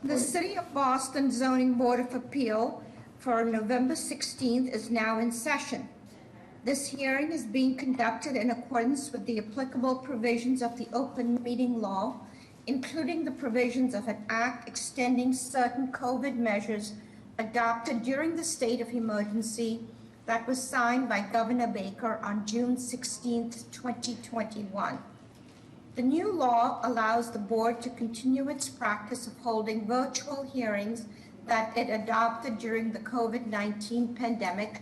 The City of Boston Zoning Board of Appeal for November 16th is now in session. This hearing is being conducted in accordance with the applicable provisions of the open meeting law, including the provisions of an act extending certain COVID measures adopted during the state of emergency that was signed by Governor Baker on June 16th, 2021. The new law allows the board to continue its practice of holding virtual hearings that it adopted during the COVID-19 pandemic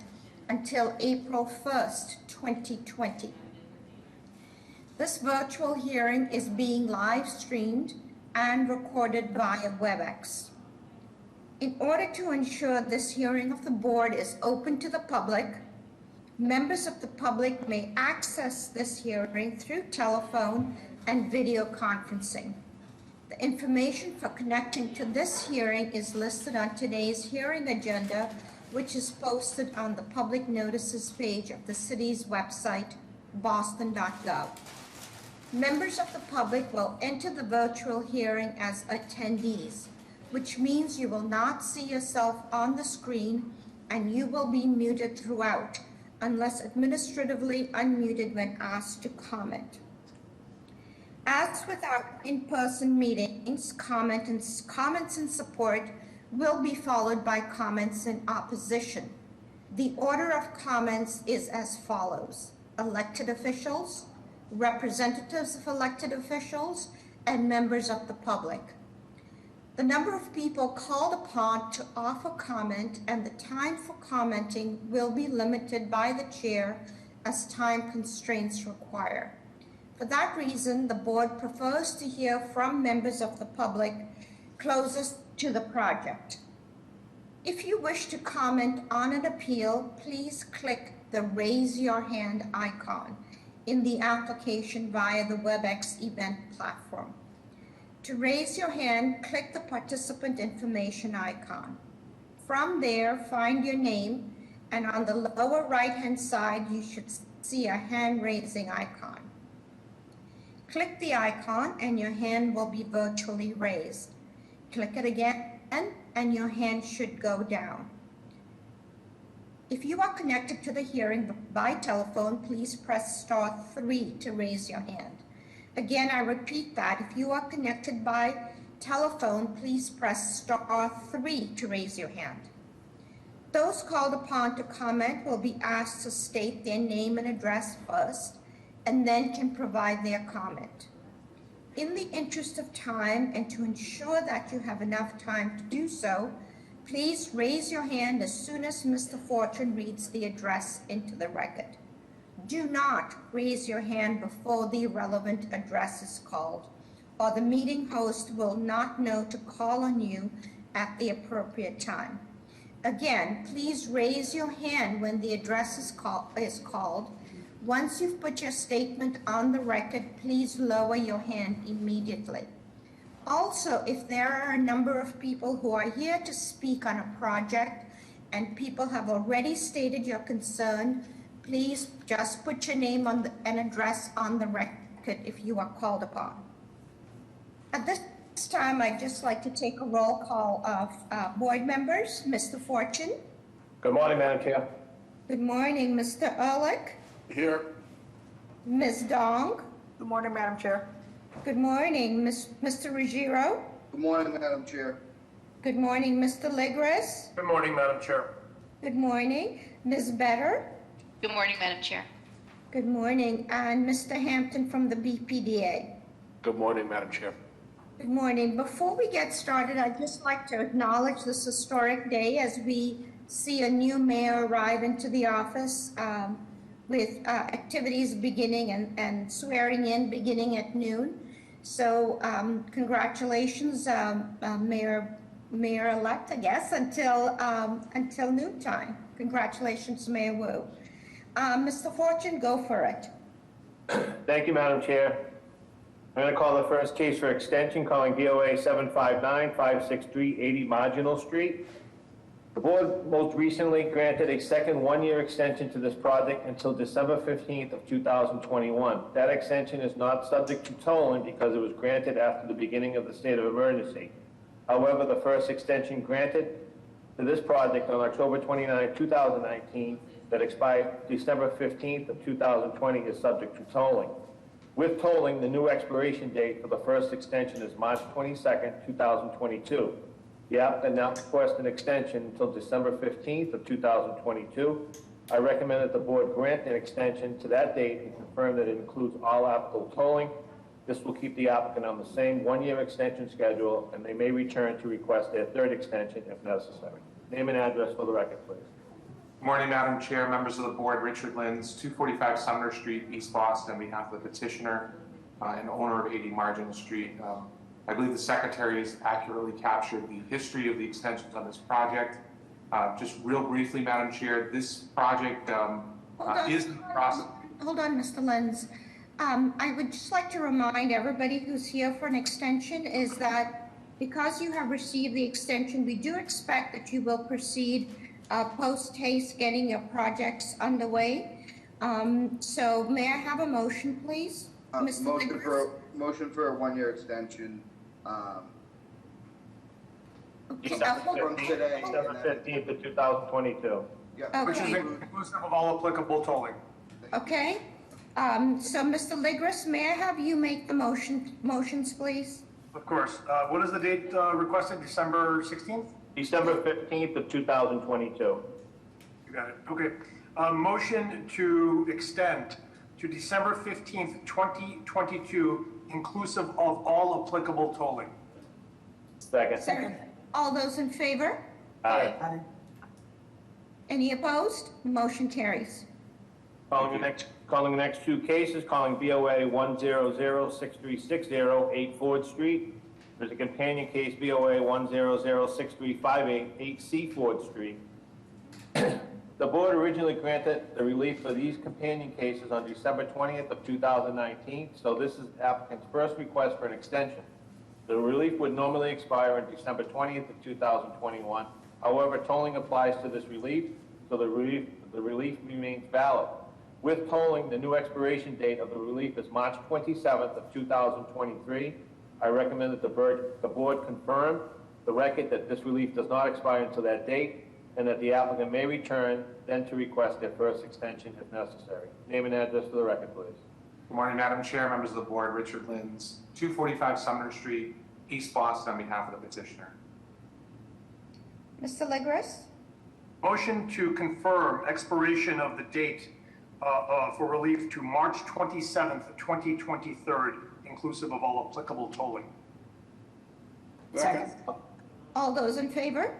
until April 1st, 2020. This virtual hearing is being live streamed and recorded via WebEx. In order to ensure this hearing of the board is open to the public, members of the public may access this hearing through telephone and video conferencing. The information for connecting to this hearing is listed on today's hearing agenda, which is posted on the public notices page of the city's website, boston.gov. Members of the public will enter the virtual hearing as attendees, which means you will not see yourself on the screen and you will be muted throughout, unless administratively unmuted when asked to comment. As with our in-person meetings, comments in support will be followed by comments in opposition. The order of comments is as follows: elected officials, representatives of elected officials, and members of the public. The number of people called upon to offer comment and the time for commenting will be limited by the chair as time constraints require. For that reason, the board prefers to hear from members of the public closest to the project. If you wish to comment on an appeal, please click the Raise Your Hand icon in the application via the WebEx event platform. To raise your hand, click the participant information icon. From there, find your name, and on the lower right-hand side, you should see a hand-raising icon. Click the icon and your hand will be virtually raised. Click it again and your hand should go down. If you are connected to the hearing by telephone, please press *3 to raise your hand. Again, I repeat that if you are connected by telephone, please press *3 to raise your hand. Those called upon to comment will be asked to state their name and address first, and then can provide their comment. In the interest of time and to ensure that you have enough time to do so, please raise your hand as soon as Mr. Fortune reads the address into the record. Do not raise your hand before the relevant address is called, or the meeting host will not know to call on you at the appropriate time. Again, please raise your hand when the address is called. Once you've put your statement on the record, please lower your hand immediately. Also, if there are a number of people who are here to speak on a project and people have already stated your concern, please just put your name and address on the record if you are called upon. At this time, I'd just like to take a roll call of board members. Mr. Fortune. Good morning, Madam Chair. Good morning, Mr. Ehrlich. Here. Ms. Dong. Good morning, Madam Chair. Good morning, Mr. Ruggiero. Good morning, Madam Chair. Good morning, Mr. Legres. Good morning, Madam Chair. Good morning, Ms. Better. Good morning, Madam Chair. Good morning, and Mr. Hampton from the BPDA. Good morning, Madam Chair. Good morning. Before we get started, I'd just like to acknowledge this historic day as we see a new mayor arrive into the office with activities beginning and swearing in beginning at noon. So congratulations, Mayor-elect, I guess, until noontime. Congratulations, Mayor Wu. Mr. Fortune, go for it. Thank you, Madam Chair. I'm going to call the first case for extension, calling BOA 759-563-80 Marginal Street. The board most recently granted a second one-year extension to this project until December 15th of 2021. That extension is not subject to tolling because it was granted after the beginning of the state of emergency. However, the first extension granted to this project on October 29, 2019, that expired December 15th of 2020 is subject to tolling. With tolling, the new expiration date for the first extension is March 22nd, 2022. The applicant now requests an extension until December 15th of 2022. I recommend that the board grant an extension to that date and confirm that it includes all applicable tolling. This will keep the applicant on the same one-year extension schedule, and they may return to request their third extension if necessary. Name and address for the record, please. Good morning, Madam Chair, members of the board. Richard Lins, 245 Sumner Street, East Boston, on behalf of the petitioner and owner of 80 Marginal Street. I believe the secretary has accurately captured the history of the extensions on this project. Just real briefly, Madam Chair, this project is in the process. Hold on, Mr. Lenz. I would just like to remind everybody who's here for an extension is that because you have received the extension, we do expect that you will proceed post-haste getting your projects underway. So may I have a motion, please? Motion for a one-year extension. Okay, December today. 15th of 2022. Yeah. Which is Okay. inclusive of all applicable tolling. Okay. So Mr. Ligris, may I have you make the motions, please? Of course. What is the date requested? December 16th? December 15th of 2022. You got it. Okay. Motion to extend to December 15th, 2022, inclusive of all applicable tolling. Second. Second. All those in favor? Aye. Any opposed? Motion carries. Calling the next two cases, calling BOA 1006360, 8 Ford Street. There's a companion case, BOA 1006358, 8C Ford Street. The board originally granted the relief for these companion cases on December 20th of 2019, so this is the applicant's first request for an extension. The relief would normally expire on December 20th of 2021. However, tolling applies to this relief, so the relief remains valid. With tolling, the new expiration date of the relief is March 27th of 2023. I recommend that the board confirm the record that this relief does not expire until that date, and that the applicant may return then to request their first extension if necessary. Name and address for the record, please. Good morning, Madam Chair, members of the board. Richard Lins, 245 Sumner Street, East Boston, on behalf of the petitioner. Mr. Ligris? Motion to confirm expiration of the date for relief to March 27th, 2023, inclusive of all applicable tolling. Second. All those in favor?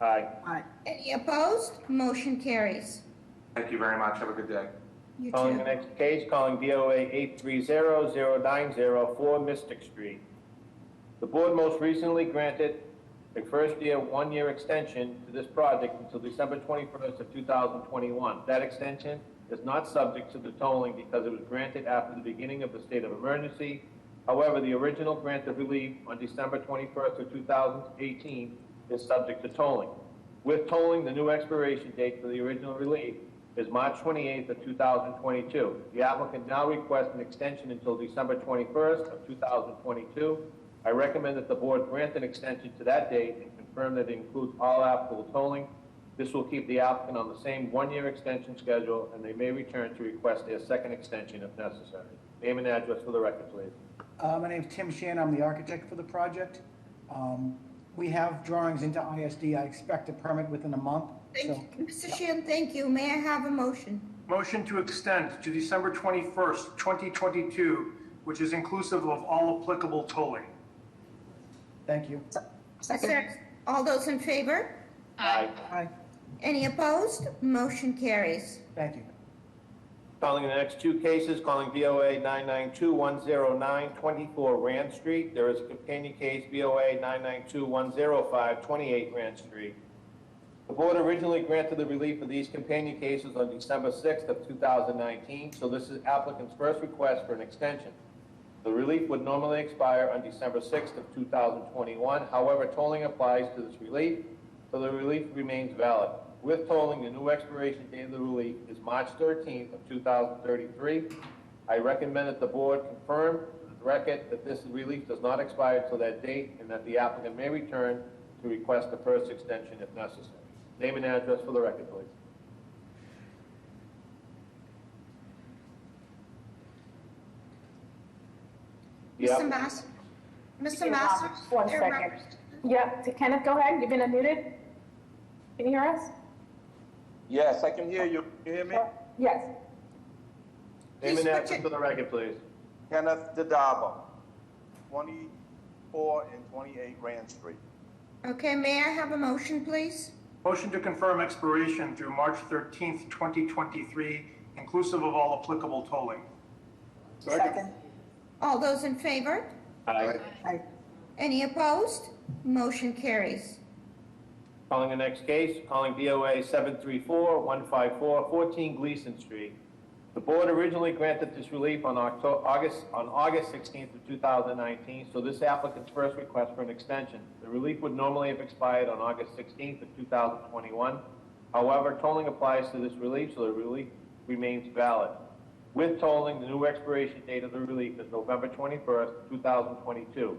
Aye. Any opposed? Motion carries. Thank you very much. Have a good day. You Calling too. the next case, calling BOA 830-090, 4 Mystic Street. The board most recently granted a first-year, one-year extension to this project until December 21st of 2021. That extension is not subject to the tolling because it was granted after the beginning of the state of emergency. However, the original grant of relief on December 21st of 2018 is subject to tolling. With tolling, the new expiration date for the original relief is March 28th of 2022. The applicant now requests an extension until December 21st of 2022. I recommend that the board grant an extension to that date and confirm that it includes all applicable tolling. This will keep the applicant on the same one-year extension schedule, and they may return to request their second extension if necessary. Name and address for the record, please. My name's Tim Shan. I'm the architect for the project. We have drawings into ISD. I expect a permit within a month. Thank you. Mr. Sheehan, thank you. May I have a motion? Motion to extend to December 21st, 2022, which is inclusive of all applicable tolling. Thank you. Second. All those in favor? Aye. Aye. Any opposed? Motion carries. Thank you. Calling the next two cases, calling BOA 992-109, 24 Rand Street. There is a companion case, BOA 992-105, 28 Rand Street. The board originally granted the relief of these companion cases on December 6th of 2019, so this is applicant's first request for an extension. The relief would normally expire on December 6th of 2021. However, tolling applies to this relief, so the relief remains valid. With tolling, the new expiration date of the relief is March 13th of 2033. I recommend that the board confirm that the record that this relief does not expire until that date and that the applicant may return to request the first extension if necessary. Name and address for the record, please. Mr. Mass? Mr. Master? One second. Yeah, Kenneth, go ahead. You've been unmuted. Can you hear us? Yes, I can hear you. Can you hear me? Yes. Name and Please put address your- for the record, please. Kenneth Dadaba, 24 and 28 Grand Street. Okay, may I have a motion, please? Motion to confirm expiration through March 13th, 2023, inclusive of all applicable tolling. Second. All those in favor? Aye. Any opposed? Motion carries. Calling the next case, calling BOA 734-154, 14 Gleason Street. The board originally granted this relief on August 16th of 2019, so this applicant's first request for an extension. The relief would normally have expired on August 16th of 2021. However, tolling applies to this relief, so the relief remains valid. With tolling, the new expiration date of the relief is November 21st, 2022.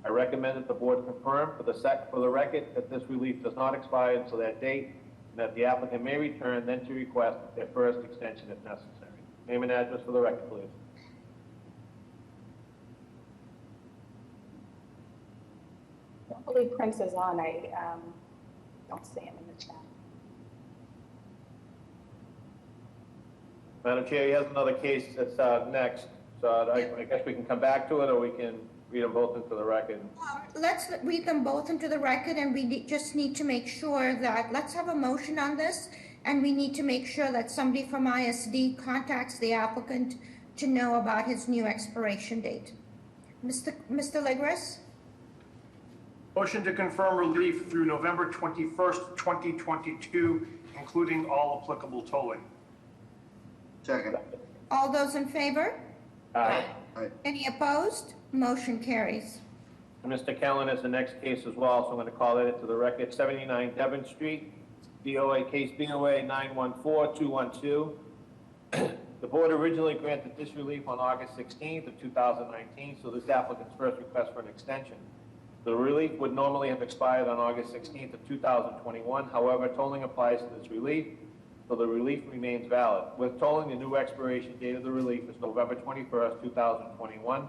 I recommend that the board confirm for the record that this relief does not expire until that date, and that the applicant may return then to request their first extension if necessary. Name and address for the record, please. I don't believe Prince is on. I don't see him in the chat. Madam Chair, he has another case that's next, so I guess we can come back to it, or we can read them both into the record. Let's read them both into the record, and we just need to make sure that, let's have a motion on this, and we need to make sure that somebody from ISD contacts the applicant to know about his new expiration date. Mr. Legris? Motion to confirm relief through November 21st, 2022, including all applicable tolling. Second. All those in favor? Aye. Aye. Any opposed? Motion carries. And Mr. Kellen is the next case as well, so I'm going to call that into the record. 79 Devon Street, BOA case BOA 914212. The board originally granted this relief on August 16th of 2019, so this applicant's first request for an extension. The relief would normally have expired on August 16th of 2021. However, tolling applies to this relief, so the relief remains valid. With tolling, the new expiration date of the relief is November 21st, 2021.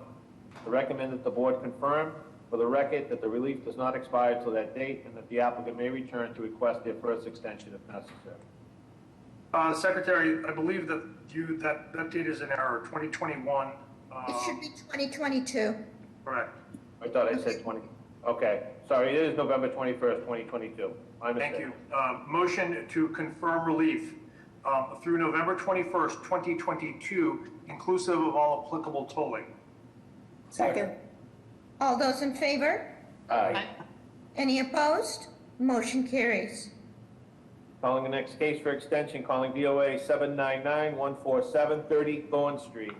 I recommend that the board confirm for the record that the relief does not expire until that date, and that the applicant may return to request their first extension if necessary. Secretary, I believe that that date is an error, 2021. It should be 2022. Correct. I thought I said 20. Okay, sorry, it is November 21st, 2022. My mistake. Thank you. Motion to confirm relief through November 21st, 2022, inclusive of all applicable tolling. Second. All those in favor? Aye. Any opposed? Motion carries. Calling the next case for extension, calling BOA 799-147, 30 Thorn Street.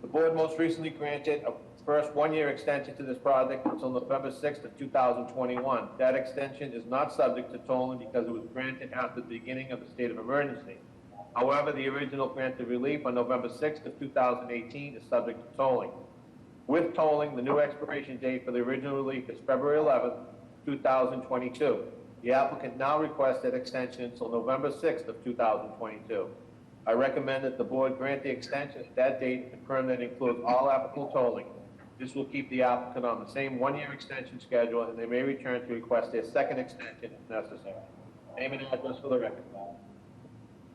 The board most recently granted a first one-year extension to this project until November 6th of 2021. That extension is not subject to tolling because it was granted after the beginning of the state of emergency. However, the original granted relief on November 6th of 2018 is subject to tolling. With tolling, the new expiration date for the original relief is February 11th, 2022. The applicant now requests that extension until November 6th of 2022. I recommend that the board grant the extension at that date and confirm that it includes all applicable tolling. This will keep the applicant on the same one-year extension schedule, and they may return to request their second extension if necessary. Name and address for the record.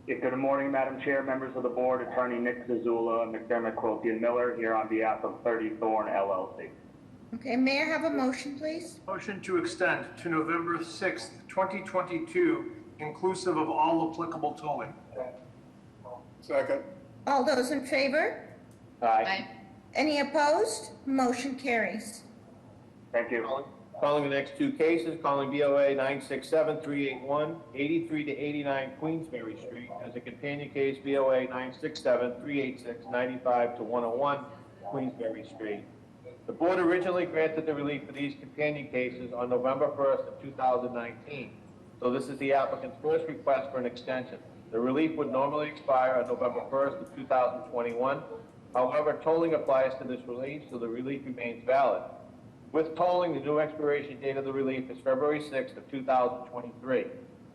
Yeah, good morning, Madam Chair, members of the board, Attorney Nick Zazula and McDermott Quilty and Miller here on behalf of 30 Thorn LLC. Okay, may I have a motion, please? Motion to extend to November 6th, 2022, inclusive of all applicable tolling. Second. All those in favor? Aye. Any opposed? Motion carries. Thank you. Calling the next two cases, calling BOA 967-381, 83 to 89 Queensberry Street. As a companion case, BOA 967-386, 95 to 101 Queensberry Street. The board originally granted the relief for these companion cases on November 1st of 2019. So this is the applicant's first request for an extension. The relief would normally expire on November 1st of 2021. However, tolling applies to this relief, so the relief remains valid. With tolling, the new expiration date of the relief is February 6th of 2023.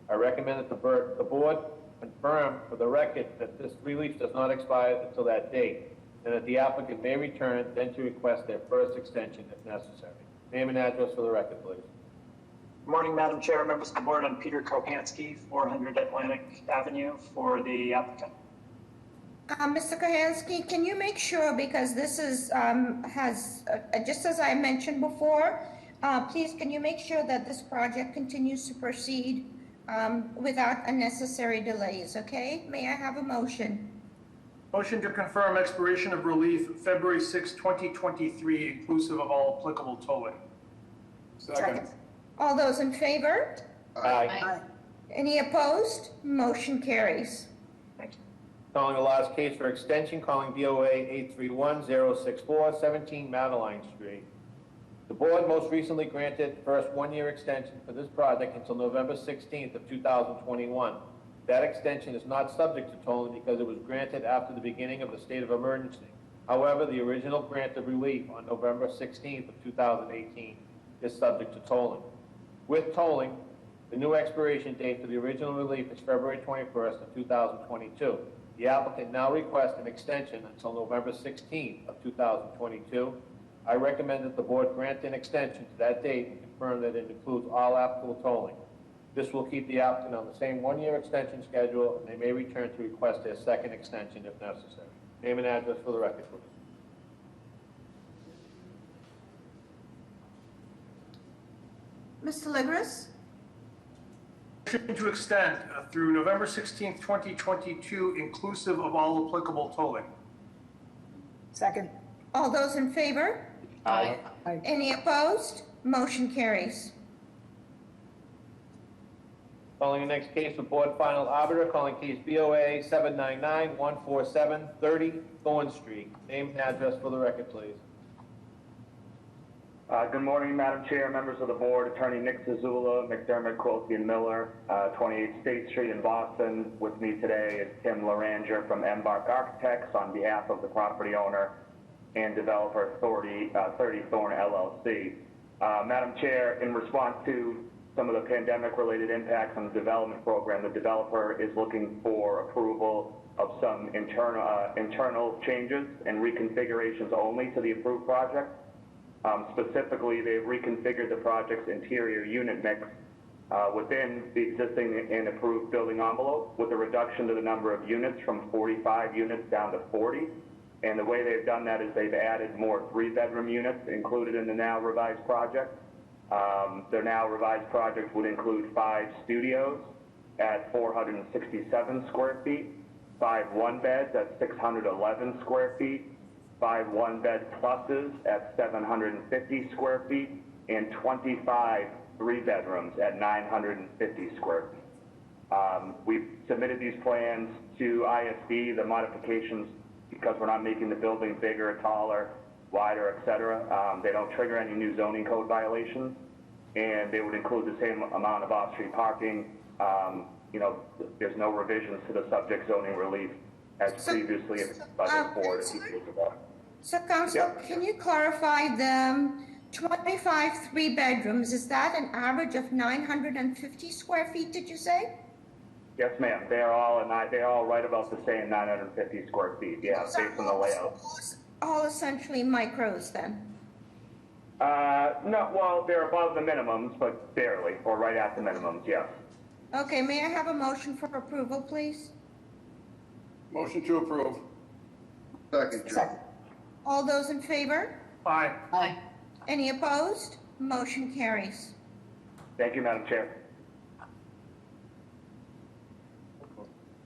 I recommend that the board confirm for the record that this relief does not expire until that date, and that the applicant may return then to request their first extension if necessary. Name and address for the record, please. Good morning, Madam Chair, members of the board. I'm Peter Kopansky, 400 Atlantic Avenue for the applicant. Mr. Kohansky, can you make sure, because this is, just as I mentioned before, please, can you make sure that this project continues to proceed without unnecessary delays, okay? May I have a motion? Motion to confirm expiration of relief February 6, 2023, inclusive of all applicable tolling. Second. All those in favor? Aye. Any opposed? Motion carries. Thank you. Calling the last case for extension, calling BOA 831064, 17 Madeline Street. The board most recently granted first one-year extension for this project until November 16th of 2021. That extension is not subject to tolling because it was granted after the beginning of the state of emergency. However, the original grant of relief on November 16th of 2018 is subject to tolling. With tolling, the new expiration date for the original relief is February 21st of 2022. The applicant now requests an extension until November 16th of 2022. I recommend that the board grant an extension to that date and confirm that it includes all applicable tolling. This will keep the applicant on the same one-year extension schedule, and they may return to request their second extension if necessary. Name and address for the record, please. Mr. Ligris? Motion to extend through November 16th, 2022, inclusive of all applicable tolling. Second. All those in favor? Aye. Any opposed? Motion carries. Calling the next case for board final arbiter, calling case BOA 799-147, 30 Thorn Street. Name and address for the record, please. Good morning, Madam Chair, members of the board, Attorney Nick Zazula, McDermott, Quilty, and Miller, 28 State Street in Boston. With me today is Tim Laranger from Embark Architects on behalf of the property owner and developer 30 Thorn LLC. Madam Chair, in response to some of the pandemic-related impacts on the development program, the developer is looking for approval of some internal changes and reconfigurations only to the approved project. Specifically, they've reconfigured the project's interior unit mix within the existing and approved building envelope with a reduction to the number of units from 45 units down to 40. And the way they've done that is they've added more 3-bedroom units included in the now revised project. Their now revised project would include 5 studios at 467 square feet, 5 one-beds at 611 square feet, 5 one-bed pluses at 750 square feet, and 25 3-bedrooms at 950 square feet. We've submitted these plans to ISD, the modifications, because we're not making the building bigger, taller, wider, et cetera. They don't trigger any new zoning code violations, and they would include the same amount of off-street parking. There's no revisions to the subject zoning relief as previously by the board a few years ago. So, Council, Can you clarify the 25 3-bedrooms? Is that an average of 950 square feet, did you say? Yes, ma'am. They're all right about the same 950 square feet. Yeah, based on the layout. All essentially micros then? No, well, they're above the minimums, but barely, or right at the minimums, yes. Okay, may I have a motion for approval, please? Motion to approve. Second, Joe. All those in favor? Aye. Any opposed? Motion carries. Thank you, Madam Chair.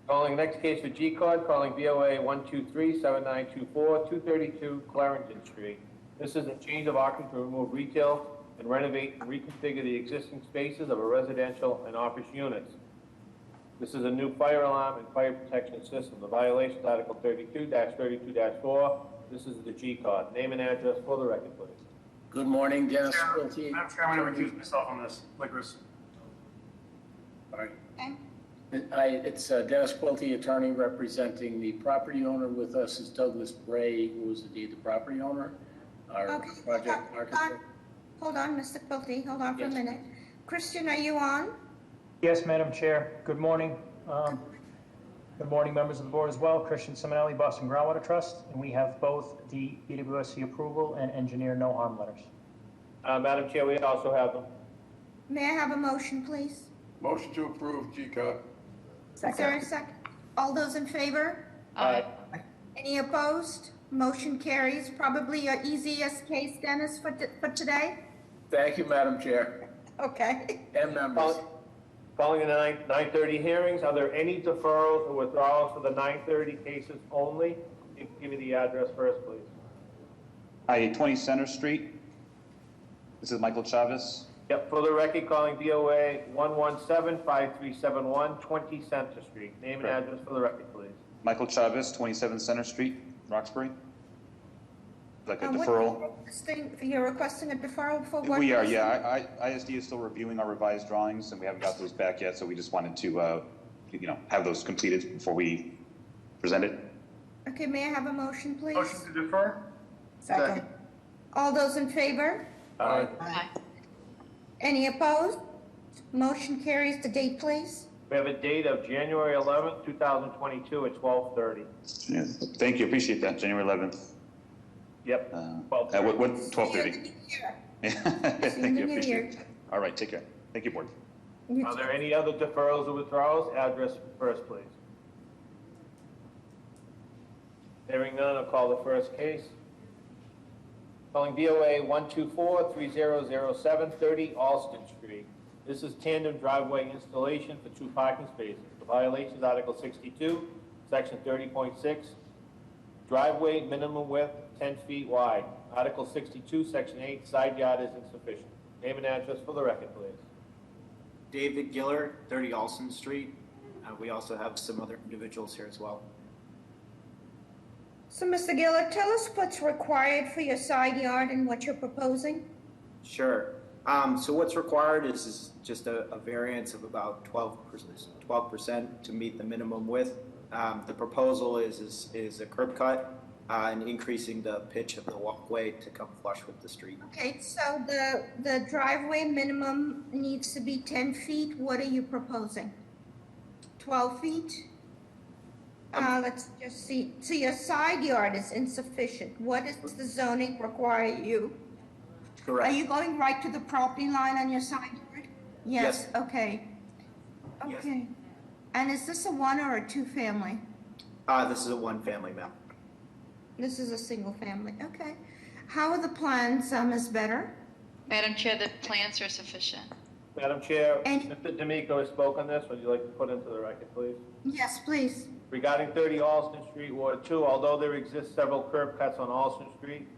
Calling next case for G-Card, calling BOA 123-7924, 232 Clarendon Street. This is a change of occupancy to remove retail and renovate and reconfigure the existing spaces of a residential and office units. This is a new fire alarm and fire protection system. The violation is Article 32-32-4. This is the G-Card. Name and address for the record, please. Good morning, Dennis Quilty. Madam Chair, I'm going to recuse myself on this, Ligris. Okay. It's Dennis Quilty, attorney representing the property owner. With us is Douglas Bray, who is indeed the property owner, our Okay, project architect. Hold on, Mr. Quilty, hold on for a Yes. minute. Christian, are you on? Yes, Madam Chair. Good morning. Good morning, members of the board as well. Christian Simonelli, Boston Groundwater Trust, and we have both the BWSC approval and engineer no harm letters. Madam Chair, we also have them. May I have a motion, please? Motion to approve, GCOT. Is there a second? All those in favor? Aye. Any opposed? Motion carries. Probably your easiest case, Dennis, for today? Thank you, Madam Chair, Okay. and members. Following the 9:30 hearings, are there any deferrals or withdrawals for the 9:30 cases only? Give me the address first, please. Hi, 20 Center Street. This is Michael Chavez. Yep, for the record, calling BOA 117-5371, 20 Center Street. Name and Correct. address for the record, please. Michael Chavez, 27 Center Street, Roxbury. Like a What- deferral? You're requesting a deferral for what? We are, reason? yeah. ISD is still reviewing our revised drawings, and we haven't got those back yet, so we just wanted to, have those completed before we present it. Okay, may I have a motion, please? Motion to defer? Second. All those in favor? Aye. Any opposed? Motion carries. The date, please. We have a date of January 11th, 2022 at 12:30. Yeah, thank you, appreciate that, January 11th. Yep. 12:30. What, 12:30? See you Thank in you, the new appreciate year. it. All right, take care. Thank you, board. Are there any other deferrals or withdrawals? Address first, please. Hearing none, I'll call the first case. Calling BOA 124-3007, 30 Alston Street. This is tandem driveway installation for 2 parking spaces. The violation is Article 62, Section 30.6. Driveway minimum width 10 feet wide. Article 62, Section 8, side yard is insufficient. Name and address for the record, please. David Giller, 30 Alston Street. We also have some other individuals here as well. So, Mr. Gillard, tell us what's required for your side yard and what you're proposing. Sure. So what's required is just a variance of about 12% to meet the minimum width. The proposal is a curb cut and increasing the pitch of the walkway to come flush with the street. Okay, so the driveway minimum needs to be 10 feet. What are you proposing? 12 feet? Let's just see. So your side yard is insufficient. What does the zoning require you? Correct. Are you going right to the property line on your side yard? Yes. Okay. Yes. Okay. And is this a 1 or a 2 family? This is a one-family map. This is a single family. Okay. How are the plans, Ms. Better? Madam Chair, the plans are sufficient. Madam Chair, Mr. D'Amico has spoken this. Would you like to put into the record, please? Yes, please. Regarding 30 Alston Street, Ward 2, although there exist several curb cuts on Alston Street,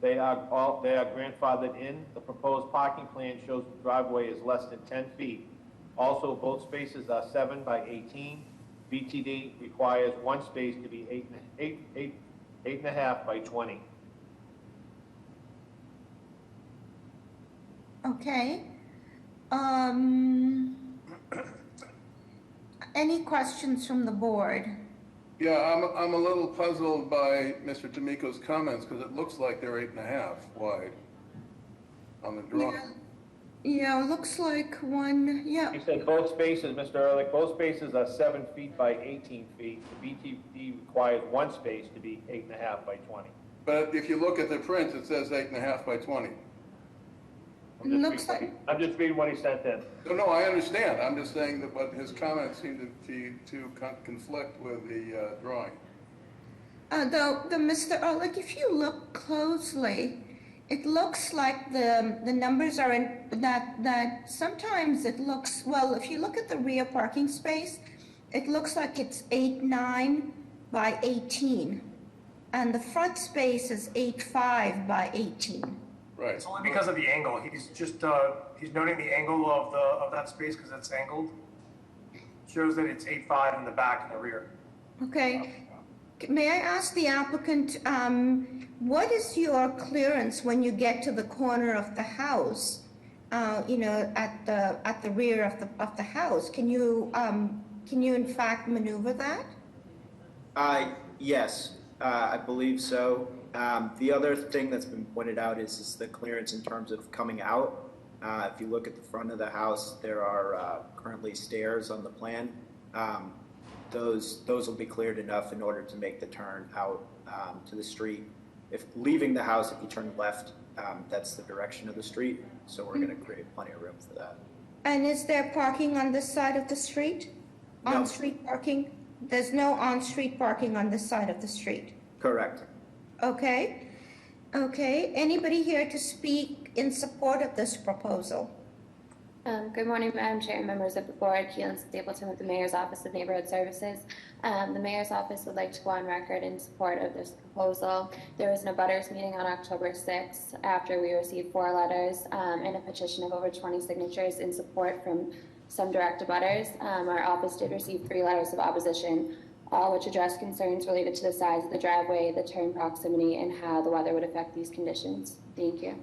they are grandfathered in. The proposed parking plan shows the driveway is less than 10 feet. Also, both spaces are 7 by 18. BTD requires one space to be 8.5 by 20. Okay. Any questions from the board? Yeah, I'm a little puzzled by Mr. D'Amico's comments, because it looks like they're 8.5 wide on the drawing. Yeah, looks like one, yeah. He said both spaces, Mr. Ehrlich, both spaces are 7 feet by 18 feet. The BTD requires one space to be 8.5 by 20. But if you look at the print, it says 8.5 by 20. Looks like. I'm just reading what he sent in. No, I understand. I'm just saying that what his comments seem to conflict with the drawing. The Mr. Ehrlich, if you look closely, it looks like the numbers are in that sometimes it looks, well, if you look at the rear parking space, it looks like it's 8.9 by 18. And the front space is 8.5 by 18. Right. It's only because of the angle. He's just, he's noting the angle of that space because it's angled. Shows that it's 8.5 in the back and the rear. Okay. May I ask the applicant, what is your clearance when you get to the corner of the house? At the rear of the house, can you Can you in fact maneuver that? Yes, I believe so. The other thing that's been pointed out is the clearance in terms of coming out. If you look at the front of the house, there are currently stairs on the plan. Those will be cleared enough in order to make the turn out to the street. If leaving the house, if you turn left, that's the direction of the street. So we're going to create plenty of room for that. And is there parking on this side of the street? No. On-street parking? There's no on-street parking on this side of the street? Correct. Okay. Okay. Anybody here to speak in support of this proposal? Good morning, Madam Chair and members of the board. Keelan Stapleton with the Mayor's Office of Neighborhood Services. The Mayor's Office would like to go on record in support of this proposal. There was an abutters meeting on October 6th after we received 4 letters and a petition of over 20 signatures in support from some direct abutters. Our office did receive 3 letters of opposition, all which address concerns related to the size of the driveway, the turn proximity, and how the weather would affect these conditions. Thank you.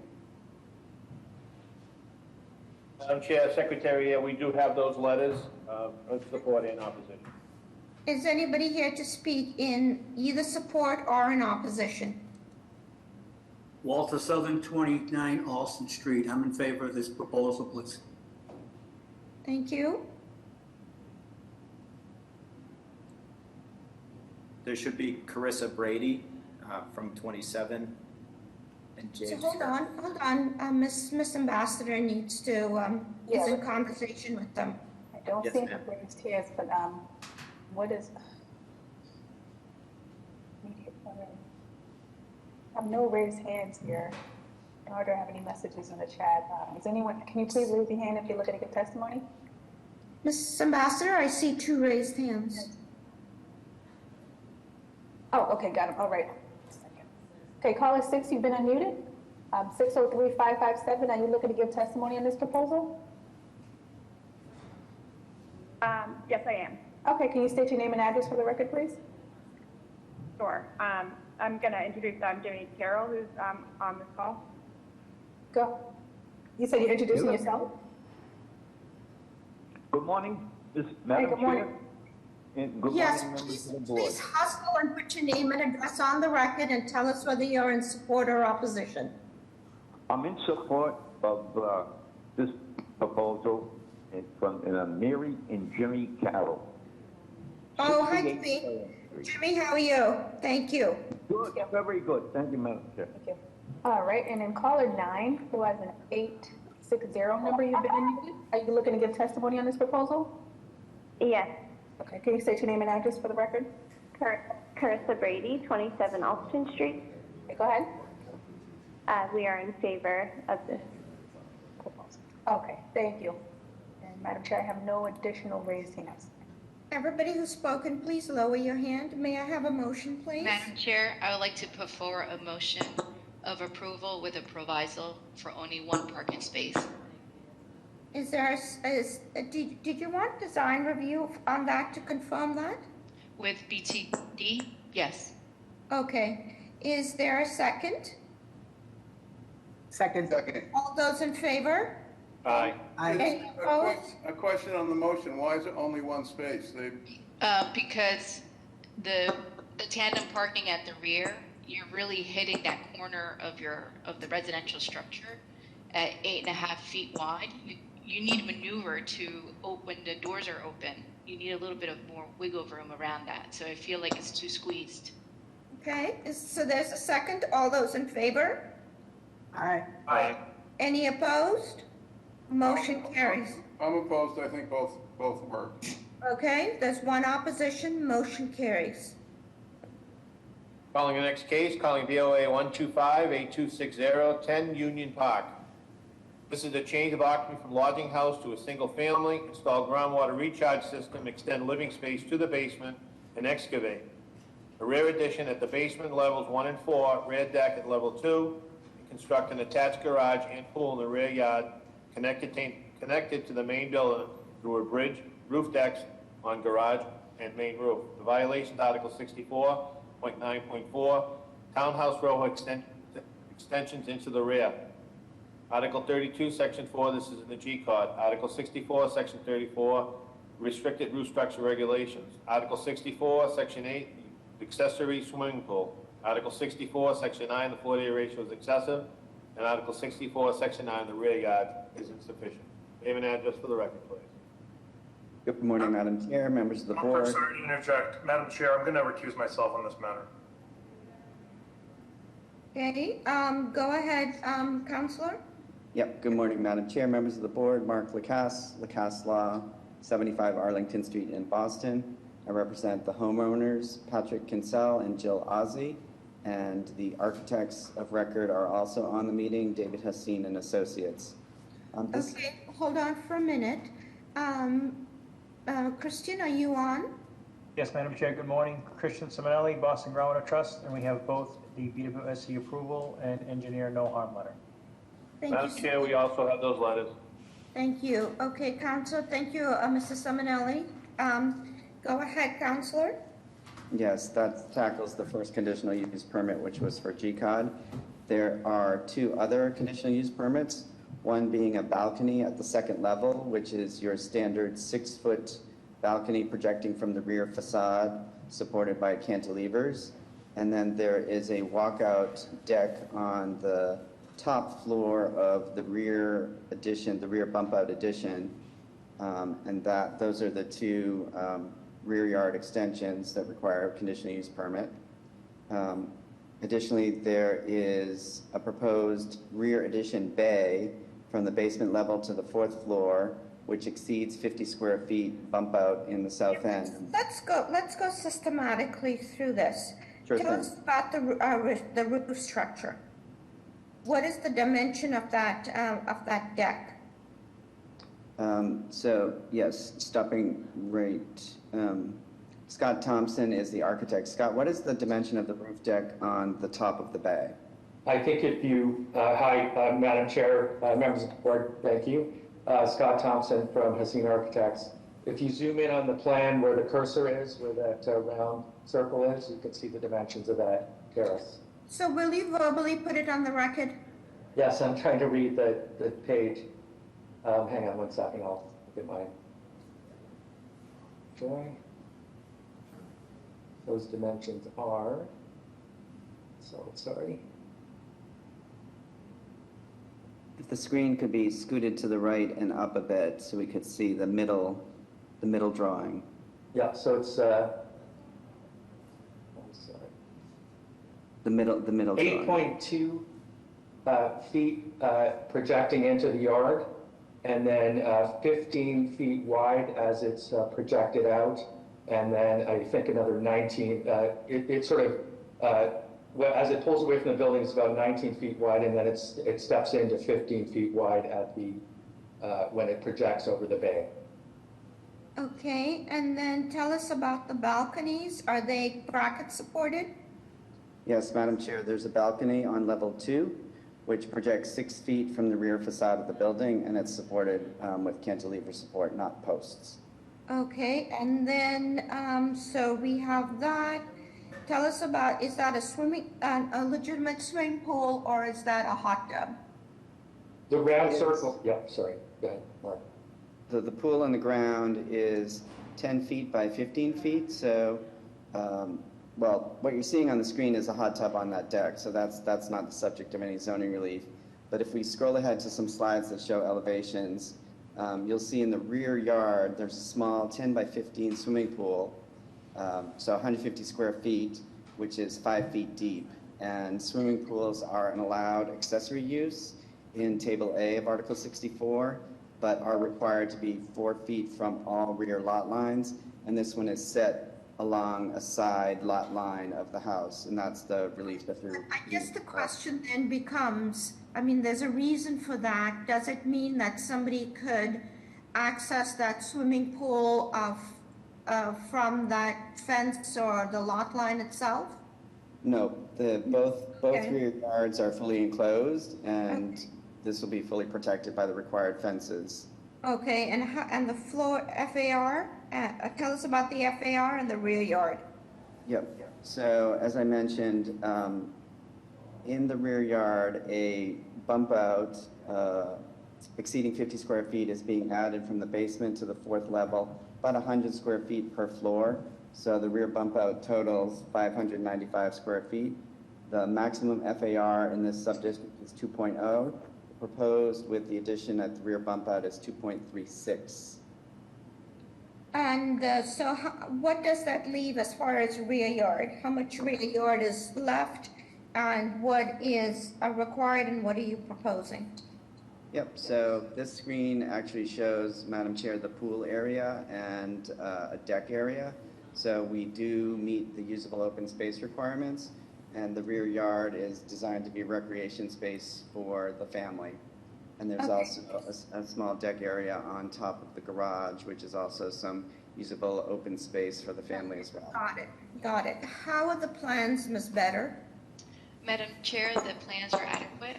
Madam Chair, Secretary, we do have those letters of support and opposition. Is anybody here to speak in either support or in opposition? Walter Southern, 29 Alston Street. I'm in favor of this proposal, please. Thank you. There should be Carissa Brady from 27. And James. So hold on. Miss Ambassador needs to, is in conversation with them. I don't Yes, see ma'am. the raised hands, but what is? I have no raised hands here, nor do I have any messages in the chat. Is anyone? Can you please raise your hand if you're looking to give testimony? Miss Ambassador, I see 2 raised hands. Oh, okay, got him. All right. Okay, caller 6, you've been unmuted. 603-557. Are you looking to give testimony on this proposal? Yes, I am. Okay, can you state your name and address for the record, please? Sure. I'm going to introduce Jimmy Carroll, who's on this call. Go. You said you're introducing yourself? Good morning, Madam good morning. Chair. And good Yes, morning, members of the board. please hustle and put your name and address on the record and tell us whether you're in support or opposition. I'm in support of this proposal from Mary and Jimmy Carroll. Oh, hi, 68 Jimmy. Jimmy, how are you? Thank you. Good, very good. Thank you, Madam Chair. Thank you. All right, and then caller 9, who has an 860 number, you've been unmuted. Are you looking to give testimony on this proposal? Yes. Okay, can you state your name and address for the record? Carissa Brady, 27 Alston Street. Okay, go ahead. We are in favor of this. Okay, thank you. And Madam Chair, I have no additional raised hands. Everybody who's spoken, please lower your hand. May I have a motion, please? Madam Chair, I would like to put forward a motion of approval with a proviso for only 1 parking space. Is there, did you want design review on that to confirm that? With BTD, yes. Okay. Is there a second? Second. All those in favor? Aye. Any opposed? A question on the motion, why is it only 1 space? Because the tandem parking at the rear, you're really hitting that corner of the residential structure at 8.5 feet wide. You need maneuver to open, the doors are open. You need a little bit of more wiggle room around that. So I feel like it's too squeezed. Okay, so there's a second. All those in favor? Aye. Aye. Any opposed? Motion carries. I'm opposed, I think both work. Okay, there's 1 opposition, motion carries. Calling the next case, calling BOA 125-8260, 10 Union Park. This is a change of occupancy from lodging house to a single family, install groundwater recharge system, extend living space to the basement, and excavate. A rear addition at the basement levels 1 and 4, rear deck at level 2, and construct an attached garage and pool in the rear yard, connected to the main building through a bridge, roof decks on garage and main roof. The violations, Article 64.9.4, townhouse row extensions into the rear. Article 32, Section 4, this is in the G code. Article 64, Section 34, restricted roof structure regulations. Article 64, Section 8, accessory swimming pool. Article 64, Section 9, the floor-area ratio is excessive. And Article 64, Section 9, the rear yard is insufficient. Name and address for the record, please. Good morning, Madam Chair, members of the I'm board. sorry to interject. Madam Chair, I'm going to recuse myself on this matter. Okay, go ahead, Counselor. Yep, good morning, Madam Chair, members of the board. Mark Lacasse, Lacasse Law, 75 Arlington Street in Boston. I represent the homeowners, Patrick Kinsell and Jill Ozzie, and the architects of record are also on the meeting, David Hassine and Associates. Okay, hold on for a minute. Christian, are you on? Yes, Madam Chair, good morning. Christian Simonelli, Boston Groundwater Trust, and we have both the BWSC approval and engineer no harm letter. Thank Madam you. Chair, we also have those letters. Thank you. Okay, Counselor, thank you, Mr. Simonelli. Go ahead, Counselor. Yes, that tackles the first conditional use permit, which was for GCOD. There are two other conditional use permits, one being a balcony at the second level, which is your standard 6-foot balcony projecting from the rear facade, supported by cantilevers. And then there is a walkout deck on the top floor of the rear addition, the rear bump out addition. And those are the two rear yard extensions that require a conditional use permit. Additionally, there is a proposed rear addition bay from the basement level to the 4th floor, which exceeds 50 square feet bump out in the south end. Let's go systematically through this. Sure Tell thing. us about the roof structure. What is the dimension of that deck? So yes, stopping right. Scott Thompson is the architect. Scott, what is the dimension of the roof deck on the top of the bay? I think if you, hi, Madam Chair, members of the board, thank you. Scott Thompson from Hassine Architects. If you zoom in on the plan where the cursor is, where that round circle is, you can see the dimensions of that terrace. So will you verbally put it on the record? Yes, I'm trying to read the page. Hang on one second, I'll get my drawing. Those dimensions are, so sorry. If the screen could be scooted to the right and up a bit so we could see the middle drawing. Yeah, so it's, I'm sorry. The middle drawing. 8.2 feet projecting into the yard, and then 15 feet wide as it's projected out, and then I think another 19. It sort of, well, as it pulls away from the building, it's about 19 feet wide, and then it steps into 15 feet wide at the when it projects over the bay. Okay, and then tell us about the balconies. Are they bracket supported? Yes, Madam Chair, there's a balcony on level 2, which projects 6 feet from the rear facade of the building, and it's supported with cantilever support, not posts. Okay, and then, so we have that. Tell us about, is that a legitimate swimming pool, or is that a hot tub? The round circle, yeah, sorry, go ahead, Mark. The pool on the ground is 10 feet by 15 feet, so, well, what you're seeing on the screen is a hot tub on that deck, so that's not the subject of any zoning relief. But if we scroll ahead to some slides that show elevations, you'll see in the rear yard, there's a small 10 by 15 swimming pool, so 150 square feet, which is 5 feet deep. And swimming pools are an allowed accessory use in Table A of Article 64, but are required to be 4 feet from all rear lot lines. And this one is set along a side lot line of the house, and that's the relief that we're... I guess the question then becomes, I mean, there's a reason for that. Does it mean that somebody could access that swimming pool from that fence or the lot line itself? No, both Okay. rear yards are fully enclosed, and this will be fully protected by the required fences. Okay, and the floor FAR? Tell us about the FAR and the rear yard. Yep. So as I mentioned, in the rear yard, a bump out exceeding 50 square feet is being added from the basement to the fourth level, about 100 square feet per floor. So the rear bump out totals 595 square feet. The maximum FAR in this subdistrict is 2.0. Proposed with the addition at the rear bump out is 2.36. And what does that leave as far as rear yard? How much rear yard is left, and what is required, and what are you proposing? Yep, so this screen actually shows, Madam Chair, the pool area and a deck area. So we do meet the usable open space requirements, and the rear yard is designed to be recreation space for the family. And there's also a small deck area on top of the garage, which is also some usable open space for the family as well. Got it. How are the plans, Ms. Better? Madam Chair, the plans are adequate.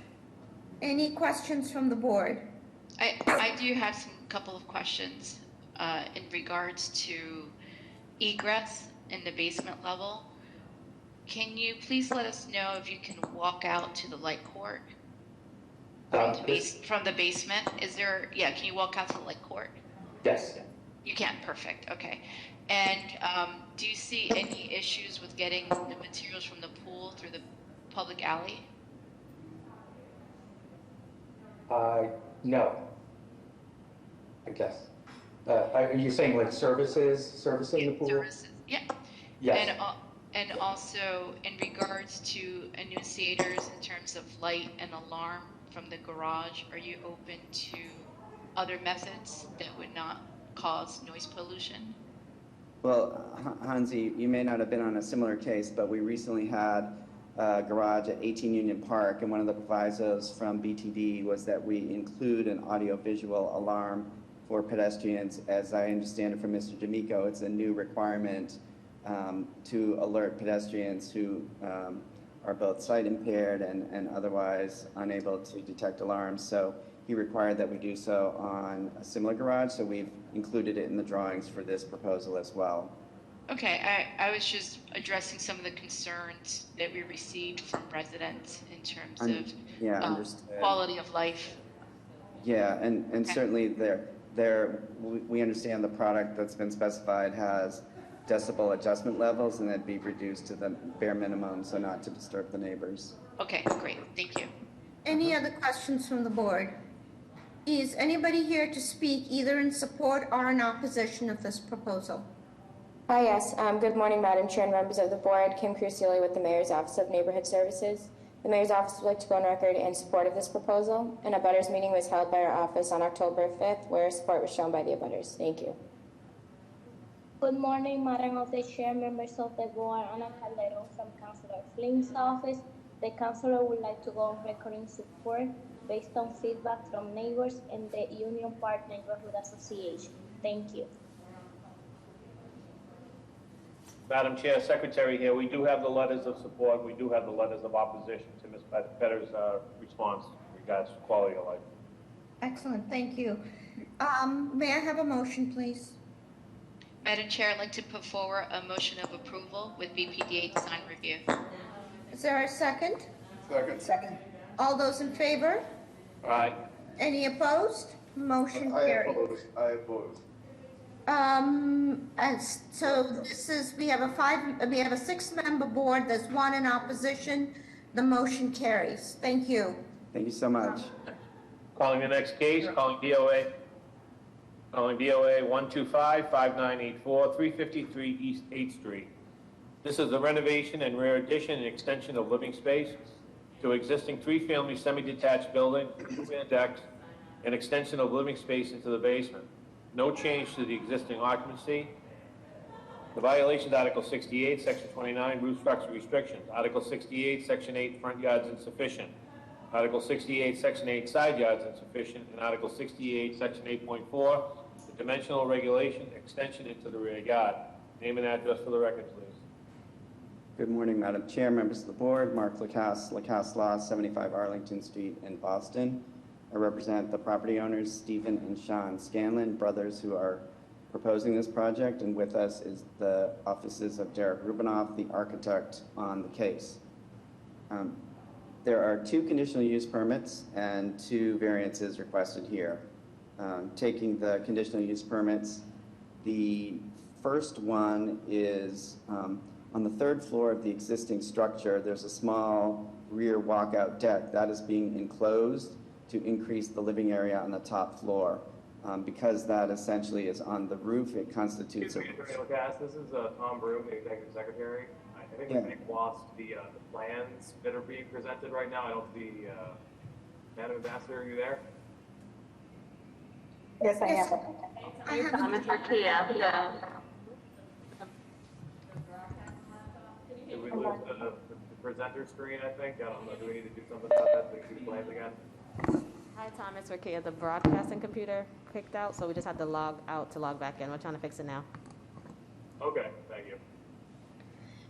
Any questions from the board? I do have some couple of questions in regards to egress in the basement level. Can you please let us know if you can walk out to the light court from the basement? Can you walk out to the light court? Yes. You can, perfect, okay. And do you see any issues with getting the materials from the pool through the public alley? No. I guess. Are you saying like servicing the pool? Services, yeah. Yes. And also in regards to annunciators in terms of light and alarm from the garage, are you open to other methods that would not cause noise pollution? Well, Hansi, you may not have been on a similar case, but we recently had a garage at 18 Union Park, and one of the provisos from BTD was that we include an audio-visual alarm for pedestrians. As I understand it from Mr. D'Amico, it's a new requirement to alert pedestrians who are both sight impaired and otherwise unable to detect alarms. So he required that we do so on a similar garage, so we've included it in the drawings for this proposal as well. Okay, I was just addressing some of the concerns that we received from residents in terms of quality of life. Yeah, and certainly we understand the product that's been specified has decibel adjustment levels, and that'd be reduced to the bare minimum so not to disturb the neighbors. Okay, great, thank you. Any other questions from the board? Is anybody here to speak either in support or in opposition of this proposal? Yes. Good morning, Madam Chair and members of the board. Kim Crucioli with the Mayor's Office of Neighborhood Services. The Mayor's Office would like to go on record in support of this proposal. An abutters meeting was held by our office on October 5th, where support was shown by the abutters. Thank you. Good morning, Madam of the Chair, members of the board. Ana Calderon from Councilor Flynn's office. The councilor would like to go on record in support based on feedback from neighbors and the Union Park Neighborhood Association. Thank you. Madam Chair, Secretary here, we do have the letters of support, we do have the letters of opposition to Ms. Better's response in regards to quality of life. Excellent, thank you. May I have a motion, please? Madam Chair, I'd like to put forward a motion of approval with BPDA design review. Is there a second? Second. All those in favor? Aye. Any opposed? Motion carried. I oppose. And so this is, we have a 6-member board, there's 1 in opposition, the motion carries. Thank you. Thank you so much. Calling the next case, calling DOA 125-5984, 353 East 8th Street. This is a renovation and rear addition and extension of living space to existing 3-family semi-detached building, 2-man decks, and extension of living space into the basement. No change to the existing occupancy. The violations, Article 68, Section 29, roof structure restrictions. Article 68, Section 8, front yards insufficient. Article 68, Section 8, side yards insufficient. And Article 68, Section 8.4, the dimensional regulation extension into the rear yard. Name and address for the record, please. Good morning, Madam Chair, members of the board. Mark Lacasse Law, 75 Arlington Street in Boston. I represent the property owners, Stephen and Sean Scanlon, brothers who are proposing this project, and with us is the offices of Derek Rubinoff, the architect on the case. There are 2 conditional use permits and 2 variances requested here. Taking the conditional use permits, the first one is on the 3rd floor of the existing structure, there's a small rear walkout deck that is being enclosed to increase the living area on the top floor. Because that essentially is on the roof, it constitutes Excuse me, Attorney Lacasse, this is Tom Broom, the Executive Secretary. I think we may have lost the plans that are being presented right now. I don't see, Madam Ambassador, are you there? Yes, I am. I have Mr. Kia, Did we lose the presenter screen, I think? I don't know, do we need to do something about that so we can see the plans again? Hi, Tom, it's Rakia. The broadcasting computer kicked out, so we just had to log out to log back in. We're trying to fix it now. Okay, thank you.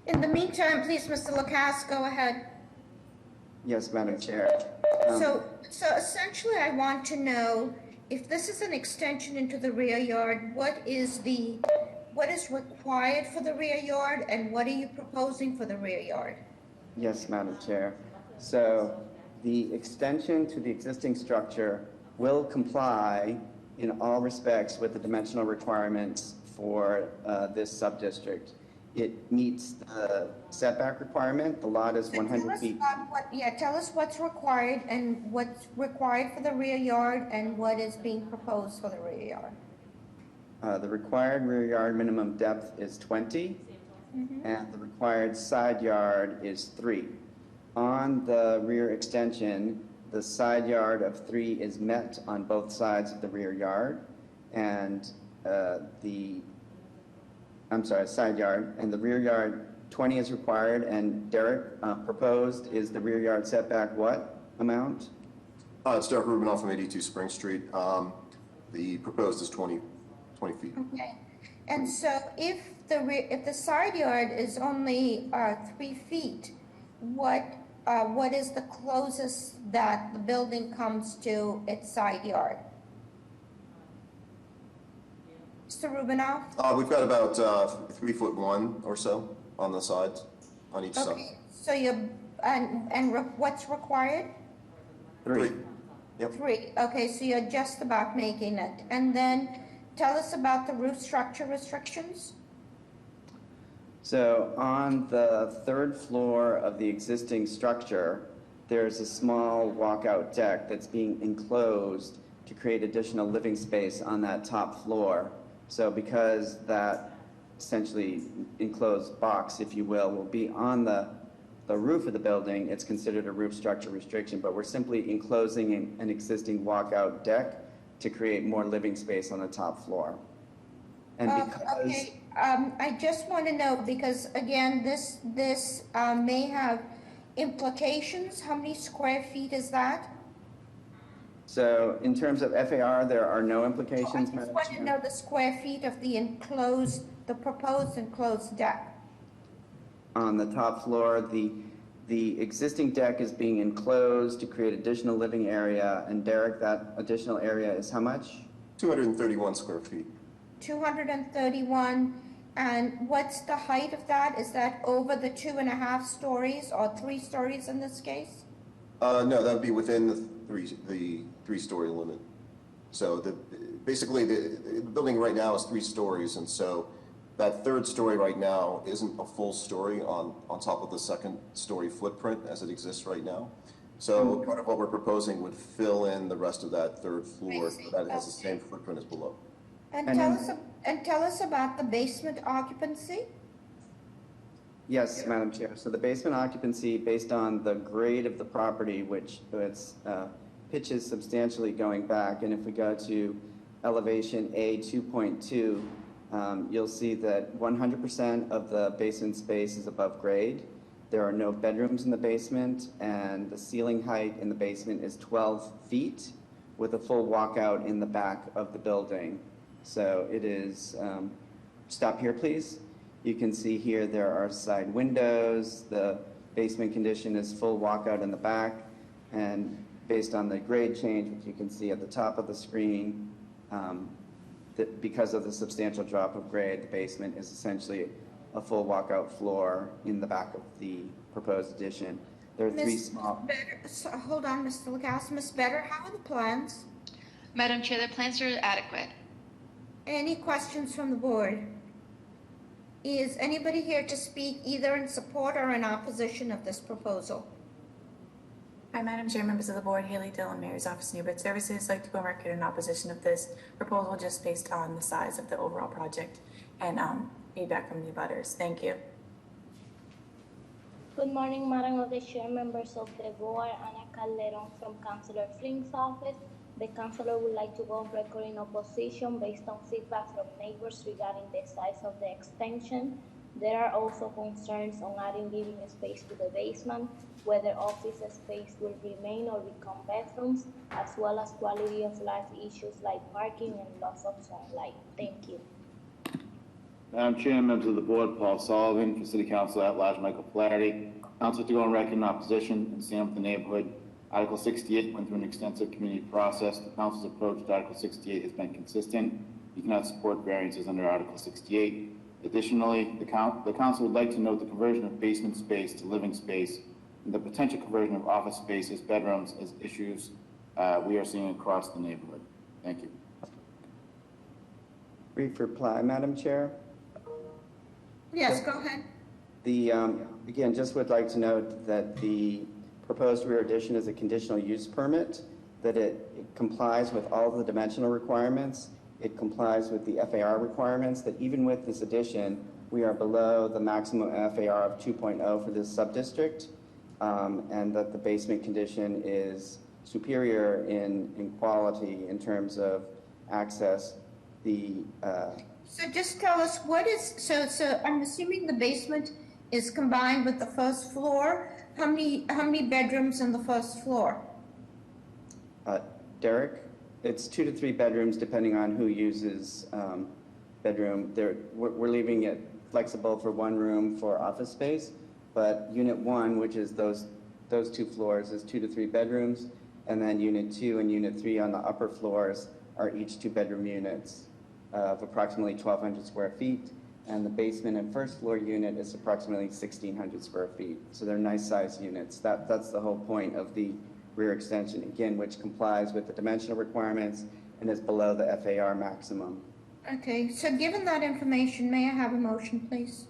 In the meantime, please, Mr. Lacasse, go ahead. Yes, Madam Chair. So essentially, I want to know if this is an extension into the rear yard, what is required for the rear yard, and what are you proposing for the rear yard? Yes, Madam Chair. So the extension to the existing structure will comply in all respects with the dimensional requirements for this sub-district. It meets the setback requirement. The lot is 100 feet. Tell us what's required and what's required for the rear yard and what is being proposed for the rear yard. The required rear yard minimum depth is 20, and the required side yard is 3. On the rear extension, the side yard of 3 is met on both sides of the rear yard, and side yard, and the rear yard 20 is required, and Derek proposed is the rear yard setback what amount? It's Derek Rubinoff from 82 Spring Street. The proposed is 20 feet. Okay, and so if the side yard is only 3 feet, what is the closest that the building comes to its side yard? Mr. Rubinoff? We've got about 3'1" or so on the sides, on each side. Okay, so what's required? 3. Yep. 3, okay, so you're just about making it. And then tell us about the roof structure restrictions. So on the 3rd floor of the existing structure, there's a small walkout deck that's being enclosed to create additional living space on that top floor. So because that essentially enclosed box, if you will be on the roof of the building, it's considered a roof structure restriction, but we're simply enclosing an existing walkout deck to create more living space on the top floor. And because... Okay, I just want to know, because again, this may have implications. How many square feet is that? So in terms of FAR, there are no implications, I just Madam want to Chair. know the square feet of the proposed enclosed deck. On the top floor, the existing deck is being enclosed to create additional living area. And Derek, that additional area is how much? 231 square feet. 231, and what's the height of that? Is that over the 2.5 stories or 3 stories in this case? No, that would be within the 3-story limit. So basically the building right now is 3 stories, and so that 3rd story right now isn't a full story on top of the 2nd story footprint as it exists right now. So part of what we're proposing would fill in the rest of that 3rd floor so that it has the same footprint as below. And tell us about the basement occupancy. Yes, Madam Chair. So the basement occupancy, based on the grade of the property, which its pitch is substantially going back, and if we go to elevation A 2.2, you'll see that 100% of the basement space is above grade. There are no bedrooms in the basement, and the ceiling height in the basement is 12 feet with a full walkout in the back of the building. So it is, stop here please. You can see here there are side windows, the basement condition is full walkout in the back, and based on the grade change, which you can see at the top of the screen, because of the substantial drop of grade, the basement is essentially a full walkout floor in the back of the proposed addition. There are three Ms. small. Better, so, hold on, Mr. Lagasse. Ms. Better, how are the plans? Madam Chair, the plans are adequate. Any questions from the board? Is anybody here to speak either in support or in opposition of this proposal? Hi, Madam Chair, members of the board, Haley Dillon, Mayor's Office of Neighborhood Services. I'd like to go on record in opposition of this proposal just based on the size of the overall project and feedback from the abutters. Thank you. Good morning, Madam of the Chair, members of the board, Ana Calderon from Councilor Flink's office. The councilor would like to go on record in opposition based on feedback from neighbors regarding the size of the extension. There are also concerns on adding living space to the basement, whether office space will remain or become bedrooms, as well as quality of life issues like parking and loss of sunlight. Thank you. Madam Chair, members of the board, Paul Sullivan, for City Council at large, Michael Flaherty. Council to go on record in opposition and stand with the neighborhood. Article 68 went through an extensive community process. The council's approach to Article 68 has been consistent. You cannot support variances under Article 68. Additionally, the council would like to note the conversion of basement space to living space and the potential conversion of office space as bedrooms as issues we are seeing across the neighborhood. Thank you. Brief reply, Madam Chair. Yes, go ahead. Again, just would like to note that the proposed rear addition is a conditional use permit, that it complies with all the dimensional requirements. It complies with the FAR requirements, that even with this addition, we are below the maximum FAR of 2.0 for this subdistrict, and that the basement condition is superior in quality in terms of access. So just tell us what is, so I'm assuming the basement is combined with the first floor. How many bedrooms in the first floor? Derek, it's 2 to 3 bedrooms depending on who uses bedroom. We're leaving it flexible for one room for office space, but Unit 1, which is those 2 floors, is 2 to 3 bedrooms, and then Unit 2 and Unit 3 on the upper floors are each 2-bedroom units of approximately 1,200 square feet. And the basement and first floor unit is approximately 1,600 square feet. So they're nice sized units. That's the whole point of the rear extension, again, which complies with the dimensional requirements and is below the FAR maximum. Okay, so given that information, may I have a motion, please?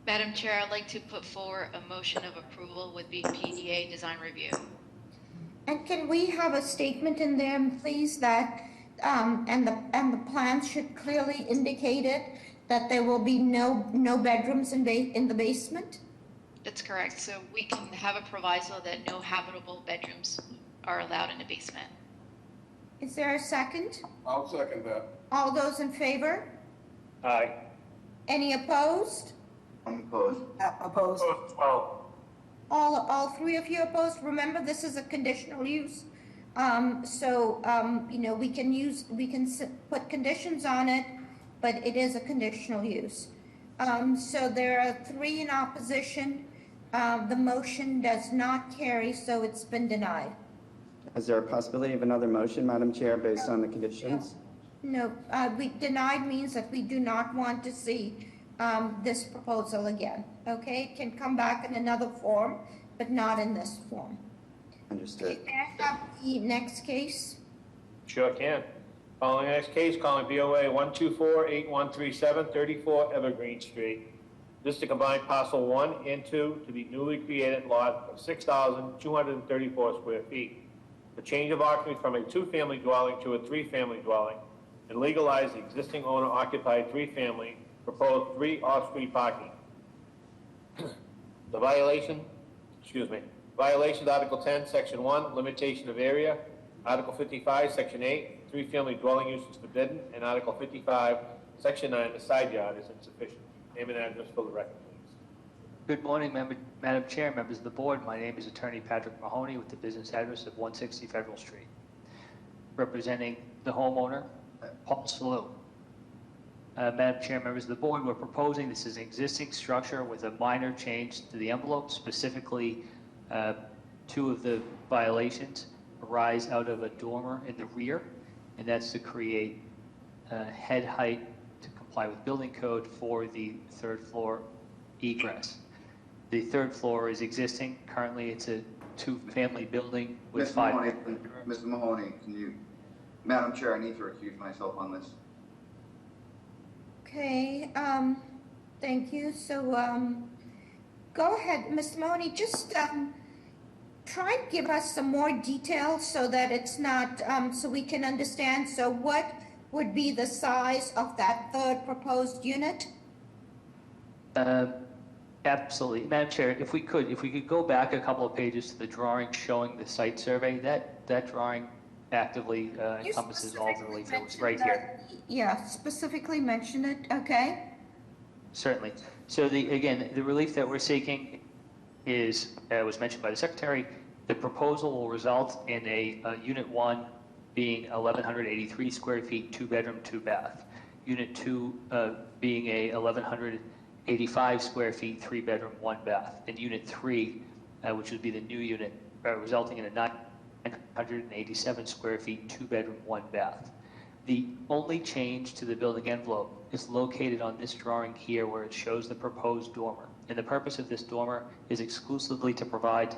Madam Chair, I'd like to put forward a motion of approval with BPDA design review. And can we have a statement in there, please, that and the plans should clearly indicate it, that there will be no bedrooms in the basement? That's correct. So we can have a proviso that no habitable bedrooms are allowed in the basement. Is there a second? I'll second that. All those in favor? Aye. Any opposed? I'm opposed. Opposed. All 3 of you opposed? Remember, this is a conditional use. You know, we can put conditions on it, but it is a conditional use. So there are 3 in opposition. The motion does not carry, so it's been denied. Is there a possibility of another motion, Madam Chair, based on the conditions? No, denied means that we do not want to see this proposal again. Okay, it can come back in another form, but not in this form. Understood. May I have the next case? Sure can. Calling the next case, calling BOA 124-8137, 34 Evergreen Street. This to combine parcel 1 and 2 to the newly created lot of 6,234 square feet. The change of occupancy from a 2-family dwelling to a 3-family dwelling, and legalize the existing owner-occupied 3-family, proposed 3 off-street parking. The violation, Article 10, Section 1, limitation of area. Article 55, Section 8, 3-family dwelling use is forbidden. And Article 55, Section 9, the side yard is insufficient. Name and address for the record, please. Good morning, Madam Chair, members of the board. My name is Attorney Patrick Mahoney with the business address of 160 Federal Street, representing the homeowner, Paul Salou. Madam Chair, members of the board, we're proposing this is an existing structure with a minor change to the envelope. Specifically, 2 of the violations arise out of a dormer in the rear, and that's to create head height to comply with building code for the 3rd floor egress. The third floor is existing. Currently, it's a two-family building with Mr. five. Mahoney, Mr. Mahoney, Madam Chair, I need to recuse myself on this. Okay, thank you. So, go ahead, Mr. Mahoney, just, try and give us some more details so that it's not, so we can understand. So what would be the size of that third proposed unit? Absolutely. Madam Chair, if we could go back a couple of pages to the drawing showing the site survey, that drawing actively encompasses all the relief that was right here. Yeah, specifically mention it, okay? Certainly. So again, the relief that we're seeking is, was mentioned by the Secretary, the proposal will result in a Unit 1 being 1,183 square feet, 2-bedroom, 2-bath. Unit 2 being a 1,185 square feet, 3-bedroom, 1-bath. And Unit 3, which would be the new unit, resulting in a 987 square feet, 2-bedroom, 1-bath. The only change to the building envelope is located on this drawing here where it shows the proposed dormer. And the purpose of this dormer is exclusively to provide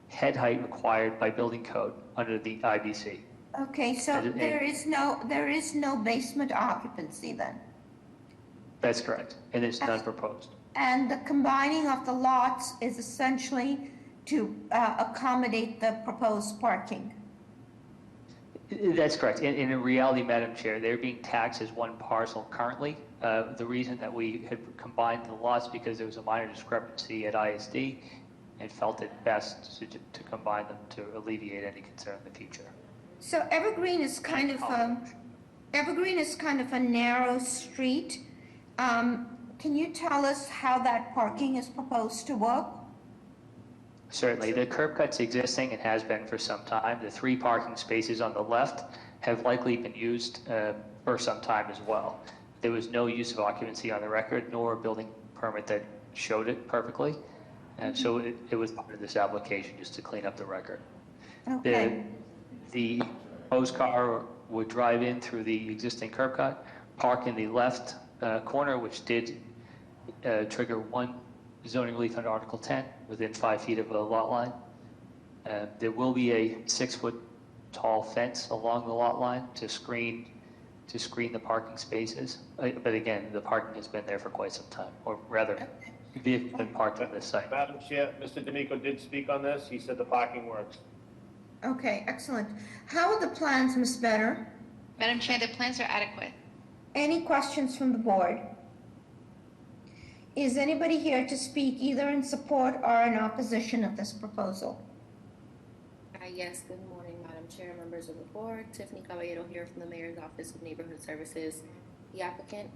head height required by building code under the IBC. Okay, so there is no basement occupancy then? That's correct, and there's none proposed. And the combining of the lots is essentially to accommodate the proposed parking? That's correct. In reality, Madam Chair, they're being taxed as one parcel currently. The reason that we had combined the lots because there was a minor discrepancy at ISD and felt it best to combine them to alleviate any concern in the future. So Evergreen is kind of a narrow street. Can you tell us how that parking is proposed to work? Certainly. The curb cut's existing and has been for some time. The 3 parking spaces on the left have likely been used for some time as well. There was no use of occupancy on the record, nor a building permit that showed it perfectly. And so it was part of this application just to clean up the record. Okay. The proposed car would drive in through the existing curb cut, park in the left corner, which did trigger one zoning relief under Article 10 within 5 feet of the lot line. There will be a 6-foot tall fence along the lot line to screen the parking spaces. But again, the parking has been there for quite some time, or rather, vehicles have been parked on this site. Madam Chair, Mr. D'Amico did speak on this. He said the parking works. Okay, excellent. How are the plans, Ms. Better? Madam Chair, the plans are adequate. Any questions from the board? Is anybody here to speak either in support or in opposition of this proposal? Yes, good morning, Madam Chair, members of the board. Tiffany Caballero here from the Mayor's Office of Neighborhood Services. The applicant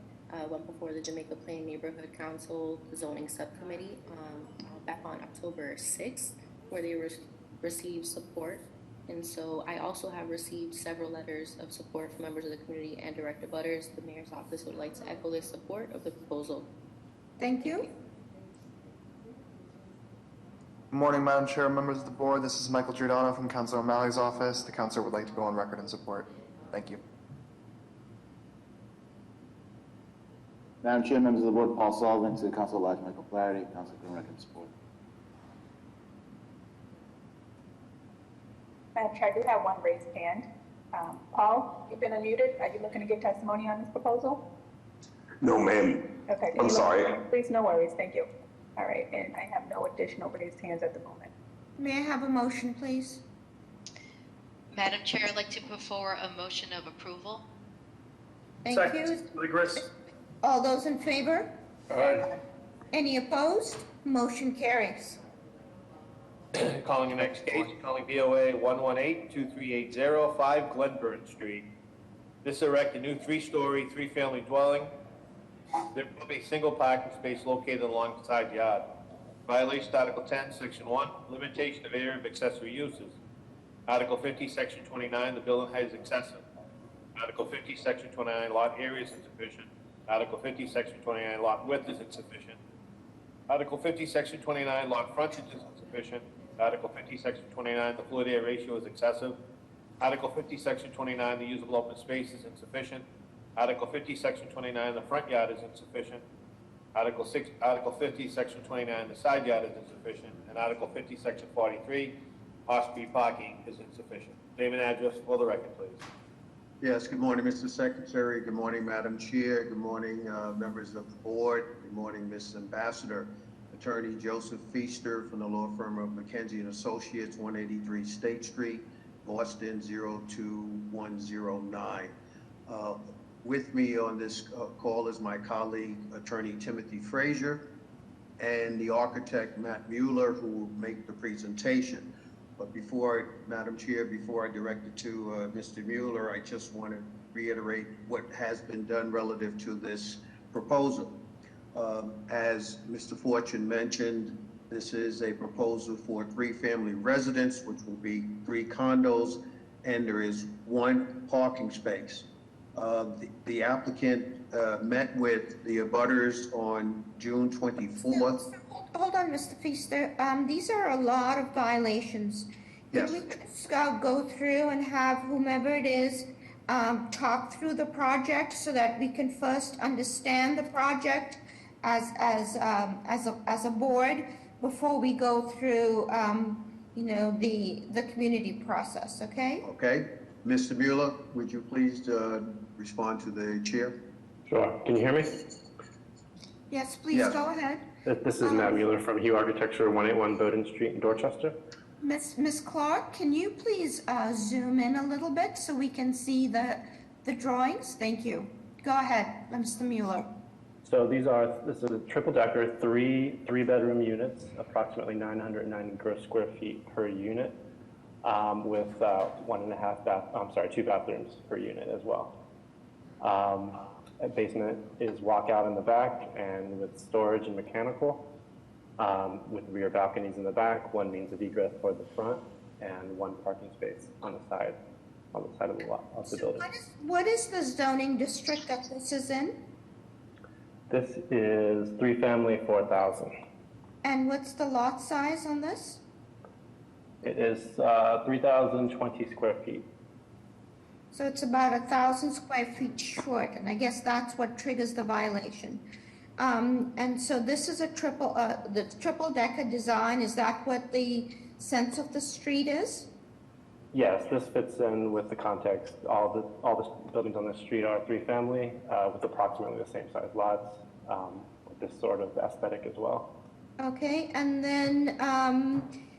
went before the Jamaica Plain Neighborhood Council Zoning Subcommittee back on October 6th, where they received support. And so I also have received several letters of support from members of the community and direct abutters. The Mayor's Office would like to echo this support of the proposal. Thank you. Good morning, Madam Chair, members of the board. This is Michael Giordano from Councilor O'Malley's office. The councilor would like to go on record in support. Thank you. Madam Chair, members of the board, Paul Sullivan, to the Council Elijah Michael Flaherty, Council go on record in support. Madam Chair, I do have one raised hand. Paul, you've been unmuted. Are you looking to give testimony on this proposal? No, ma'am. Okay. I'm sorry. Please, no worries. Thank you. All right, and I have no additional raised hands at the moment. May I have a motion, please? Madam Chair, I'd like to put forward a motion of approval. Thank Second. you. All those in favor? Aye. Any opposed? Motion carries. Calling the next case, calling BOA 118-2380, 5 Glenburn Street. This erect a new 3-story, 3-family dwelling. There will be a single parking space located along the side yard. Violation Article 10, Section 1, limitation of area of accessory uses. Article 50, Section 29, the building height is excessive. Article 50, Section 29, lot area is insufficient. Article 50, Section 29, lot width is insufficient. Article 50, Section 29, lot frontage is insufficient. Article 50, Section 29, the floor to area ratio is excessive. Article 50, Section 29, the usable open space is insufficient. Article 50, Section 29, the front yard is insufficient. Article 50, Section 29, the side yard is insufficient, and Article 50, Section 43, off-street parking is insufficient. Name and address for the record, please. Yes, good morning, Mr. Secretary. Good morning, Madam Chair. Good morning, members of the board. Good morning, Ms. Ambassador. Attorney Joseph Feaster from the law firm of McKenzie & Associates, 183 State Street, Boston, 02109. With me on this call is my colleague, Attorney Timothy Frazier, and the architect, Matt Mueller, who will make the presentation. But Madam Chair, before I direct it to Mr. Mueller, I just want to reiterate what has been done relative to this proposal. As Mr. Fortune mentioned, this is a proposal for 3 family residents, which will be 3 condos, and there is 1 parking space. The applicant met with the abutters on June 24th. Hold on, Mr. Feaster. These are a lot of violations. Yes. Can we just go through and have whomever it is talk through the project so that we can first understand the project as a board before we go through the community process, okay? Okay. Mr. Mueller, would you please respond to the chair? Sure. Can you hear me? Yes, please go ahead. This is Matt Mueller from Hugh Architecture, 181 Bowden Street in Dorchester. Miss Clark, can you please zoom in a little bit so we can see the drawings? Thank you. Go ahead, Mr. Mueller. So this is a triple decker, three-bedroom units, approximately 990 gross square feet per unit, with 2 bathrooms per unit as well. A basement is walkout in the back and with storage and mechanical, with rear balconies in the back, 1 means of egress toward the front, and 1 parking space on the side of the lot of the building. What is the zoning district that this is in? This is 3-family, 4,000. And what's the lot size on this? It is 3,020 square feet. So it's about 1,000 square feet short, and I guess that's what triggers the violation. And so this is the triple decker design. Is that what the sense of the street is? Yes, this fits in with the context. All the buildings on the street are 3-family with approximately the same size lots, with this sort of aesthetic as well. Okay, and then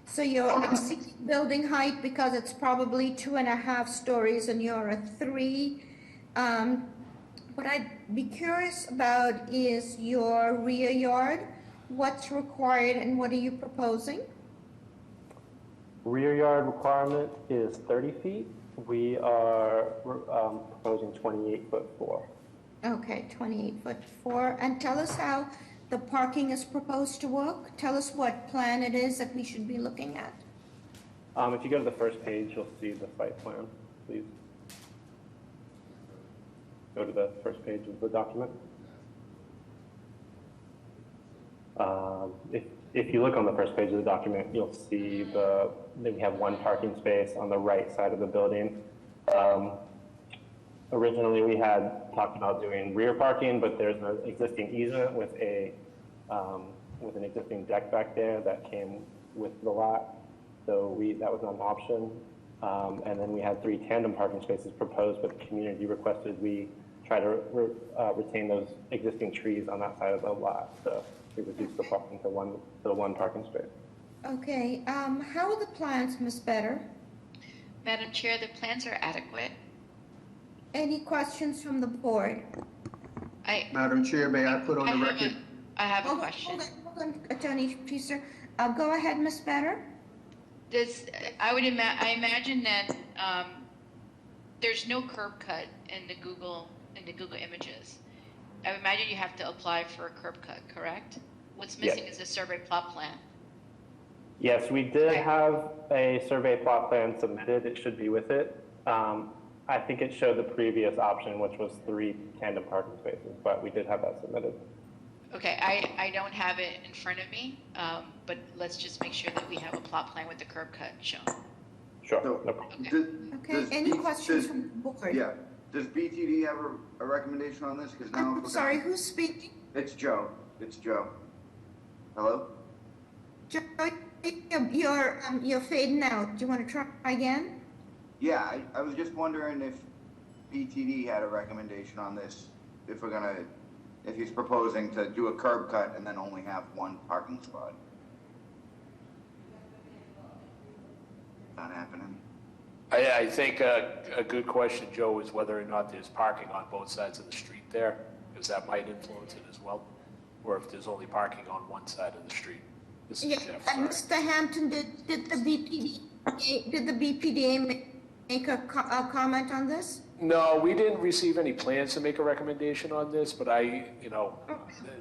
so you're seeking building height because it's probably 2.5 stories and you're a 3. What I'd be curious about is your rear yard. What's required and what are you proposing? Rear yard requirement is 30 feet. We are proposing 28'4". Okay, 28'4". And tell us how the parking is proposed to work. Tell us what plan it is that we should be looking at. If you go to the first page, you'll see the site plan, please. Go to the first page of the document. If you look on the first page of the document, you'll see that we have 1 parking space on the right side of the building. Originally, we had talked about doing rear parking, but there's an existing easement with an existing deck back there that came with the lot, so that was not an option. And then we had 3 tandem parking spaces proposed, but the community requested we try to retain those existing trees on that side of the lot, so we reduced the parking to one parking space. Okay, how are the plans, Ms. Better? Madam Chair, the plans are adequate. Any questions from the board? Madam Chair, may I put on the record? I have a question. Hold on, Attorney Feaster. Go ahead, Ms. Better. I imagine that there's no curb cut in the Google images. I imagine you have to apply for a curb cut, correct? What's missing is a survey plot plan. Yes, we did have a survey plot plan submitted. It should be with it. I think it showed the previous option, which was 3 tandem parking spaces, but we did have that submitted. Okay, I don't have it in front of me, but let's just make sure that we have a plot plan with the curb cut shown. Sure, no problem. Okay, any questions from the board? Yeah. Does BTD have a recommendation on this? Because now I'm sorry, who's speaking? It's Joe. It's Joe. Hello? Joe, you're fading out. Do you want to try again? Yeah, I was just wondering if BTD had a recommendation on this, if he's proposing to do a curb cut and then only have one parking spot. Not happening. I think a good question, Joe, is whether or not there's parking on both sides of the street there, because that might influence it as well, or if there's only parking on one side of the street. This is Yeah, Jeff. and Sorry. Mr. Hampton, did the BPDA make a comment on this? No, we didn't receive any plans to make a recommendation on this, but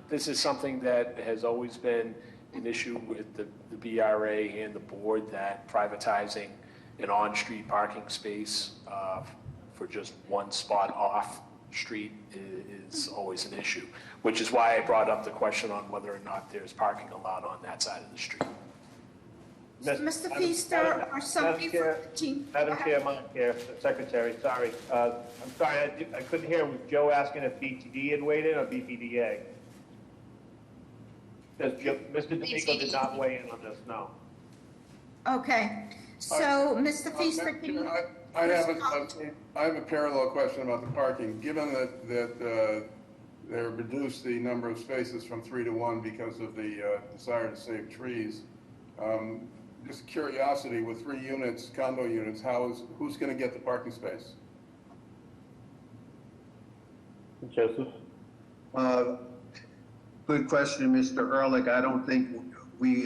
this is something that has always been an issue with the BRA and the board, that privatizing an on-street parking space for just one spot off street is always an issue, which is why I brought up the question on whether or not there's parking allowed on that side of the street. Mr. Feaster or somebody from the team? Madam Chair, Secretary, sorry. I'm sorry, I couldn't hear. Was Joe asking if BTD had weighed in or BPDA? Mr. D'Amico did not weigh in on this, no. Okay, so Mr. Feaster, can you? I have a parallel question about the parking. Given that they reduced the number of spaces from 3 to 1 because of the desire to save trees, just curiosity, with 3 units, condo units, who's going to get the parking space? Joseph? Good question, Mr. Ehrlich. I don't think we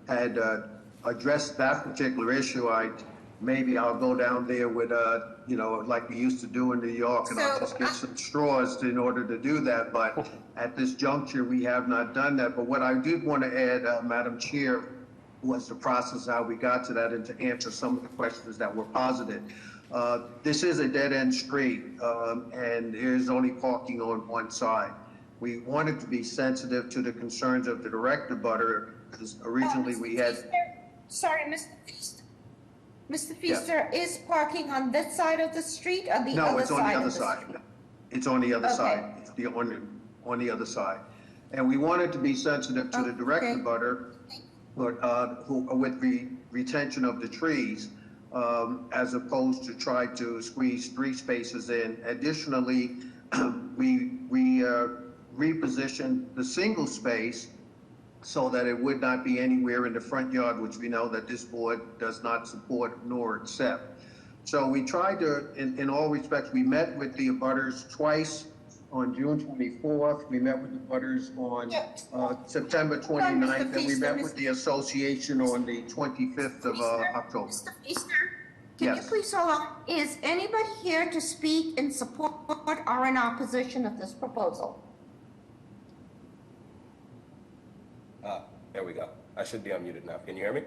had addressed that particular issue. Maybe I'll go down there with, like we used to do in New York, and I'll just get some straws in order to do that. But at this juncture, we have not done that. But what I did want to add, Madam Chair, was the process how we got to that and to answer some of the questions that were posited. This is a dead-end street, and there's only parking on one side. We wanted to be sensitive to the concerns of the direct abutter, because originally we had... Sorry, Mr. Feaster. Mr. Feaster, is parking on this side of the street or the other side? No, it's on the other side. It's on the other side. It's on the other side. And we wanted to be sensitive to the direct abutter, with the retention of the trees, as opposed to try to squeeze 3 spaces in. Additionally, we repositioned the single space so that it would not be anywhere in the front yard, which we know that this board does not support nor accept. So we tried to, in all respects, we met with the abutters twice on June 24th. We met with the abutters on September 29th, and we met with the association on the 25th of October. Mr. Feaster, can you please hold on? Is anybody here to speak in support or in opposition of this proposal? There we go. I should be unmuted now. Can you hear me?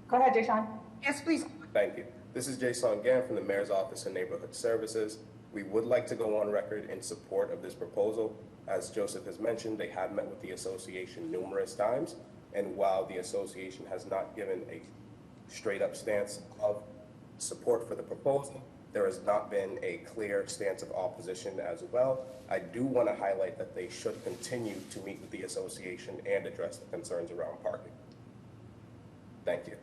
Go ahead, Jason. Yes, please. Thank you. This is Jason Gann from the Mayor's Office of Neighborhood Services. We would like to go on record in support of this proposal. As Joseph has mentioned, they have met with the association numerous times, and while the association has not given a straight-up stance of support for the proposal, there has not been a clear stance of opposition as well. I do want to highlight that they should continue to meet with the association and address the concerns around parking. Thank you.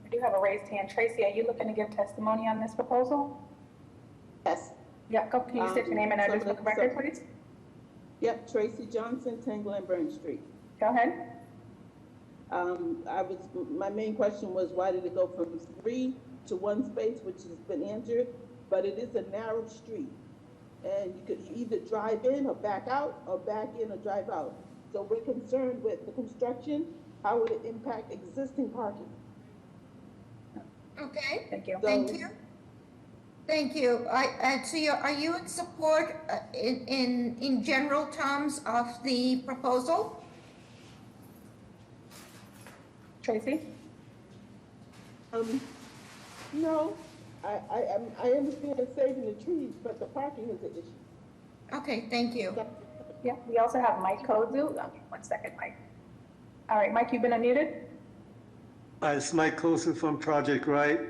I do have a raised hand. Tracy, are you looking to give testimony on this proposal? Yes. Yeah, go. Can you state your name and address for the record, please? Yep, Tracy Johnson, 10 Glenburn Street. Go ahead. My main question was, why did it go from 3 to 1 space, which has been answered, but it is a narrow street. And you could either drive in or back out, or back in or drive out. So we're concerned with the construction, how would it impact existing parking? Okay. Thank you. Thank you. Thank you. So are you in support in general terms of the proposal? Tracy? No, I understand saving the trees, but the parking is an issue. Okay, thank you. Yeah, we also have Mike Kozu. 1 second, Mike. All right, Mike, you've been unmuted. It's Mike Coulson from Project Right.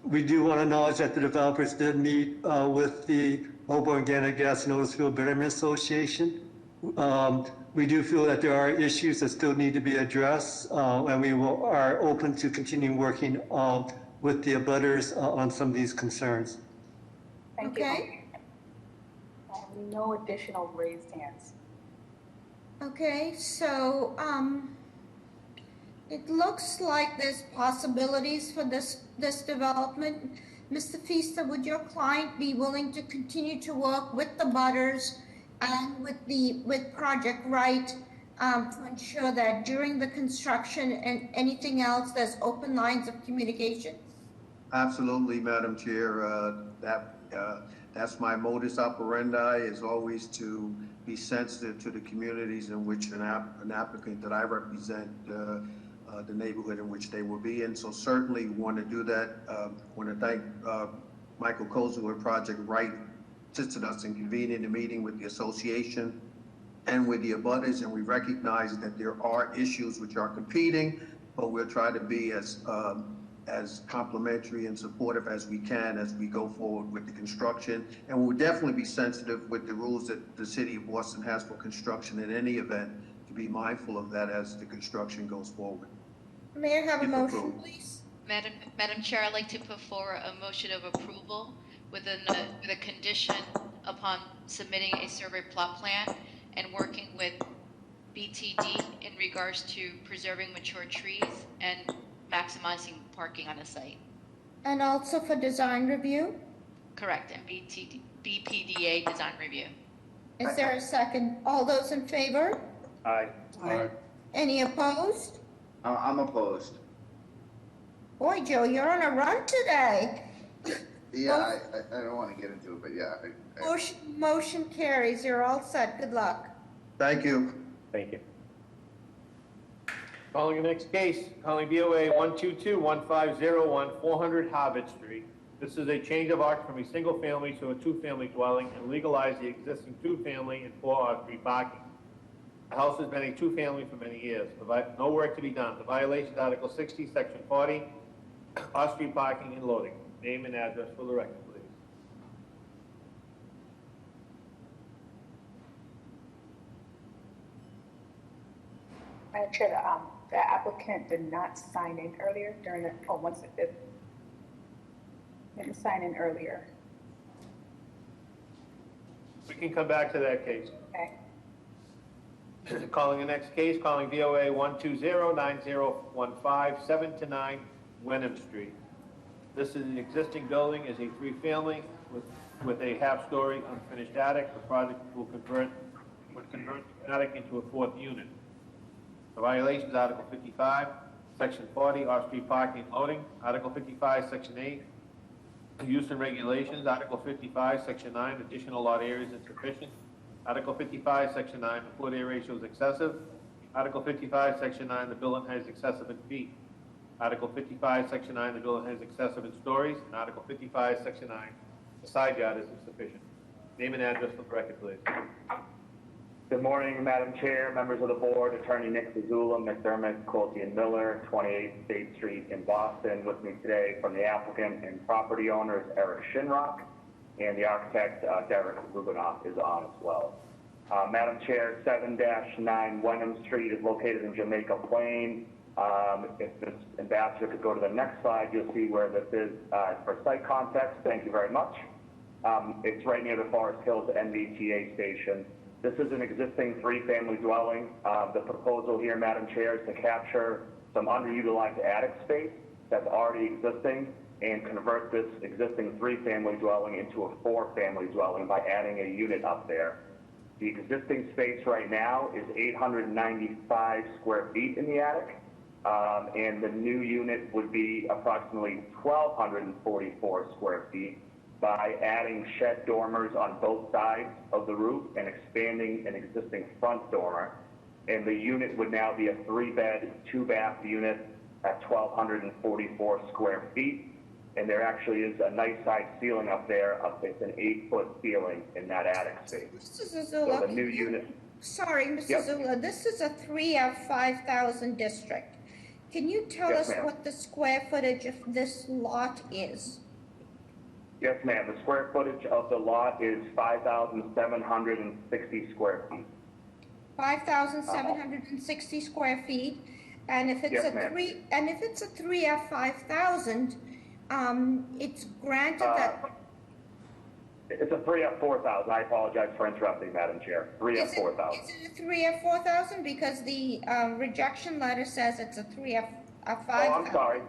We do want to acknowledge that the developers did meet with the Mobile Organic Gas and Otisville Betterment Association. We do feel that there are issues that still need to be addressed, and we are open to continuing working with the abutters on some of these concerns. Thank you. I have no additional raised hands. Okay, so it looks like there's possibilities for this development. Mr. Feaster, would your client be willing to continue to work with the butters and with Project Right to ensure that during the construction and anything else, there's open lines of communication? Absolutely, Madam Chair. That's my modus operandi, is always to be sensitive to the communities in which an applicant that I represent, the neighborhood in which they will be in. So certainly want to do that. Want to thank Michael Kozel at Project Right, assisted us in convening a meeting with the association and with the abutters, and we recognize that there are issues which are competing, but we'll try to be as complimentary and supportive as we can as we go forward with the construction. And we'll definitely be sensitive with the rules that the city of Boston has for construction in any event, to be mindful of that as the construction goes forward. May I have a motion, please? Madam Chair, I'd like to put forward a motion of approval with a condition upon submitting a survey plot plan and working with BTD in regards to preserving mature trees and maximizing parking on the site. And also for design review? Correct, and BPDA design review. Is there a second? All those in favor? Aye. Aye. Any opposed? I'm opposed. Boy, Joe, you're on a run today. Yeah, I don't want to get into it, but yeah. Motion carries. You're all set. Good luck. Thank you. Thank you. Calling the next case, calling BOA 122-1501, 400 Harvard Street. This is a change of art from a single-family to a two-family dwelling and legalize the existing two-family and 4 off-street parking. The house has been a two-family for many years. No work to be done. The violation is Article 60, Section 40, off-street parking and loading. Name and address for the record, please. Madam Chair, the applicant did not sign in earlier during the, didn't sign in earlier. We can come back to that case. Okay. Calling the next case, calling VOA 120-9015, 7-9 Wenham Street. This is the existing building, is a 3-family with a half-story unfinished attic. The project would convert the attic into a 4th unit. The violation is Article 55, Section 40, off-street parking and loading. Article 55, Section 8, use and regulations. Article 55, Section 9, additional lot area is insufficient. Article 55, Section 9, the floor area ratio is excessive. Article 55, Section 9, the building has excessive in feet. Article 55, Section 9, the building has excessive in stories. And Article 55, Section 9, the side yard is insufficient. Name and address for the record, please. Good morning, Madam Chair, members of the board, Attorney Nick Zazula, McDermott, Colty and Miller, 28 State Street in Boston. With me today from the applicant and property owners, Eric Shinrock, and the architect, Derek Rubinoff, is on as well. Madam Chair, 7-9 Wenham Street is located in Jamaica Plain. If this ambassador could go to the next slide, you'll see where this is for site context. Thank you very much. It's right near the Forest Hills MBTA station. This is an existing 3-family dwelling. The proposal here, Madam Chair, is to capture some underutilized attic space that's already existing and convert this existing 3-family dwelling into a 4-family dwelling by adding a unit up there. The existing space right now is 895 square feet in the attic, and the new unit would be approximately 1,244 square feet by adding shed dormers on both sides of the roof and expanding an existing front dormer. And the unit would now be a 3-bed, 2-bath unit at 1,244 square feet. And there actually is a nice size ceiling up there. It's an 8-foot ceiling in that attic space. Mr. Zazula, so the new unit. Sorry, Mr. Zazula, this is a 3 of 5,000 district. Can you tell Yes, us ma'am. what the square footage of this lot is? Yes, ma'am. The square footage of the lot is 5,760 square feet. 5,760 square feet, and if it's Yes, a ma'am. 3F 5,000, it's granted that. It's a 3F 4,000. I apologize for interrupting, Madam Chair. 3F Is 4,000. it a 3F 4,000? Because the rejection letter says it's a 3F 5,000. Oh, I'm sorry.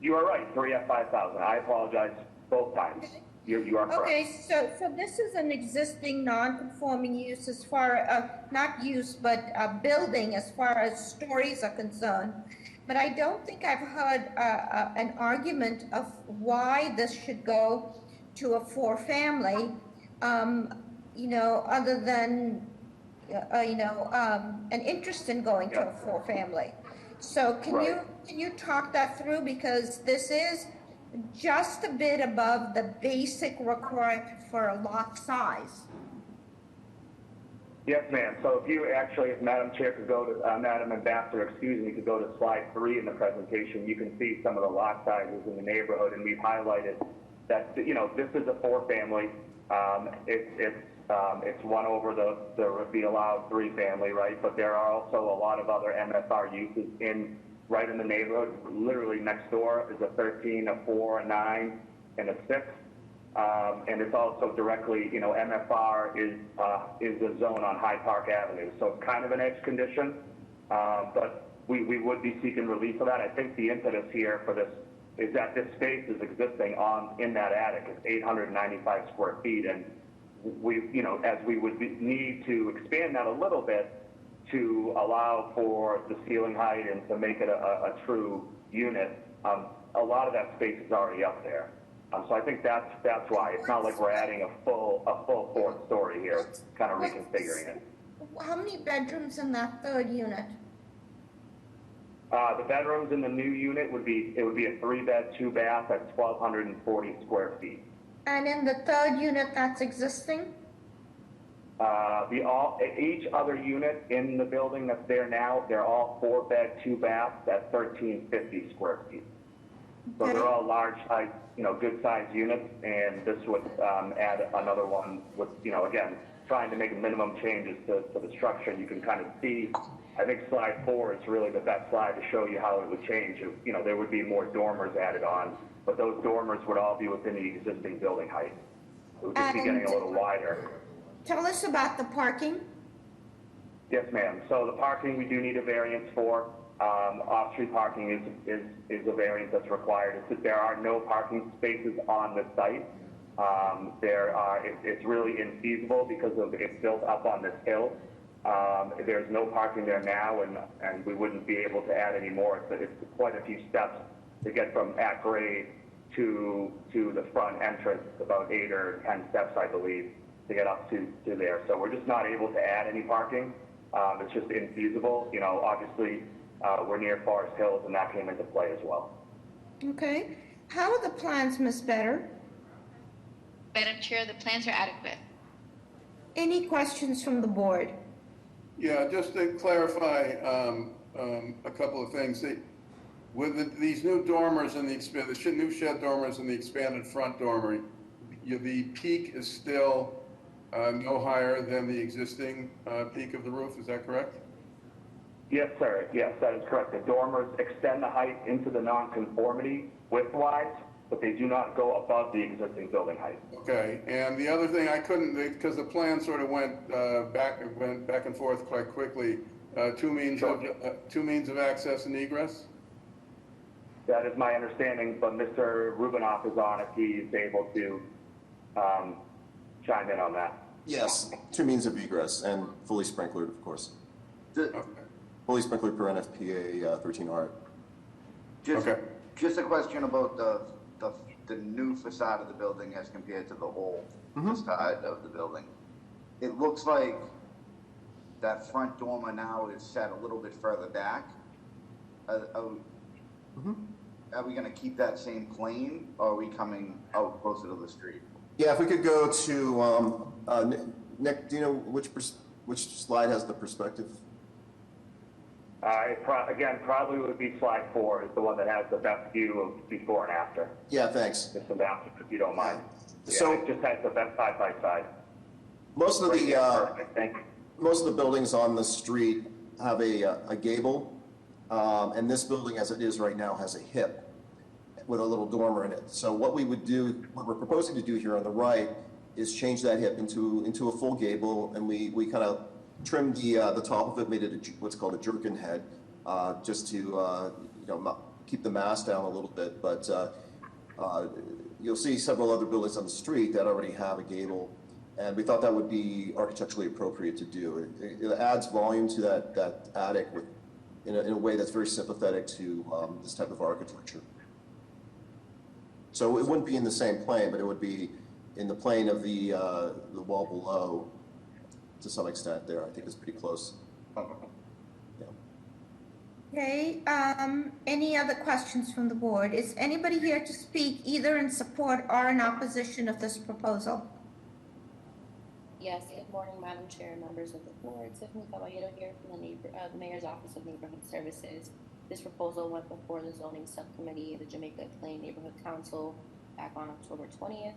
You are right. 3F 5,000. I apologize both times. You are correct. Okay, so this is an existing non-conforming use as far, not use, but building as far as stories are concerned. But I don't think I've heard an argument of why this should go to a four-family, other than, an interest in going to a four-family. So can you talk that through? Because this is just a bit above the basic requirement for a lot size. Yes, ma'am. So if you actually, if Madam Chair could go to, Madam Ambassador, excuse me, could go to slide 3 in the presentation, you can see some of the lot sizes in the neighborhood, and we've highlighted that, this is a four-family. It's one over the allowed three-family, right? But there are also a lot of other MFR uses right in the neighborhood. Literally next door is a 13, a 4, a 9, and a 6. And it's also directly, MFR is a zone on Hyde Park Avenue. So it's kind of an edge condition, but we would be seeking relief for that. I think the impetus here for this is that this space is existing in that attic. It's 895 square feet. And as we would need to expand that a little bit to allow for the ceiling height and to make it a true unit, a lot of that space is already up there. So I think that's why. It's not like we're adding a full fourth story here. It's kind of reconfiguring it. How many bedrooms in that third unit? The bedrooms in the new unit would be a 3-bed, 2-bath at 1,240 square feet. And in the third unit that's existing? Each other unit in the building that's there now, they're all 4-bed, 2-baths at 1,350 square feet. So they're all large size, good size units, and this would add another one with, again, trying to make minimum changes to the structure. You can kind of see, I think slide 4 is really the best slide to show you how it would change. There would be more dormers added on, but those dormers would all be within the existing building height. It would just be getting a little wider. Tell us about the parking. Yes, ma'am. So the parking we do need a variance for. Off-street parking is a variance that's required. There are no parking spaces on the site. It's really infeasible because it's built up on this hill. There's no parking there now, and we wouldn't be able to add any more. It's quite a few steps to get from at grade to the front entrance, about 8 or 10 steps, I believe, to get up to there. So we're just not able to add any parking. It's just infeasible. Obviously, we're near Forest Hills, and that came into play as well. Okay. How are the plans, Ms. Better? Madam Chair, the plans are adequate. Any questions from the board? Yeah, just to clarify a couple of things. With these new dormers and the new shed dormers and the expanded front dormer, the peak is still no higher than the existing peak of the roof. Is that correct? Yes, sir. Yes, that is correct. The dormers extend the height into the nonconformity width-wise, but they do not go above the existing building height. Okay. And the other thing I couldn't, because the plan sort of went back and forth quite quickly. Two means of access and egress. That is my understanding, but Mr. Rubinoff is on if he is able to chime in on that. Yes, 2 means of egress and fully sprinklered, of course. Fully sprinklered per NFPA 13R. Just a question about the new facade of the building as compared to the old facade of the building. It looks like that front dormer now is set a little bit further back. Are we going to keep that same plane, or are we coming out closer to the street? Yeah, if we could go to Nick, do you know which slide has the perspective? Again, probably would be slide 4 is the one that has the best view of before and after. Yeah, thanks. Just about, if you don't mind. So- Yeah, it just has the best side by side. Most of the, Perfect, thank you. most of the buildings on the street have a gable, and this building, as it is right now, has a hip with a little dormer in it. So what we would do, what we're proposing to do here on the right, is change that hip into a full gable, and we kind of trimmed the top of it, made it what's called a jerkin head, just to keep the mass down a little bit. But you'll see several other buildings on the street that already have a gable, and we thought that would be architecturally appropriate to do. It adds volume to that attic in a way that's very sympathetic to this type of architecture. So it wouldn't be in the same plane, but it would be in the plane of the wall below to some extent there. I think it's pretty close. Yeah. Okay, any other questions from the board? Is anybody here to speak either in support or in opposition of this proposal? Yes, good morning, Madam Chair and members of the board. Tiffany Caballero here from the Mayor's Office of Neighborhood Services. This proposal went before the zoning subcommittee of the Jamaica Plain Neighborhood Council back on October 20th,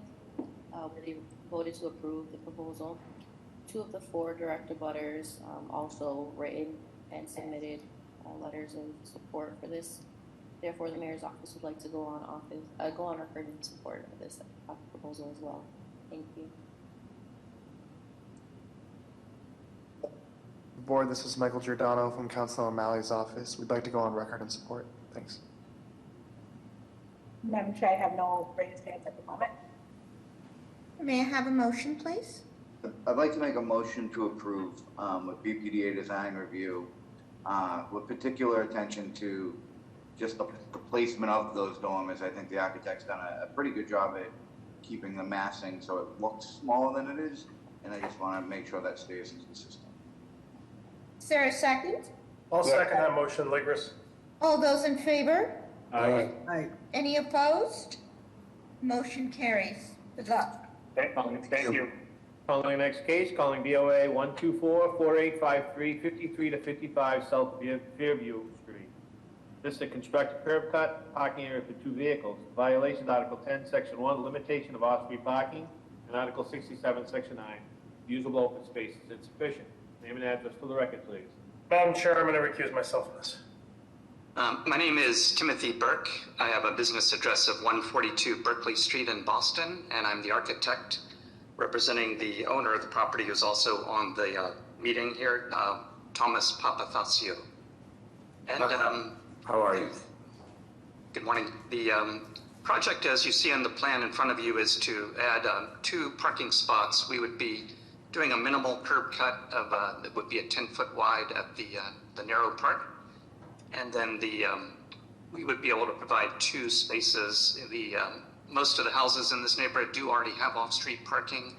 where they voted to approve the proposal. 2 of the 4 direct abutters also written and submitted letters of support for this. Therefore, the Mayor's Office would like to go on record in support of this proposal as well. Thank you. Board, this is Michael Giordano from Councilor O'Malley's office. We'd like to go on record in support. Thanks. Madam Chair, I have no raised hands at the moment. May I have a motion, please? I'd like to make a motion to approve a BPDA design review with particular attention to just the placement of those dormers. I think the architect's done a pretty good job at keeping the massing so it looks smaller than it is, and I just want to make sure that stays consistent. Is there a second? I'll second that motion, Ligris. All those in favor? Aye. Aye. Any opposed? Motion carries. Good luck. Thank you. Calling the next case, calling BOA 124-4853, 53 to 55 South Fairview Street. This is a constructed curb cut parking area for 2 vehicles. Violation of Article 10, Section 1, limitation of off-street parking, and Article 67, Section 9, usable open space is insufficient. Name and address for the record, please. Madam Chair, I'm going to recuse myself from this. My name is Timothy Burke. I have a business address of 142 Berkeley Street in Boston, and I'm the architect representing the owner of the property, who's also on the meeting here, Thomas Papathasio. And how are you? Good morning. The project, as you see on the plan in front of you, is to add 2 parking spots. We would be doing a minimal curb cut of that would be a 10-foot wide at the narrow part, and then we would be able to provide 2 spaces. Most of the houses in this neighborhood do already have off-street parking.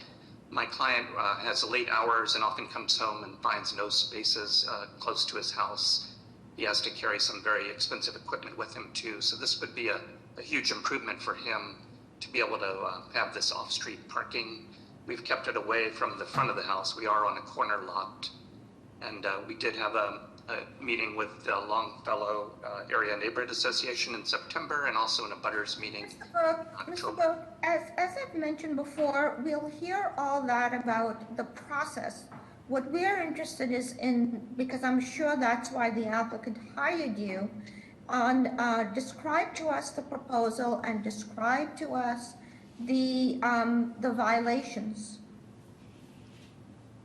My client has late hours and often comes home and finds no spaces close to his house. He has to carry some very expensive equipment with him too. So this would be a huge improvement for him to be able to have this off-street parking. We've kept it away from the front of the house. We are on a corner lot. And we did have a meeting with the Longfellow Area Neighborhood Association in September, and also in a butters meeting. Mr. Burke, as I've mentioned before, we'll hear all that about the process. What we're interested is in, because I'm sure that's why the applicant hired you, on describe to us the proposal and describe to us the violations.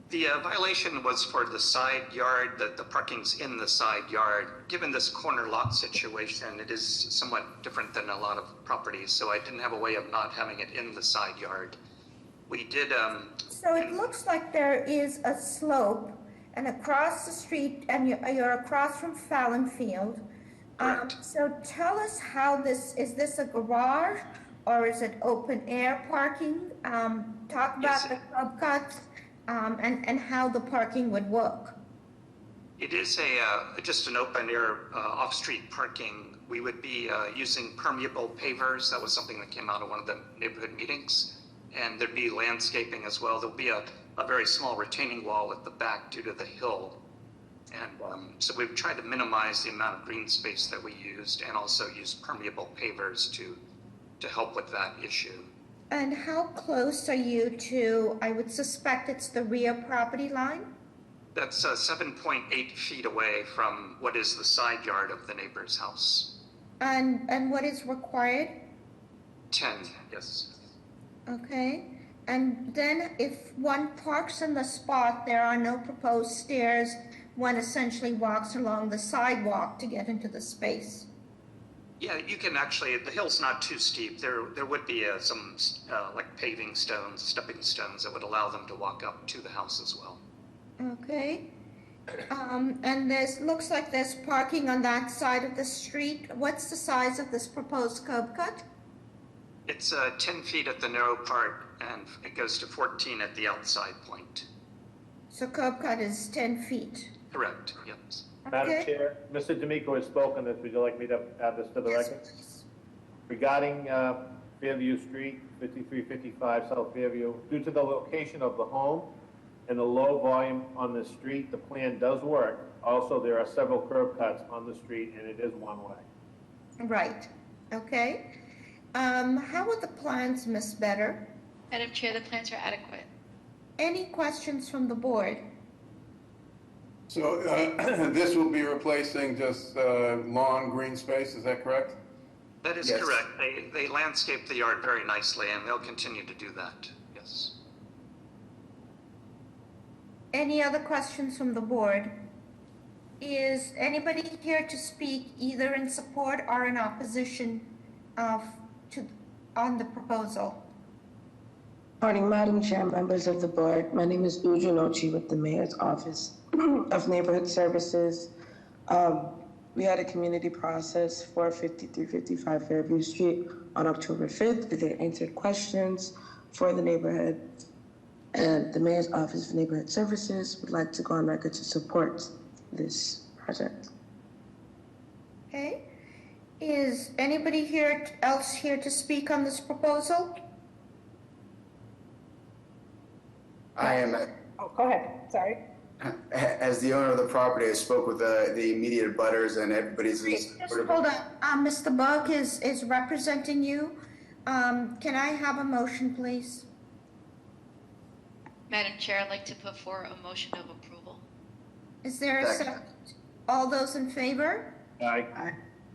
The violation was for the side yard, the parking's in the side yard. Given this corner lot situation, it is somewhat different than a lot of properties, so I didn't have a way of not having it in the side yard. We did... So it looks like there is a slope, and across the street, and you're across from Fallon Field. So tell us how is this a garage, or is it open air parking? Talk about the curb cuts. And how the parking would work. It is just an open air off-street parking. We would be using permeable pavers. That was something that came out of one of the neighborhood meetings. And there'd be landscaping as well. There'll be a very small retaining wall at the back due to the hill. And so we've tried to minimize the amount of green space that we used and also use permeable pavers to help with that issue. And how close are you to, I would suspect it's the rear property line? That's 7.8 feet away from what is the side yard of the neighbor's house. And what is required? 10, yes. Okay. And then if one parks in the spot, there are no proposed stairs, one essentially walks along the sidewalk to get into the space. Yeah, you can actually, the hill's not too steep. There would be some like paving stones, stepping stones that would allow them to walk up to the house as well. Okay. And looks like there's parking on that side of the street. What's the size of this proposed curb cut? It's 10 feet at the narrow part, and it goes to 14 at the outside point. So curb cut is 10 feet. Correct, yes. Madam Chair, Mr. D'Amico has spoken this. Would you like me to add this to the record? Regarding Fairview Street, 5355 South Fairview, due to the location of the home and the low volume on the street, the plan does work. Also, there are several curb cuts on the street, and it is one way. Right. Okay. How are the plans, Ms. Better? Madam Chair, the plans are adequate. Any questions from the board? So this will be replacing just lawn, green space, is that correct? That is correct. They landscape the yard very nicely, and they'll continue to do that, yes. Any other questions from the board? Is anybody here to speak either in support or in opposition on the proposal? Morning, Madam Chair, members of the board. My name is Uju Nochi with the Mayor's Office of Neighborhood Services. We had a community process for 5355 Fairview Street on October 5th. They answered questions for the neighborhood, and the Mayor's Office of Neighborhood Services would like to go on record to support this project. Okay. Is anybody else here to speak on this proposal? I am. Oh, go ahead. Sorry. As the owner of the property, I spoke with the immediate butters and everybody's. Just hold on. Mr. Burke is representing you. Can I have a motion, please? Madam Chair, I'd like to put forward a motion of approval. Is there a second? All those in favor? Aye.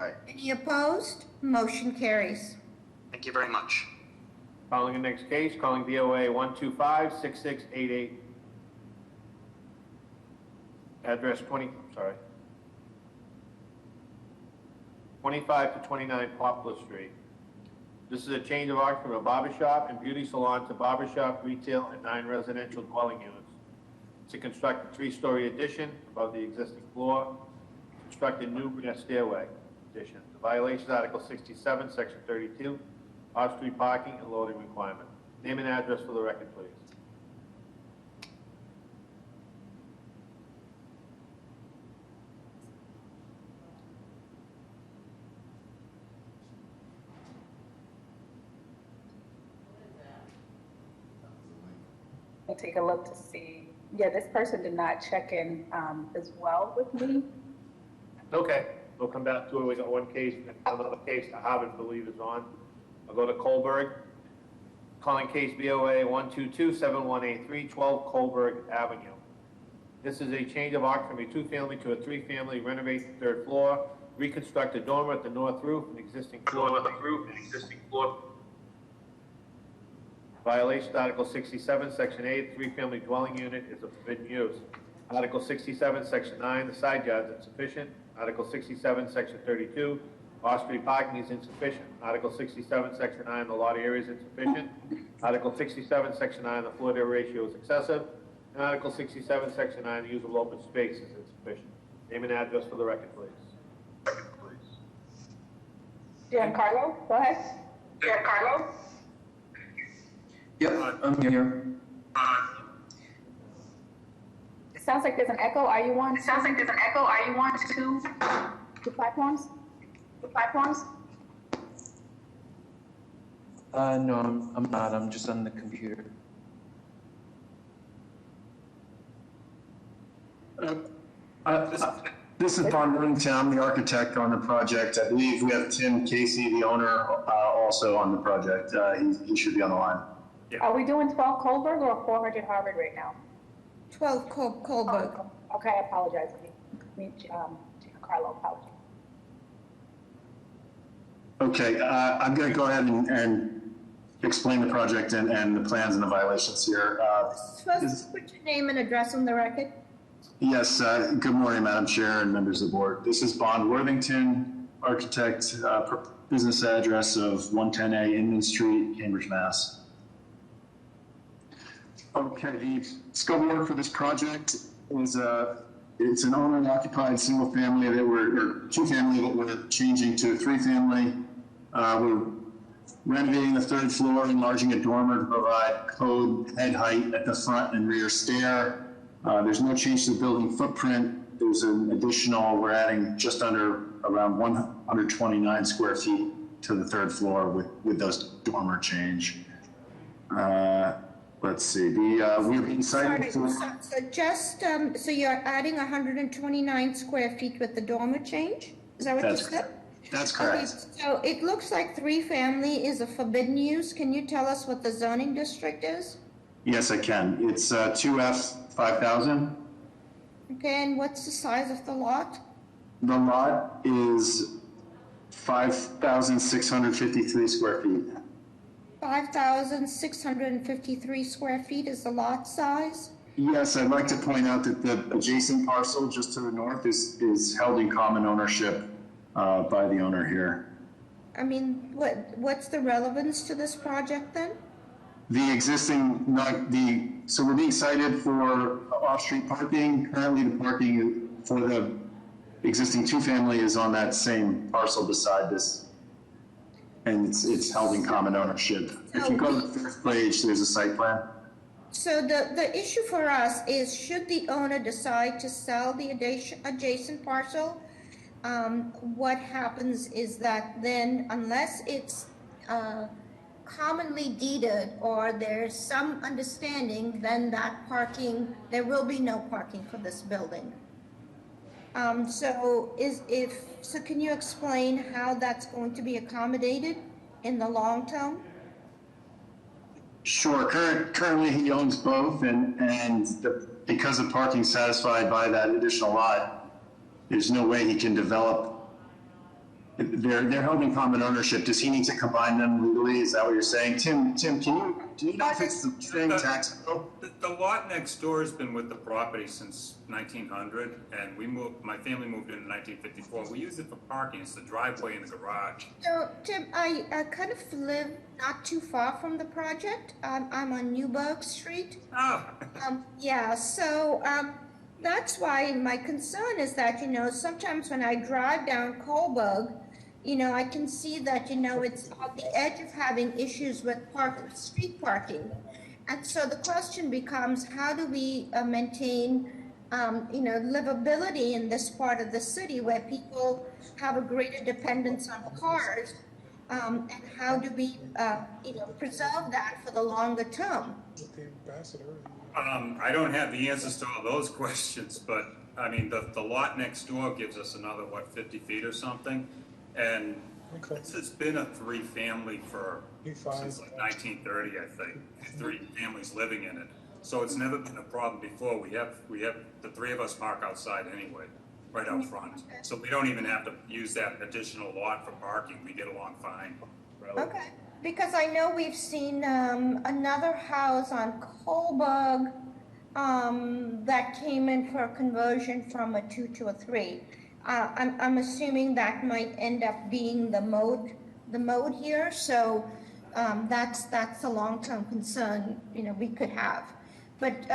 Aye. Any opposed? Motion carries. Thank you very much. Calling the next case, calling DOA 125-6688. Address 25 to 29 Poplar Street. This is a change of occupancy from a barber shop and beauty salon to barber shop, retail, and 9 residential dwelling units. To construct a 3-story addition above the existing floor, construct a new rear stairway addition. The violation is Article 67, Section 32, off-street parking and loading requirement. Name and address for the record, please. I'll take a look to see. Yeah, this person did not check in as well with me. Okay, we'll come back to it. We got one case, another case that Harvard believe is on. I'll go to Colberg. Calling case BOA 122-7183, 12 Colberg Avenue. This is a change of occupancy from a 2-family to a 3-family, renovate the 3rd floor, reconstruct a dormer at the north roof, an existing floor. Violation Article 67, Section 8, 3-family dwelling unit is a forbidden use. Article 67, Section 9, the side yard is insufficient. Article 67, Section 32, off-street parking is insufficient. Article 67, Section 9, the lot area is insufficient. Article 67, Section 9, the floor area ratio is excessive. And Article 67, Section 9, the usable open space is insufficient. Name and address for the record, please. Giancarlo, go ahead. Giancarlo? Yep, I'm here. It sounds like there's an echo. Are you on? It sounds like there's an echo. Are you on two platforms? The platforms? No, I'm not. I'm just on the computer. This is Von Worthington. I'm the architect on the project. I believe we have Tim Casey, the owner, also on the project. He should be on the line. Are we doing 12 Colberg or 400 Harvard right now? 12 Colberg. Oh, okay, I apologize. Carlo, apologies. Okay, I'm going to go ahead and explain the project and the plans and the violations here. First, put your name and address on the record. Yes, good morning, Madam Chair and members of the board. This is Bond Worthington, architect, business address of 110A Inman Street, Cambridge, Mass. Okay, the scope of work for this project is it's an owner-occupied single family that or two family that we're changing to a 3-family. We're renovating the 3rd floor, enlarging a dormer to provide code head height at the front and rear stair. There's no change to the building footprint. There's an additional, we're adding just under around 129 square feet to the 3rd floor with those dormer change. Let's see, we're being cited for... So you're adding 129 square feet with the dormer change? Is that what you said? That's correct. Okay, so it looks like 3-family is a forbidden use. Can you tell us what the zoning district is? Yes, I can. It's 2F 5000. Okay, and what's the size of the lot? The lot is 5,653 square feet. 5,653 square feet is the lot size? Yes, I'd like to point out that the adjacent parcel just to the north is held in common ownership by the owner here. I mean, what's the relevance to this project then? The existing, so we're being cited for off-street parking. Currently the parking for the existing 2-family is on that same parcel beside this. And it's held in common ownership. If you go to the 5th page, there's a site plan. So the issue for us is, should the owner decide to sell the adjacent parcel, what happens is that then, unless it's commonly deeded or there's some understanding, then there will be no parking for this building. So can you explain how that's going to be accommodated in the long term? Sure. Currently he owns both, because the parking's satisfied by that additional lot, there's no way he can develop. They're held in common ownership. Does he need to combine them legally? Is that what you're saying? Tim, do you know if it's the same tax bill? The lot next door has been with the property since 1900, and my family moved in 1954. We use it for parking. It's the driveway and the garage. So, Tim, I kind of live not too far from the project. I'm on Newburgh Street. Oh. Yeah, so that's why my concern is that, sometimes when I drive down Colberg, I can see that, it's on the edge of having issues with street parking. And so the question becomes, how do we maintain, livability in this part of the city where people have a greater dependence on cars? And how do we, preserve that for the longer term? I don't have the answers to all those questions, but I mean, the lot next door gives us another, 50 feet or something? And this has been a 3-family since like 1930, I think. 3 families living in it. So it's never been a problem before. We have the 3 of us park outside anyway, right out front. So we don't even have to use that additional lot for parking. We get along fine. Okay, because I know we've seen another house on Colberg that came in for a conversion from a 2 to a 3. I'm assuming that might end up being the mode here. So that's a long-term concern we could have. But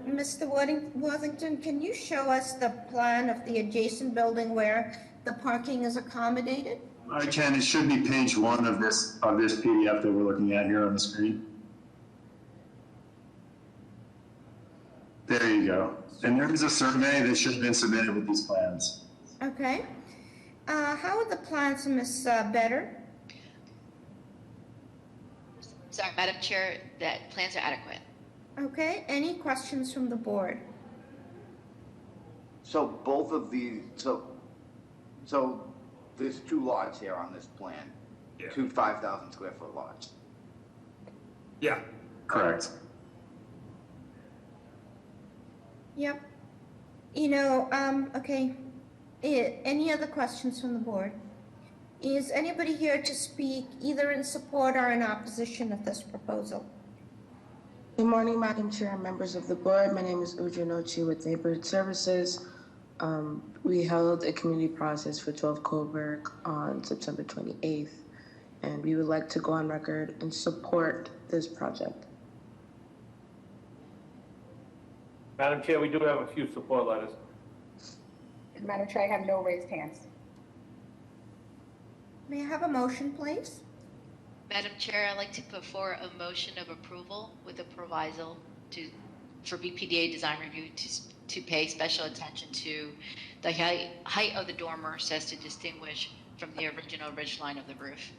Mr. Worthington, can you show us the plan of the adjacent building where the parking is accommodated? I can. It should be page 1 of this PDF that we're looking at here on the screen. There you go. And there is a survey that should have been submitted with these plans. Okay. How are the plans, Ms. Better? Sorry, Madam Chair, that plans are adequate. Okay. Any questions from the board? So both of these, so there's two lots here on this plan, Yeah. two 5,000 square foot lots. Yeah. Correct. Yep. Okay. Any other questions from the board? Is anybody here to speak either in support or in opposition of this proposal? Good morning, Madam Chair and members of the board. My name is Udra Nochi with Neighborhood Services. We held a community process for 12 Coburg on September 28th, and we would like to go on record and support this project. Madam Chair, we do have a few support letters. Madam Chair, I have no raised hands. May I have a motion, please? Madam Chair, I'd like to put forward a motion of approval with a proviso for BPDA design review to pay special attention to the height of the dormer so as to distinguish from the original ridge line of the roof.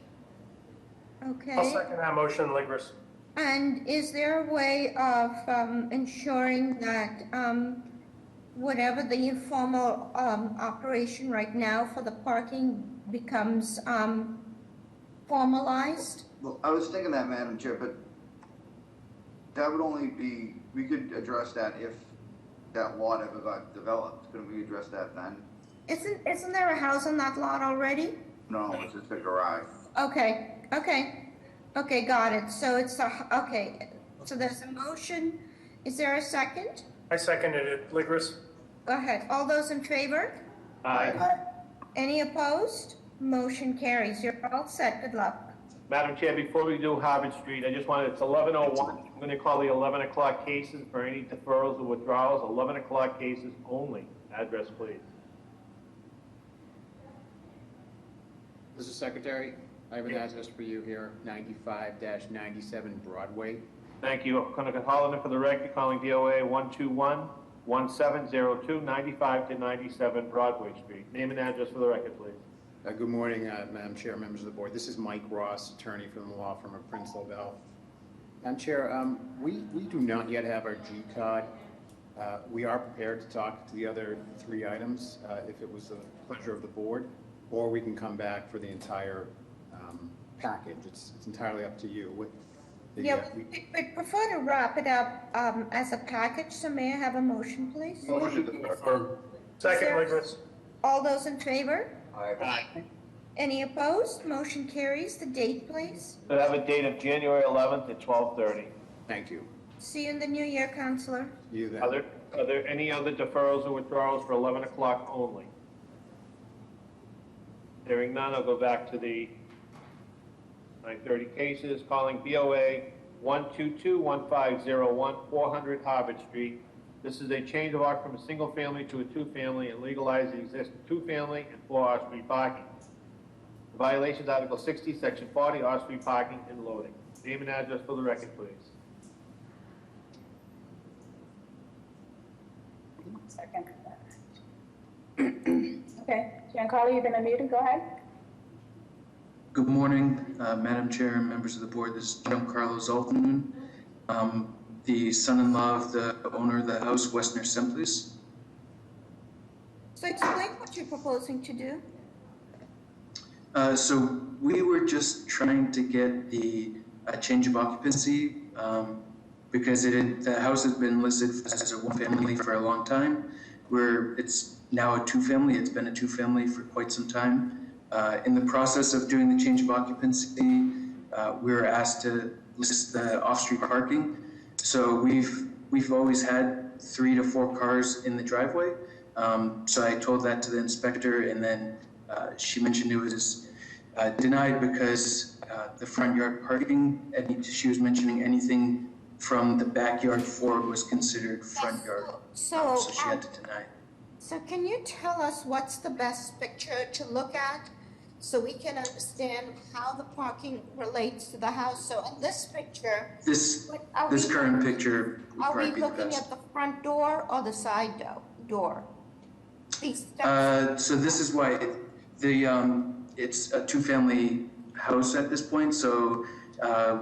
Okay. I'll second that motion, Ligris. And is there a way of ensuring that whatever the informal operation right now for the parking becomes formalized? Well, I was thinking that, Madam Chair, but that would only be, we could address that if that lot ever got developed. Couldn't we address that then? Isn't there a house on that lot already? No, it's just a garage. Okay, got it. So it's okay. So there's a motion. Is there a second? I seconded it, Ligris. Go ahead. All those in favor? Aye. Any opposed? Motion carries. You're all set. Good luck. Madam Chair, before we do Harvard Street, I just wanted, it's 11:01. I'm going to call the 11 o'clock cases for any deferrals or withdrawals. 11 o'clock cases only. Address, please. Mr. Secretary, I have an address for you here, 95-97 Broadway. Thank you. I'm going to call in for the record, calling DOA 121-1702, 95 to 97 Broadway Street. Name and address for the record, please. Good morning, Madam Chair, members of the board. This is Mike Ross, attorney from the law firm of Prince Lobel. Madam Chair, we do not yet have our G-card. We are prepared to talk to the other three items if it was the pleasure of the board, or we can come back for the entire package. It's entirely up to you. We'd prefer to wrap it up as a package, so may I have a motion, please? Motion to defer. Second, Ligris. All those in favor? Aye. Any opposed? Motion carries. The date, please. So have a date of January 11th at 12:30. Thank you. See you in the new year, Counselor. You then. Are there any other deferrals or withdrawals for 11 o'clock only? Hearing none, I'll go back to the 9:30 cases, calling BOA 122-1501, 400 Harvard Street. This is a change of occupancy from a single family to a two-family and legalize the existing two-family and 4 off-street parking. Violations Article 60, Section 40, off-street parking and loading. Name and address for the record, please. Second. Okay, Giancarlo, you've been unmuted. Go ahead. Good morning, Madam Chair and members of the board. This is Giancarlo Zoltan, the son-in-law of the owner of the house, Westner Simplis. So explain what you're proposing to do. So we were just trying to get the change of occupancy because the house has been listed as a one-family for a long time, where it's now a two-family. It's been a two-family for quite some time. In the process of doing the change of occupancy, we were asked to list the off-street parking. So we've always had 3 to 4 cars in the driveway. So I told that to the inspector, and then she mentioned it was denied because the front yard parking, and she was mentioning anything from the backyard forward was considered front yard. So she had to deny. So can you tell us what's the best picture to look at so we can understand how the parking relates to the house? So in this picture, This current picture would are we probably be the looking best. at the front door or the side door? These So this is why it's a two-family house at this point. So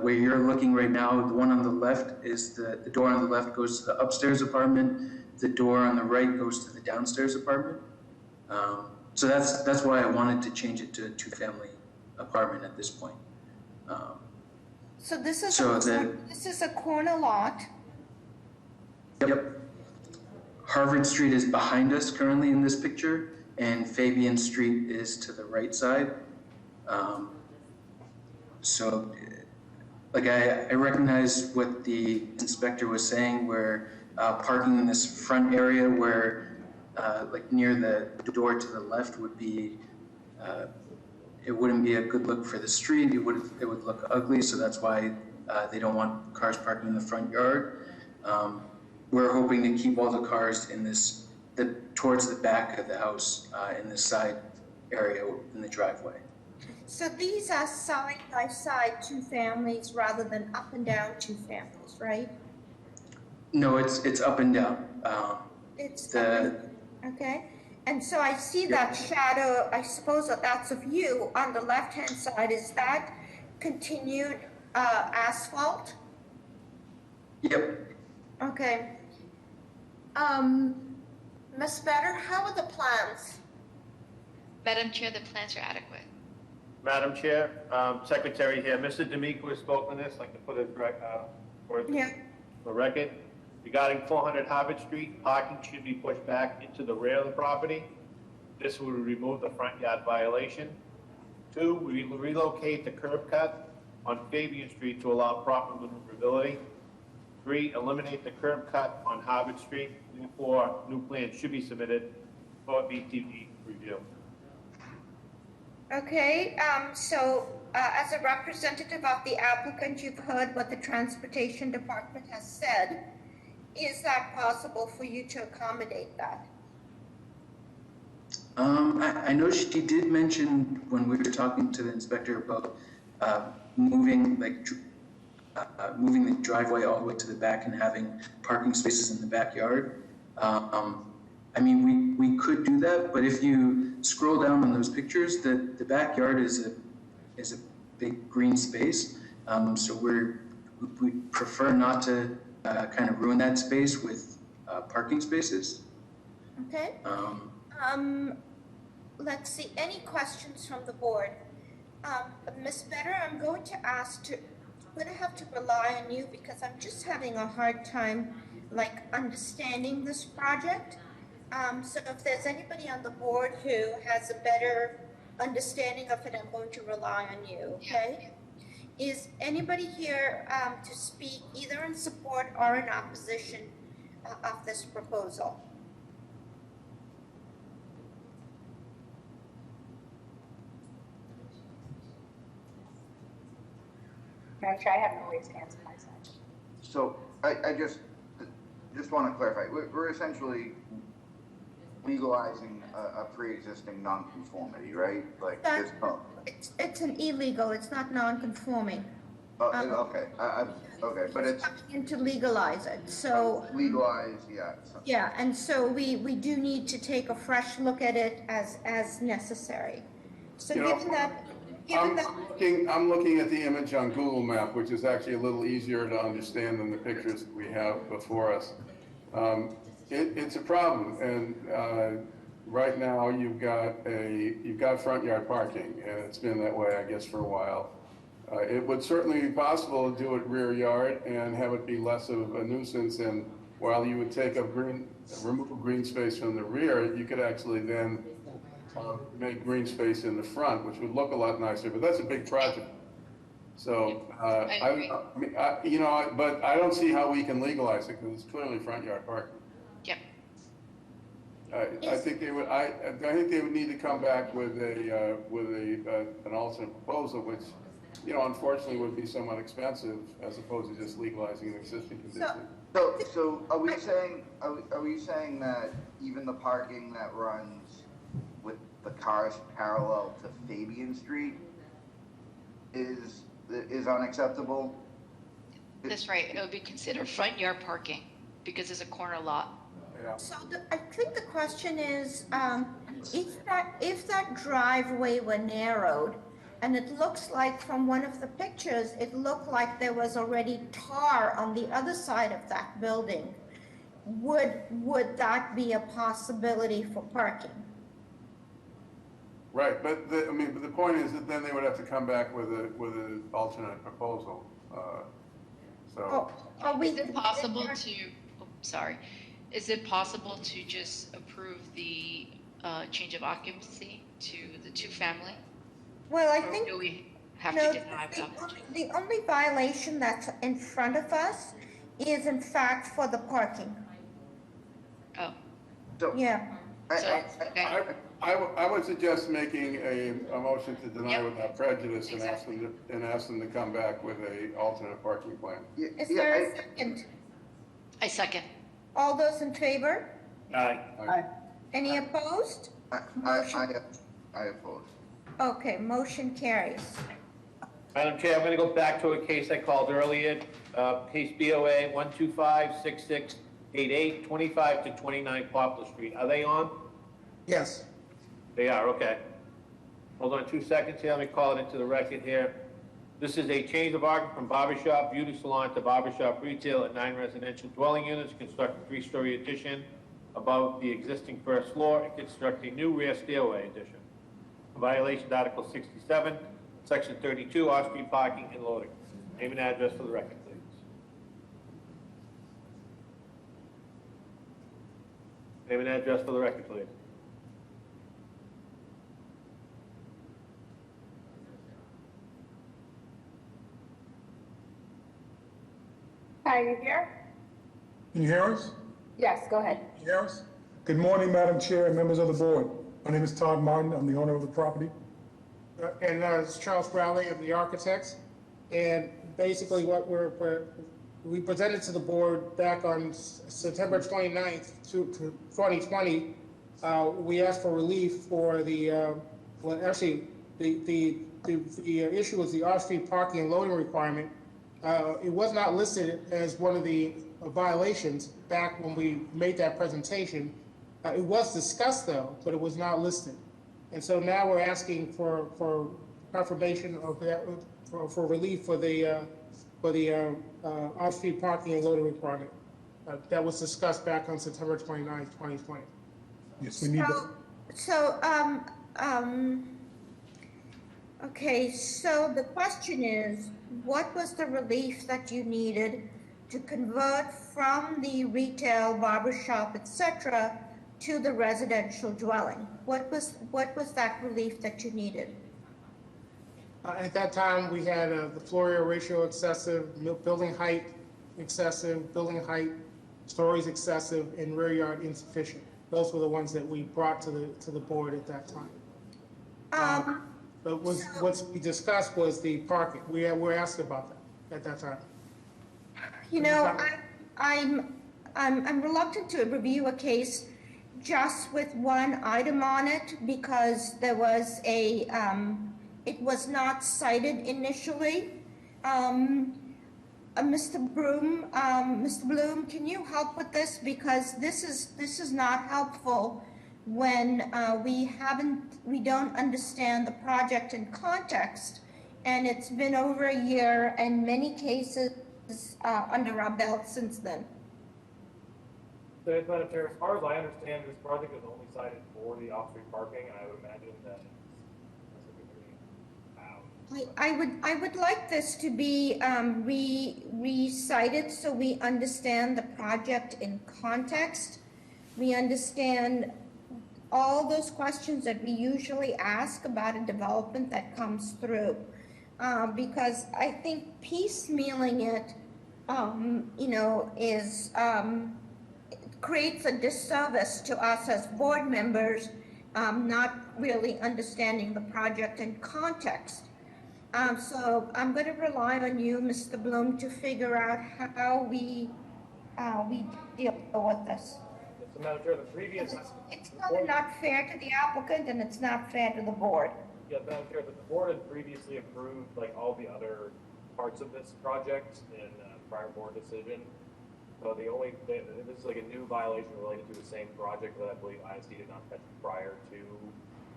where you're looking right now, the one on the left is the door on the left goes to the upstairs apartment. the door on the right goes to the downstairs apartment. So that's why I wanted to change it to a two-family apartment at this point. So this is this is a corner lot. Yep. Harvard Street is behind us currently in this picture, and Fabian Street is to the right side. So, like, I recognize what the inspector was saying, where parking in this front area where, like, near the door to the left would be, it wouldn't be a good look for the street. It would look ugly, so that's why they don't want cars parking in the front yard. We're hoping to keep all the cars in towards the back of the house, in this side area in the driveway. So these are side by side two families rather than up and down two families, right? No, it's up and down. Okay. And so I see that shadow, I suppose that's of you on the left-hand side. Is that continued asphalt? Yep. Okay. Ms. Better, how are the plans? Madam Chair, the plans are adequate. Madam Chair, Secretary here, Mr. D'Amico has spoken this, I'd like to put it for the record. Regarding 400 Harvard Street, parking should be pushed back into the rear of the property. This would remove the front yard violation. 2, we relocate the curb cut on Fabian Street to allow proper maneuverability. 3, eliminate the curb cut on Harvard Street. 4, new plans should be submitted for BTV review. Okay, so as a representative of the applicant, you've heard what the Transportation Department has said. Is that possible for you to accommodate that? I know she did mention when we were talking to the inspector about moving moving the driveway all the way to the back and having parking spaces in the backyard. I mean, we could do that, but if you scroll down on those pictures, the backyard is a big green space. So we prefer not to kind of ruin that space with parking spaces. Okay. Let's see, any questions from the board? Ms. Better, I'm going to have to rely on you because I'm just having a hard time understanding this project. So if there's anybody on the board who has a better understanding of it, I'm going to rely on you, okay? Is anybody here to speak either in support or in opposition of this proposal? Madam Chair, I have no raised hands on my side. So I just want to clarify. We're essentially legalizing a pre-existing non-conformity, right? It's an illegal. It's not non-conforming. Okay. Okay, but it's to legalize it. So legalize, yeah. Yeah, and so we do need to take a fresh look at it as necessary. So I'm looking at the image on Google Map, which is actually a little easier to understand than the pictures that we have before us. It's a problem, and right now you've got front yard parking, and it's been that way, I guess, for a while. It would certainly be possible to do it rear yard and have it be less of a nuisance. And while you would take remove green space from the rear, you could actually then make green space in the front, which would look a lot nicer. But that's a big project. So but I don't see how we can legalize it because it's clearly front yard parking. Yep. I think they would. I think they would need to come back with an alternate proposal, which, unfortunately, would be somewhat expensive as opposed to just legalizing an existing condition. So are we saying that even the parking that runs with the cars parallel to Fabian Street is unacceptable? That's right. It would be considered front yard parking because it's a corner lot. Yeah. So I think the question is, if that driveway were narrowed, and it looks like from one of the pictures, it looked like there was already tar on the other side of that building. would that be a possibility for parking? Right, but the point is that then they would have to come back with an alternate proposal. So, Is it possible to, sorry, is it possible to just approve the change of occupancy to the two-family? Well, I Or think. do we have No, to deny without? the only violation that's in front of us is in fact for the parking. Oh. Yeah. I would suggest making a motion to deny without prejudice and ask them to come back with a alternate parking plan. Is there a second? I second. All those in favor? Aye. Any opposed? I oppose. Okay, motion carries. Madam Chair, I'm going to go back to a case I called earlier, case BOA 1256688, 25 to 29 Poplar Street. Are they on? Yes. They are, okay. Hold on 2 seconds here, let me call it into the record here. This is a change of occupancy from barbershop beauty salon to barbershop retail at 9 residential dwelling units. Construct a 3-story addition above the existing first floor and construct a new rear stairway addition. Violation of Article 67, Section 32, off-street parking and loading. Name and address for the record, please. Name and address for the record, please. Hi, are you here? Can you hear us? Yes, go ahead. Can you hear us? Good morning, Madam Chair and members of the board. My name is Todd Martin. I'm the owner of the property. And it's Charles Crowley of the Architects. And basically what we presented to the board back on September 29th, 2020. We asked for relief for the, the issue was the off-street parking and loading requirement. It was not listed as one of the violations back when we made that presentation. It was discussed though, but it was not listed. And so now we're asking for confirmation of that, for relief for the off-street parking and loading requirement that was discussed back on September 29th, 2020. Yes, we need that. Okay, so the question is, what was the relief that you needed to convert from the retail, barbershop, etc., to the residential dwelling? What was that relief that you needed? At that time, we had the floor area ratio excessive, building height excessive, stories excessive, and rear yard insufficient. Those were the ones that we brought to the board at that time. But what we discussed was the parking. We were asked about that at that time. You know, I'm reluctant to review a case just with one item on it because there was a it was not cited initially. Mr. Bloom, can you help with this, because this is not helpful when we don't understand the project in context, and it's been over a year and many cases under our belt since then. So, Madam Chair, as far as I understand, this project is only cited for the off-street parking, and I would imagine that I would like this to be recited so we understand the project in context. We understand all those questions that we usually ask about a development that comes through. Because I think piecemealing it, creates a disservice to us as board members, not really understanding the project in context. So I'm going to rely on you, Mr. Bloom, to figure out how we deal with this. So, Madam Chair, the previous... It's not fair to the applicant and it's not fair to the board. Yeah, Madam Chair, the board had previously approved all the other parts of this project in prior board decision. So this is a new violation related to the same project that I believe ISD did not catch prior to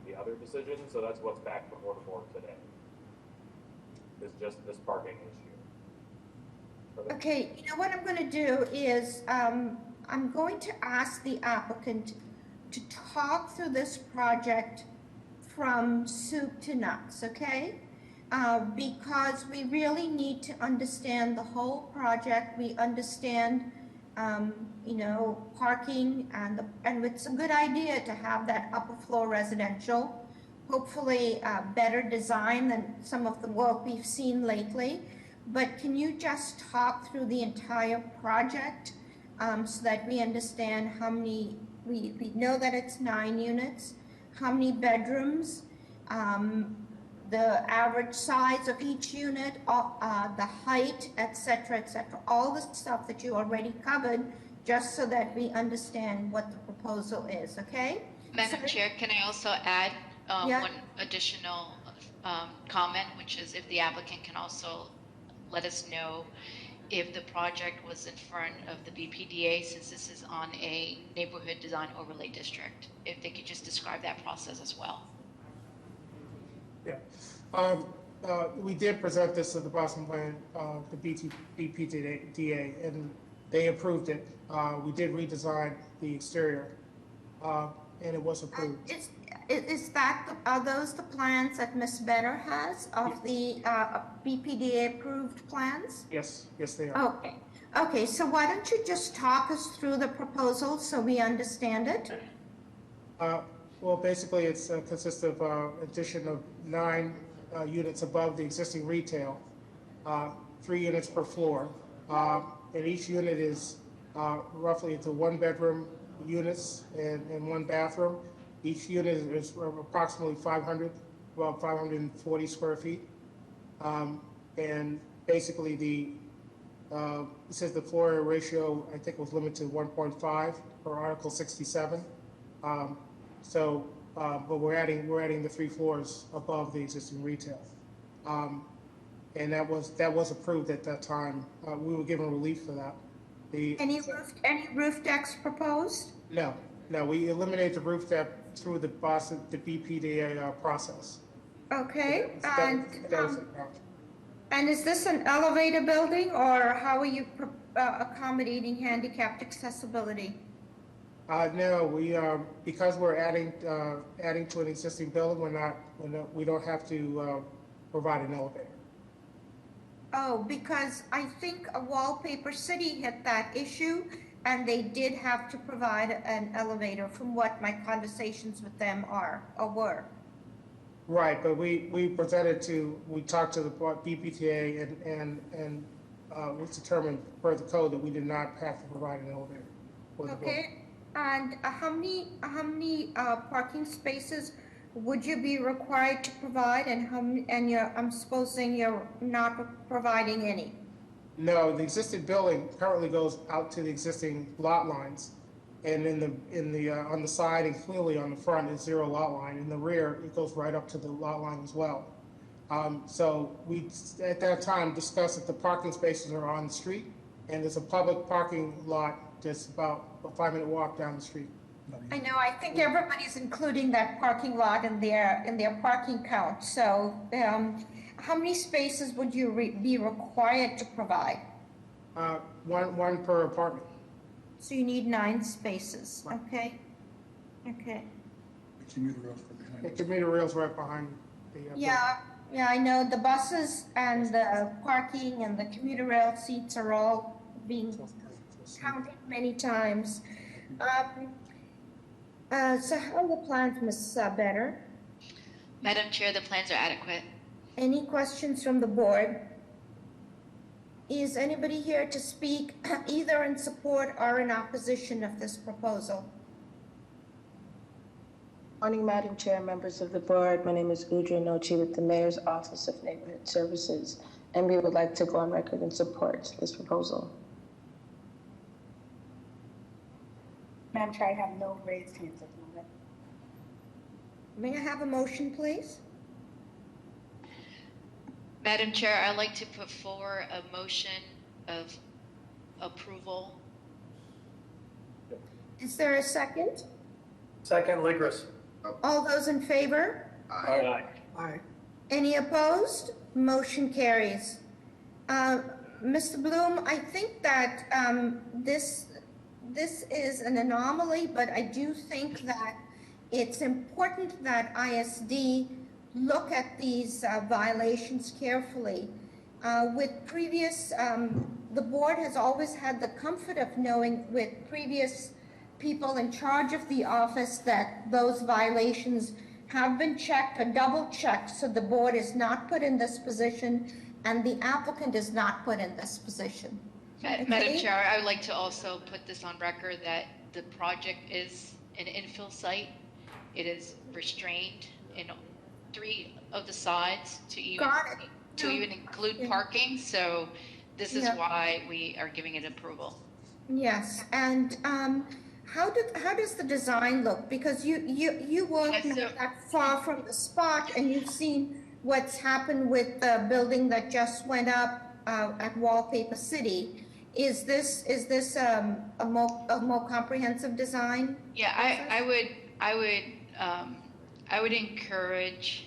the other decision. So that's what's back before the board today. It's just this parking issue. Okay, you know what I'm going to do is I'm going to ask the applicant to talk through this project from soup to nuts, okay? Because we really need to understand the whole project. We understand, parking, and it's a good idea to have that upper floor residential. Hopefully, better design than some of the work we've seen lately. But can you just talk through the entire project so that we understand how many, we know that it's 9 units, how many bedrooms, the average size of each unit, the height, et cetera, all the stuff that you already covered, just so that we understand what the proposal is, okay? Madam Chair, can I also add Yeah. one additional comment, which is if the applicant can also let us know if the project was in front of the BPDA, since this is on a neighborhood design overlay district, if they could just describe that process as well. Yeah. We did present this to the Boston Plan, the BPDA, and they approved it. We did redesign the exterior, and it was approved. Are those the plans that Ms. Better has of the BPDA approved plans? Yes, they are. Okay, so why don't you just talk us through the proposal so we understand it? Well, basically, it consists of addition of 9 units above the existing retail, 3 units per floor, and each unit is roughly into 1-bedroom units and 1 bathroom. Each unit is approximately 540 square feet. And basically it says the floor area ratio, I think, was limited to 1.5 per Article 67. But we're adding the 3 floors above the existing retail. And that was approved at that time. We were given relief for that. Any roof decks proposed? No, we eliminated the roof deck through the BPDA process. Okay, and is this an elevator building, or how are you accommodating handicapped accessibility? No, because we're adding to an existing building, we don't have to provide an elevator. Oh, because I think a Wallpaper City hit that issue, and they did have to provide an elevator from what my conversations with them were. Right, but we talked to the BPTA and it was determined per the code that we did not have to provide an elevator. Okay, and how many parking spaces would you be required to provide, and I'm supposing you're not providing any? No, the existing building currently goes out to the existing lot lines, and on the side and clearly on the front is 0 lot line. In the rear, it goes right up to the lot line as well. So we at that time discussed that the parking spaces are on the street, and there's a public parking lot just about a 5-minute walk down the street. I know. I think everybody's including that parking lot in their parking count. So, how many spaces would you be required to provide? One per apartment. So you need 9 spaces. Okay. The commuter rail's right behind. The commuter rail's right behind the. Yeah, I know. The buses and the parking and the commuter rail seats are all being counted many times. So how are the plans, Ms. Better? Madam Chair, the plans are adequate. Any questions from the board? Is anybody here to speak either in support or in opposition of this proposal? Morning, Madam Chair, members of the board. My name is Udra Nochi with the Mayor's Office of Neighborhood Services, and we would like to go on record and support this proposal. Madam Chair, I have no raised hands at the moment. May I have a motion, please? Madam Chair, I'd like to put forward a motion of approval. Is there a second? Second, Ligris. All those in favor? Aye. Aye. Any opposed? Motion carries. Mr. Bloom, I think that this is an anomaly, but I do think that it's important that ISD look at these violations carefully. With previous, the board has always had the comfort of knowing with previous people in charge of the office that those violations have been checked or double checked, so the board is not put in this position and the applicant is not put in this position. Madam Chair, I would like to also put this on record that the project is an infill site. It is restrained in 3 of the sides to even include parking. So this is why we are giving it approval. Yes, and how does the design look? Because you weren't that far from the spot, and you've seen what's happened with the building that just went up at Wallpaper City. Is this a more comprehensive design? Yeah, I would encourage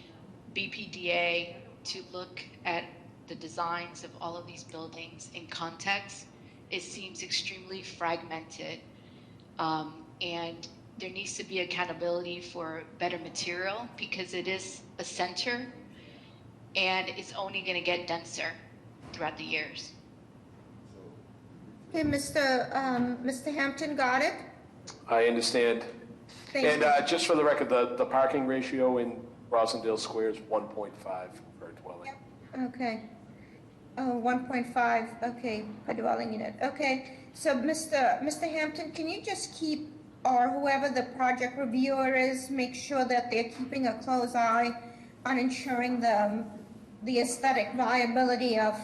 BPDA to look at the designs of all of these buildings in context. It seems extremely fragmented, and there needs to be accountability for better material because it is a center and it's only going to get denser throughout the years. Okay, Mr. Hampton, got it? I understand. Thank and you. Just for the record, the parking ratio in Rosendale Square is 1.5 per dwelling. Okay. Oh, 1.5, okay, per dwelling unit. Okay, so Mr. Hampton, can you just keep, or whoever the project reviewer is, make sure that they're keeping a close eye on ensuring the aesthetic viability of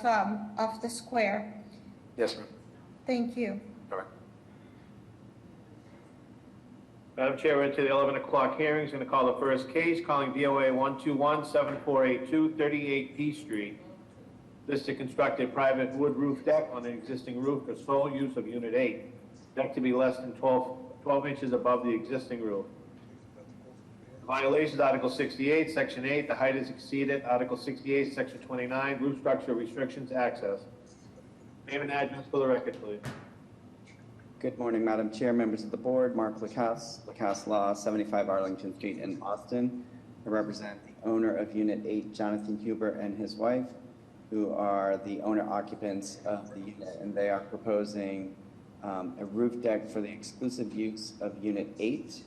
the square? Yes, ma'am. Thank you. All right. Madam Chair, we're into the 11 o'clock hearings. Going to call the first case, calling DOA 121-7482, 38 P Street. This is to construct a private wood roof deck on an existing roof for sole use of Unit 8. Deck to be less than 12 inches above the existing roof. Violations, Article 68, Section 8, the height is exceeded. Article 68, Section 29, roof structure restrictions access. Name and address for the record, please. Good morning, Madam Chair, members of the board. Mark Lacasse, Lacasse Law, 75 Arlington Street in Austin. I represent the owner of Unit 8, Jonathan Huber, and his wife, who are the owner-occupants of the unit, and they are proposing a roof deck for the exclusive use of Unit 8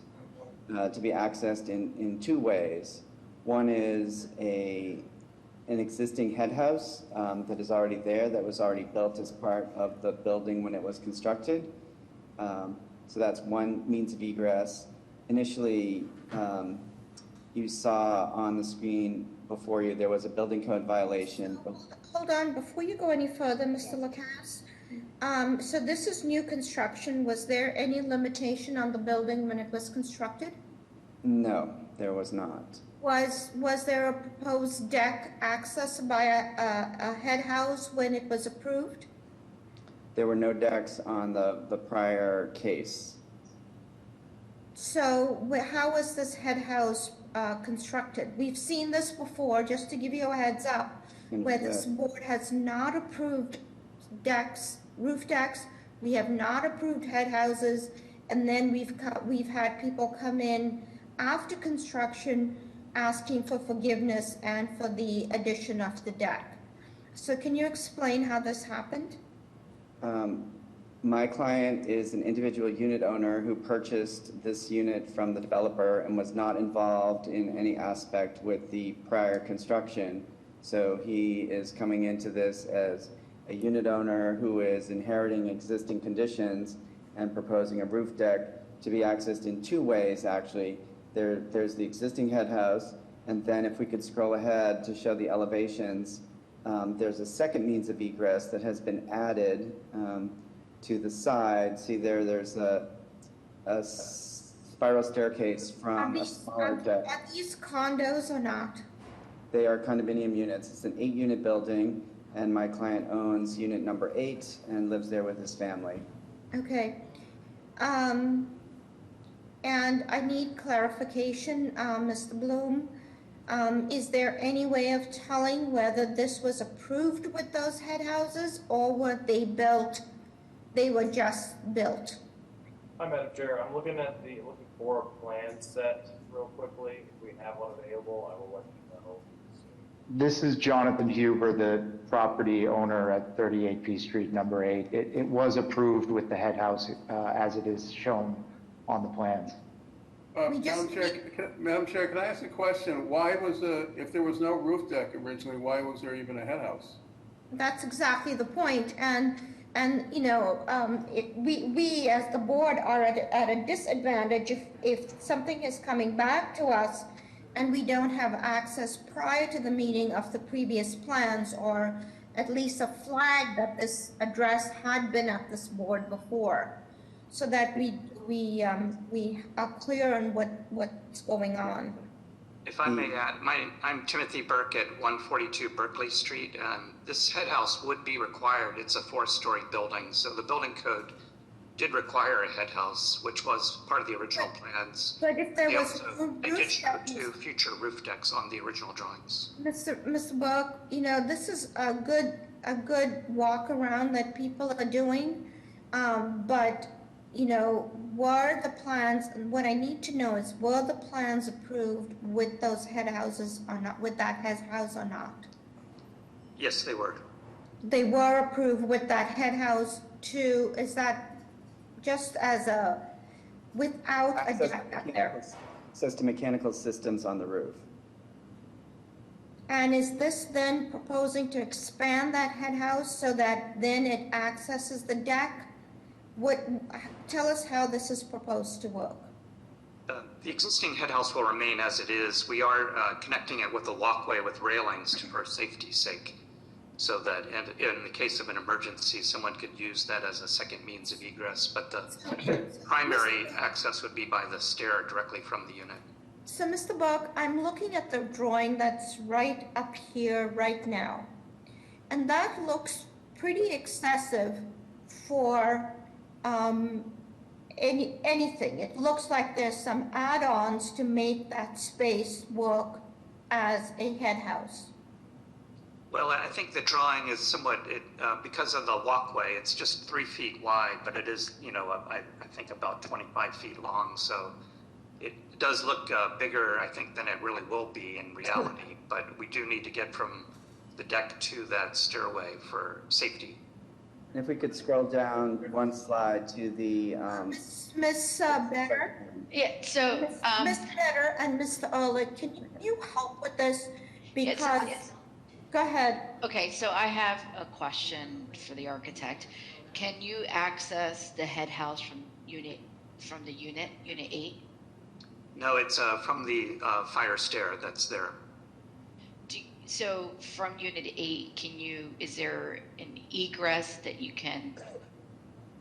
to be accessed in 2 ways. One is an existing head house that is already there, that was already built as part of the building when it was constructed. So that's one means of egress. Initially, you saw on the screen before you, there was a building code violation. Hold on, before you go any further, Mr. Lacasse. So this is new construction. Was there any limitation on the building when it was constructed? No, there was not. Was there a proposed deck access by a head house when it was approved? There were no decks on the prior case. So how was this head house constructed? We've seen this before, just to give you a heads up, where this board has not approved decks, roof decks. We have not approved head houses, and then we've had people come in after construction asking for forgiveness and for the addition of the deck. So can you explain how this happened? My client is an individual unit owner who purchased this unit from the developer and was not involved in any aspect with the prior construction. So he is coming into this as a unit owner who is inheriting existing conditions and proposing a roof deck to be accessed in 2 ways, actually. There's the existing head house, and then if we could scroll ahead to show the elevations, there's a second means of egress that has been added to the side. See there's a spiral staircase from a smaller deck. Are these condos or not? They are condominium units. It's an 8-unit building, and my client owns unit number 8 and lives there with his family. Okay. And I need clarification, Mr. Bloom. Is there any way of telling whether this was approved with those head houses, or were they built, they were just built? Hi, Madam Chair. I'm looking for a plan set real quickly. If we have one available, I will let you know. This is Jonathan Huber, the property owner at 38 P Street, number 8. It was approved with the head house as it is shown on the plans. Madam Chair, can I ask a question? Why was if there was no roof deck originally, why was there even a head house? That's exactly the point. And you know, we as the board are at a disadvantage if something is coming back to us and we don't have access prior to the meeting of the previous plans, or at least a flag that this address had been at this board before, so that we are clear on what's going on. If I may add, I'm Timothy Burke at 142 Berkeley Street. This head house would be required. It's a 4-story building, so the building code did require a head house, which was part of the original plans. But if there was they did show 2 future roof decks on the original drawings. Mr. Burke, you know, this is a good walk around that people are doing, but you know, were the plans, what I need to know is, were the plans approved with those head houses or not, with that head house or not? Yes, they were. They were approved with that head house too. Is that just as a, without a deck up there? Access to mechanical systems on the roof. And is this then proposing to expand that head house so that then it accesses the deck? Tell us how this is proposed to work. The existing head house will remain as it is. We are connecting it with a walkway with railings for safety's sake, so that in the case of an emergency, someone could use that as a second means of egress. But the primary access would be by the stair directly from the unit. So, Mr. Burke, I'm looking at the drawing that's right up here right now, and that looks pretty excessive for anything. It looks like there's some add-ons to make that space work as a head house. Well, I think the drawing is somewhat, because of the walkway, it's just 3 feet wide, but it is, you know, I think about 25 feet long. So it does look bigger, I think, than it really will be in reality. But we do need to get from the deck to that stairway for safety. If we could scroll down one slide to the Miss Better? Yeah, so Miss Better and Mr. Ehrlich, can you help with this? Because yes. Go ahead. Okay, so I have a question for the architect. Can you access the head house from unit 8? No, it's from the fire stair that's there. So from unit 8, is there an egress that you can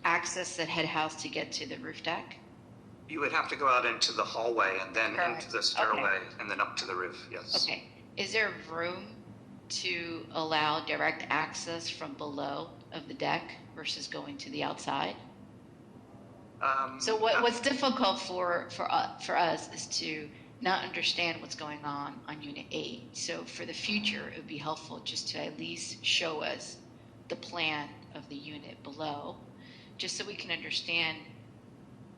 access that head house to get to the roof deck? You would have to go out into the hallway and then into the stairway and then up to the roof, yes. Okay. Is there room to allow direct access from below of the deck versus going to the outside? So what's difficult for us is to not understand what's going on unit 8. So for the future, it would be helpful just to at least show us the plan of the unit below, just so we can understand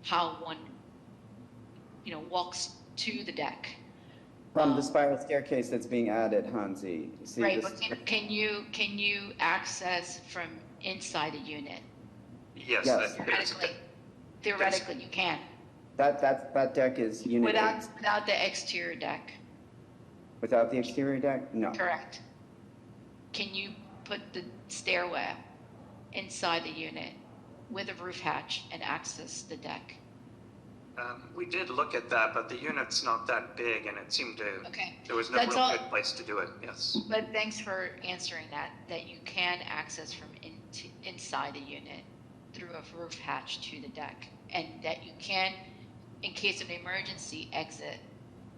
how one, you know, walks to the deck. From the spiral staircase that's being added, Hansi. See right, this? but can you access from inside the unit? Yes. Theoretically, you can. That deck is unit 8. Without the exterior deck. Without the exterior deck? No. Correct. Can you put the stairway inside the unit with a roof hatch and access the deck? We did look at that, but the unit's not that big, and it seemed to. Okay. There was no real good place to do it. Yes. But thanks for answering that you can access from inside the unit through a roof hatch to the deck, and that you can, in case of an emergency, exit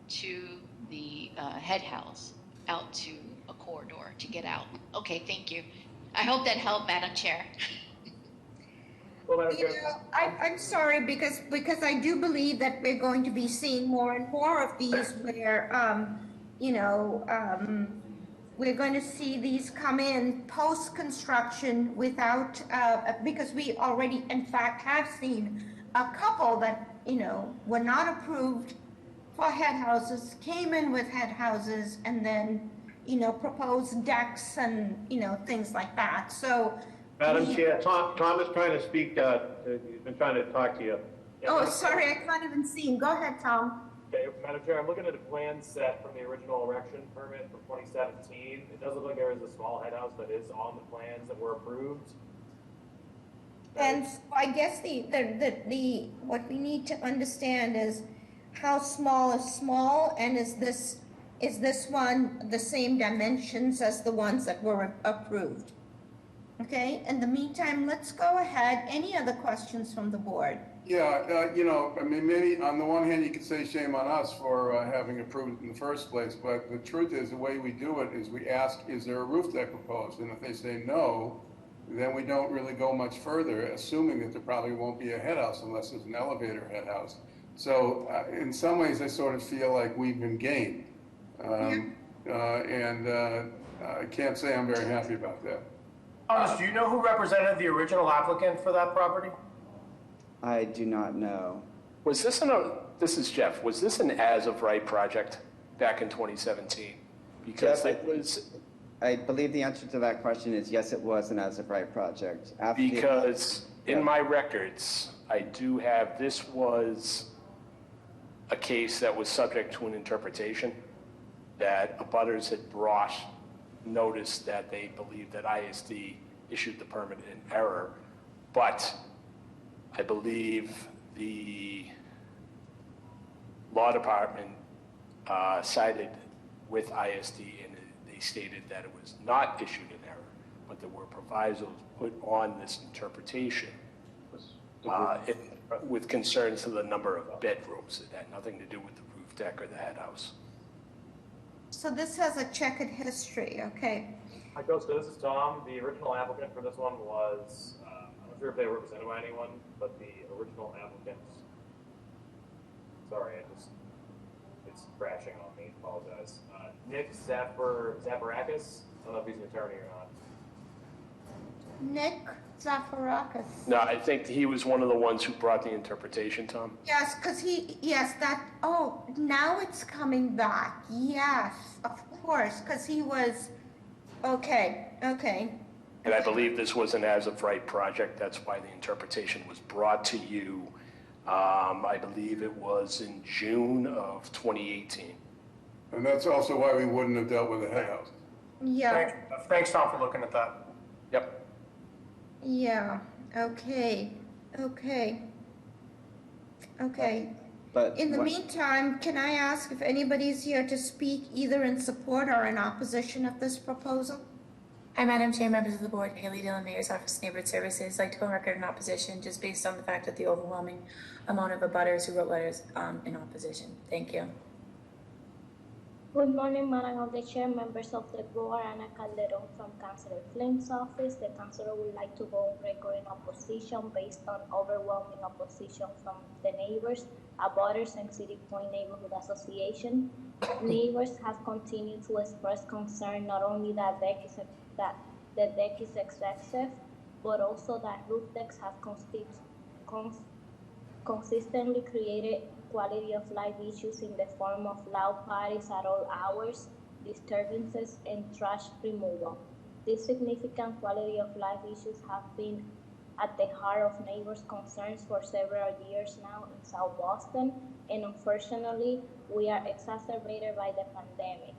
to the head house out to a corridor to get out. Okay, thank you. I hope that helped, Madam Chair. You know, I'm sorry because I do believe that we're going to be seeing more and more of these where, we're going to see these come in post-construction without, because we already, in fact, have seen a couple that, were not approved for head houses, came in with head houses and then, proposed decks and, things like that. So. Madam Chair, Tom is trying to speak, he's been trying to talk to you. Oh, sorry, I can't even see him. Go ahead, Tom. Okay, Madam Chair, I'm looking at a plan set from the original erection permit from 2017. It does look like there is a small head house that is on the plans that were approved. And so I guess what we need to understand is how small is small, and is this one the same dimensions as the ones that were approved? Okay, in the meantime, let's go ahead. Any other questions from the board? Yeah, I mean, maybe on the one hand, you could say shame on us for having approved it in the first place, but the truth is, the way we do it is we ask, is there a roof deck proposed? And if they say no, then we don't really go much further, assuming that there probably won't be a head house unless there's an elevator head house. So in some ways, I sort of feel like we've been game. I can't say I'm very happy about that. Thomas, do you know who represented the original applicant for that property? I do not know. Was this this is Jeff, was this an as-of-right project back in 2017? Because Jeff, it was... I believe the answer to that question is yes, it was an as-of-right project. Because in my records, I do have, this was a case that was subject to an interpretation that abutters had brought notice that they believed that ISD issued the permit in error, but I believe the law department sided with ISD, and they stated that it was not issued in error, but there were provisos put on this interpretation with concerns to the number of bedrooms. It had nothing to do with the roof deck or the head house. So this has a checkered history, okay? Hi, Coach. So this is Tom. The original applicant for this one was, I'm not sure if they were represented by anyone, but the original applicant, sorry, it's crashing on me, apologize. Nick Zafarakis, I don't know if he's an attorney or not. Nick Zafarakis. No, I think he was one of the ones who brought the interpretation, Tom. Yes, because now it's coming back. Yes, of course, because he was, okay. And I believe this was an as-of-right project. That's why the interpretation was brought to you. I believe it was in June of 2018. And that's also why we wouldn't have dealt with the head house. Yeah. Thanks, Tom, for looking at that. Yep. Yeah, okay. But in the meantime, can I ask if anybody's here to speak either in support or in opposition of this proposal? Hi, Madam Chair, members of the board, Haley Dillon, Mayor's Office of Neighborhood Services. I'd like to go on record in opposition just based on the fact that the overwhelming amount of abutters who wrote letters in opposition. Thank you. Good morning, Madam of the Chair, members of the board, Ana Calderon from Councilor Flynn's office. The councilor would like to go on record in opposition based on overwhelming opposition from the neighbors, abutters, and City Point Neighborhood Association. Neighbors have continued to express concern not only that the deck is excessive, but also that roof decks have consistently created quality of life issues in the form of loud parties at all hours, disturbances, and trash removal. These significant quality of life issues have been at the heart of neighbors' concerns for several years now in South Boston, and unfortunately, we are exacerbated by the pandemic.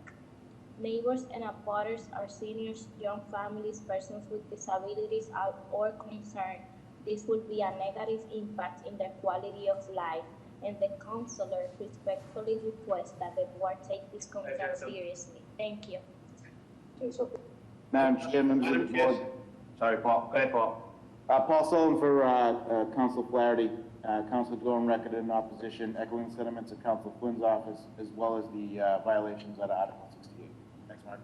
Neighbors and abutters are seniors, young families, persons with disabilities are all concerned. This will be a negative impact in their quality of life, and the councilor respectfully requests that the board take this concern seriously. Thank you. Madam Chair, members of the board. Sorry, Paul. Go ahead, Paul. Paul Sullivan for Council Flaherty. Council to go on record in opposition, echoing sentiments of Council Flynn's office, as well as the violations under Article 68. Thanks, Mark.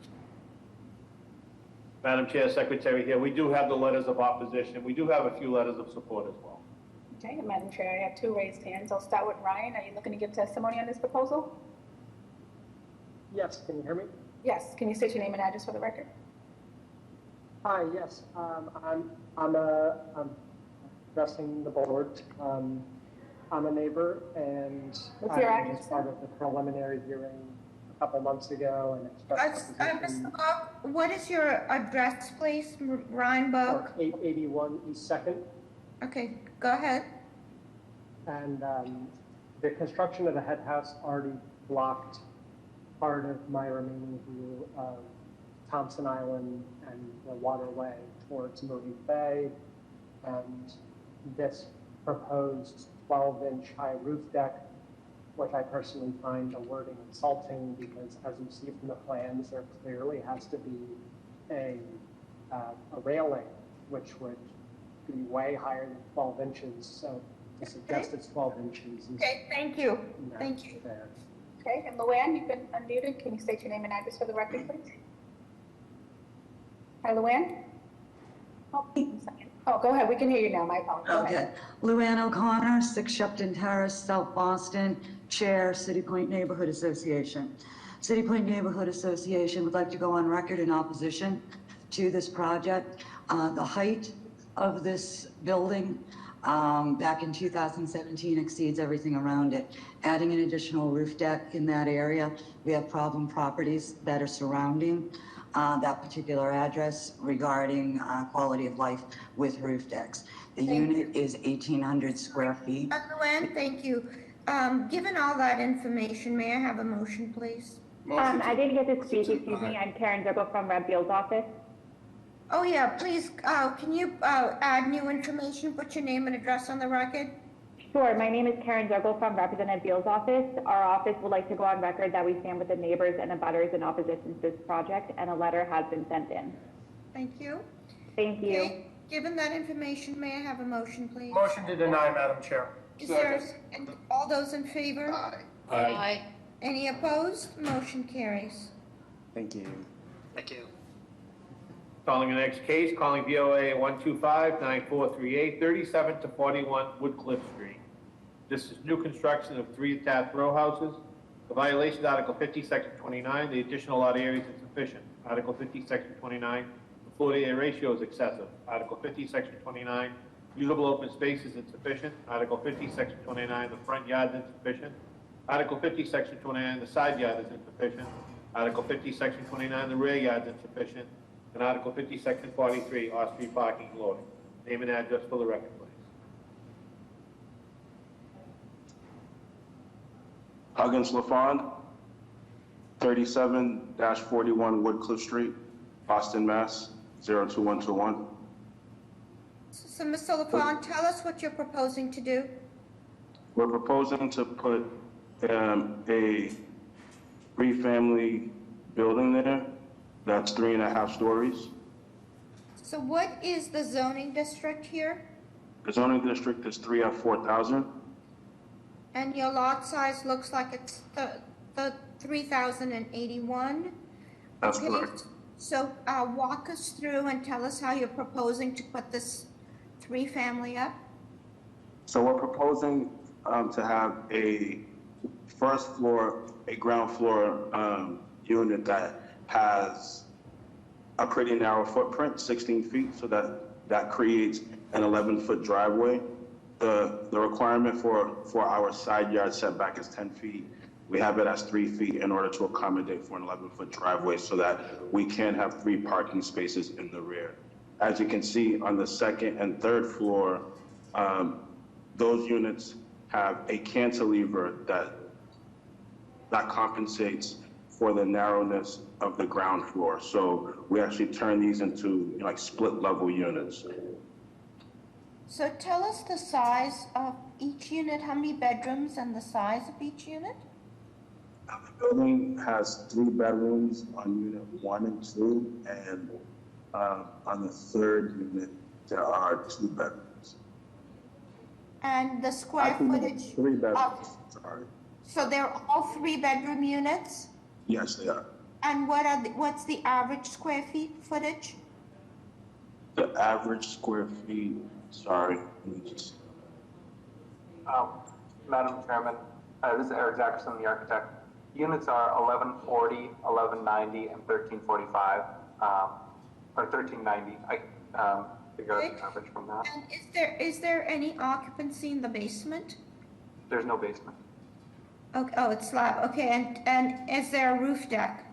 Madam Chair, Secretary here. We do have the letters of opposition. We do have a few letters of support as well. Okay, Madam Chair, I have two raised hands. I'll start with Ryan. Are you looking to give testimony on this proposal? Yes, can you hear me? Yes. Can you state your name and address for the record? Hi, yes. I'm addressing the board. I'm a neighbor, and What's your I address, was part of the preliminary hearing a couple months ago and expressed opposition. Mr. Buck, what is your address, please, Ryan Buck? 881 East 2nd. Okay, go ahead. And the construction of the head house already blocked part of my remaining view of Thompson Island and the waterway towards Moody Bay. And this proposed 12-inch high roof deck, which I personally find the wording insulting because, as you see from the plans, there clearly has to be a railing, which would be way higher than 12 inches. So to suggest it's 12 inches is Okay, thank you. Thank you. fair. Okay, and Luann, you've been unmuted. Can you state your name and address for the record, please? Hi, Luann? Oh, one second. Oh, go ahead. We can hear you now. My apologies. Go Okay. ahead. Luann O'Connor, 6 Shepton Terrace, South Boston, Chair, City Point Neighborhood Association. City Point Neighborhood Association would like to go on record in opposition to this project. The height of this building back in 2017 exceeds everything around it. Adding an additional roof deck in that area, we have problem properties that are surrounding that particular address regarding quality of life with roof decks. The unit is 1,800 square feet. Luann, thank you. Given all that information, may I have a motion, please? I didn't get to speak, excuse me. I'm Karen Zirkle from Red Beal's office. Oh, yeah, please, can you add new information, put your name and address on the record? Sure, my name is Karen Zirkle from Representative Beal's office. Our office would like to go on record that we stand with the neighbors and abutters in opposition to this project, and a letter has been sent in. Thank you. Thank you. Okay, given that information, may I have a motion, please? Motion to deny, Madam Chair. Is there, and all those in favor? Aye. Any opposed? Motion carries. Thank you. Thank you. Calling the next case, calling BOA 125-9438, 37 to 41 Woodcliff Street. This is new construction of 3 attached row houses. The violation is Article 50, Section 29. The additional lot area is insufficient. Article 50, Section 29. The floor-to-area ratio is excessive. Article 50, Section 29. Usable open space is insufficient. Article 50, Section 29. The front yard is insufficient. Article 50, Section 29. The side yard is insufficient. Article 50, Section 29. The rear yard is insufficient. And Article 50, Section 43, off-street parking and loading. Name and address for the record, please. Huggins LaFond, 37-41 Woodcliff Street, Boston, Mass. 02121. So, Mr. LaFawn, tell us what you're proposing to do. We're proposing to put a 3-family building there that's 3.5 stories. So what is the zoning district here? The zoning district is 3 at 4,000. And your lot size looks like it's the 3,081? That's Okay, correct. so walk us through and tell us how you're proposing to put this 3-family up. So we're proposing to have a first floor, a ground floor unit that has a pretty narrow footprint, 16 feet, so that creates an 11-foot driveway. The requirement for our side yard setback is 10 feet. We have it as 3 feet in order to accommodate for an 11-foot driveway so that we can have 3 parking spaces in the rear. As you can see on the second and third floor, those units have a cantilever that compensates for the narrowness of the ground floor. So we actually turn these into like split level units. So tell us the size of each unit, how many bedrooms and the size of each unit? The building has 3 bedrooms on unit 1 and 2, and on the third unit, there are 2 bedrooms. And the square Actually, footage? 3 bedrooms, sorry. So they're all 3-bedroom units? Yes, they are. And what's the average square feet footage? The average square feet, sorry, let me just. Madam Chairman, this is Eric Zackerson, the architect. Units are 1140, 1190, and 1345, or 1390. I figure out the average from that. And is there any occupancy in the basement? There's no basement. Okay, oh, it's slab, okay, and is there a roof deck?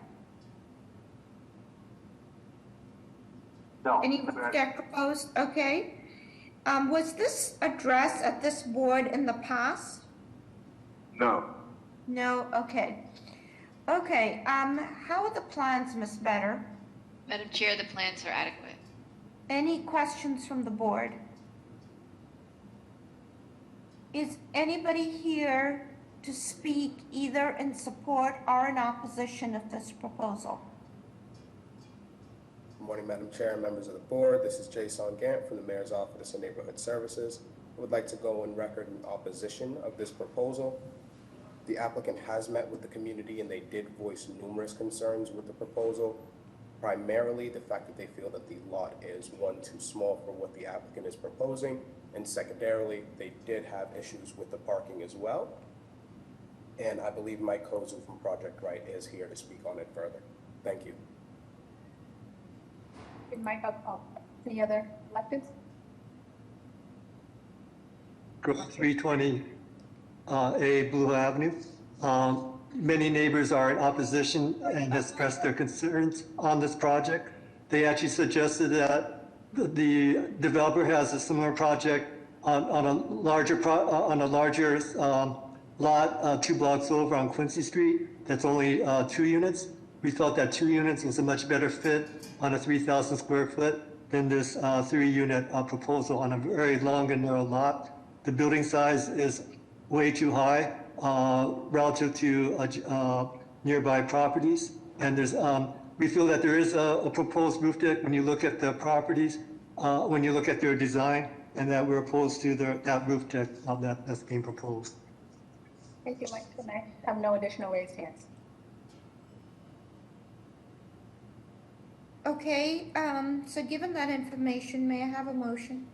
No. Any roof deck proposed? Okay. Was this addressed at this board in the past? No. No, okay. Okay, how are the plans, Ms. Better? Madam Chair, the plans are adequate. Any questions from the board? Is anybody here to speak either in support or in opposition of this proposal? Good morning, Madam Chair and members of the board. This is Jason Gant from the Mayor's Office of Neighborhood Services. I would like to go on record in opposition of this proposal. The applicant has met with the community and they did voice numerous concerns with the proposal. Primarily the fact that they feel that the lot is, one, too small for what the applicant is proposing, and secondarily, they did have issues with the parking as well. And I believe Mike Kozu from Project Right is here to speak on it further. Thank you. Mike, any other electeds? 320 A Blue Avenue. Many neighbors are in opposition and has expressed their concerns on this project. They actually suggested that the developer has a similar project on a larger lot 2 blocks over on Quincy Street that's only 2 units. We thought that 2 units was a much better fit on a 3,000 square foot than this 3-unit proposal on a very long and narrow lot. The building size is way too high relative to nearby properties. And there's, we feel that there is a proposed roof deck when you look at the properties, when you look at their design, and that we're opposed to that roof deck that's being proposed. Thank you, Mike. And I have no additional raised hands. Okay, so given that information, may I have a motion?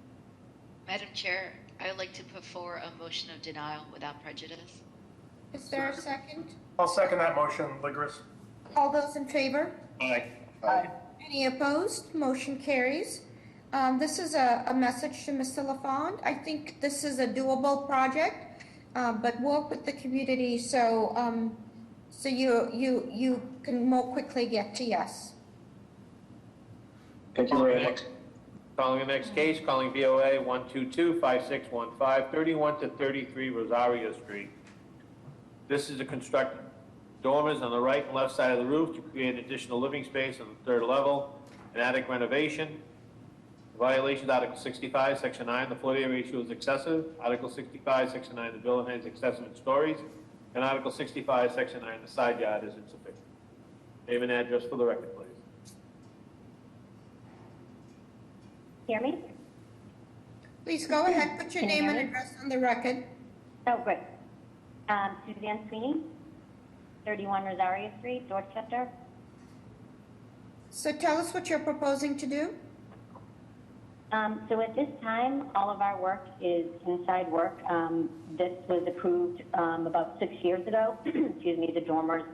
Madam Chair, I would like to put forward a motion of denial without prejudice. Is there a second? I'll second that motion, Ligris. All those in favor? Aye. Aye. Any opposed? Motion carries. This is a message to Mr. LaFond. I think this is a doable project, but work with the community so you can more quickly get to yes. Thank you very much. Calling the next case, calling BOA 122-5615, 31 to 33 Rosario Street. This is to construct dormers on the right and left side of the roof to create additional living space on the 3rd level, an attic renovation. Violations, Article 65, Section 9, the floor area ratio is excessive. Article 65, Section 9, the building is excessive in stories. And Article 65, Section 9, the side yard is insufficient. Name and address for the record, please. Hear me? Please go ahead, put your Can you name hear and me? address on the record. Oh, great. Suzanne Sweeney, 31 Rosario Street, Dorchester. So tell us what you're proposing to do. So at this time, all of our work is inside work. This was approved about 6 years ago. Excuse me, the dormers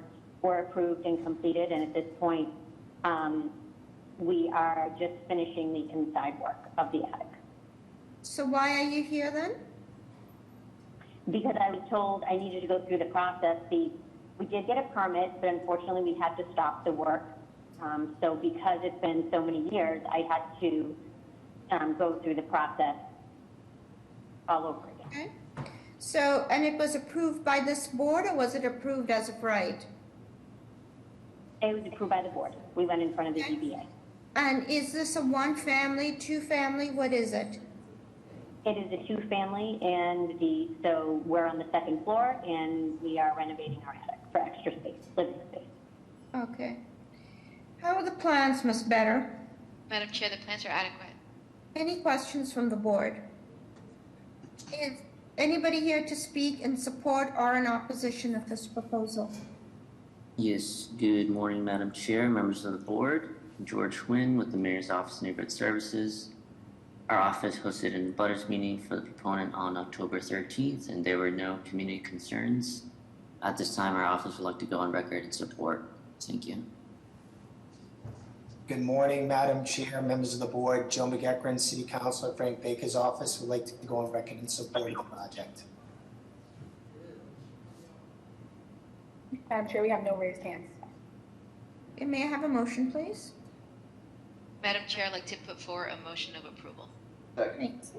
were approved and completed, and at this point, we are just finishing the inside work of the attic. So why are you here then? Because I was told I needed to go through the process. We did get a permit, but unfortunately we had to stop the work. So because it's been so many years, I had to go through the process all over again. Okay. So, and it was approved by this board, or was it approved as of right? It was approved by the board. We went in front of the ZBA. And is this a 1-family, 2-family? What is it? It is a 2-family, and so we're on the 2nd floor, and we are renovating our attic for extra space, living space. Okay. How are the plans, Ms. Better? Madam Chair, the plans are adequate. Any questions from the board? Is anybody here to speak in support or in opposition of this proposal? Yes, good morning, Madam Chair, members of the board. George Huynh with the Mayor's Office of Neighborhood Services. Our office hosted an abutters meeting for the proponent on October 13th, and there were no community concerns. At this time, our office would like to go on record in support. Thank you. Good morning, Madam Chair, members of the board. Joe McEachran, City Councilor Frank Baker's office would like to go on record in support of the project. Madam Chair, we have no raised hands. Okay, may I have a motion, please? Madam Chair, I'd like to put forward a motion of approval. Thanks.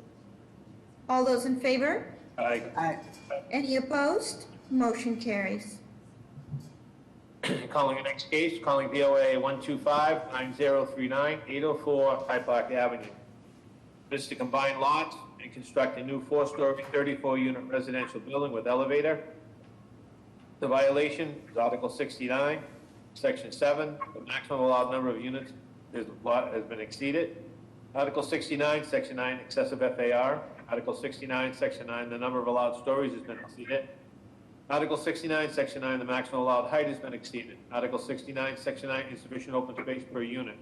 All those in favor? Aye. Any opposed? Motion carries. Calling the next case, calling BOA 125-9039, 804 High Park Avenue. This is to combine lots and construct a new 4-story, 34-unit residential building with elevator. The violation is Article 69, Section 7, the maximum allowed number of units has been exceeded. Article 69, Section 9, excessive FAR. Article 69, Section 9, the number of allowed stories has been exceeded. Article 69, Section 9, the maximum allowed height has been exceeded. Article 69, Section 9, insufficient open space per unit.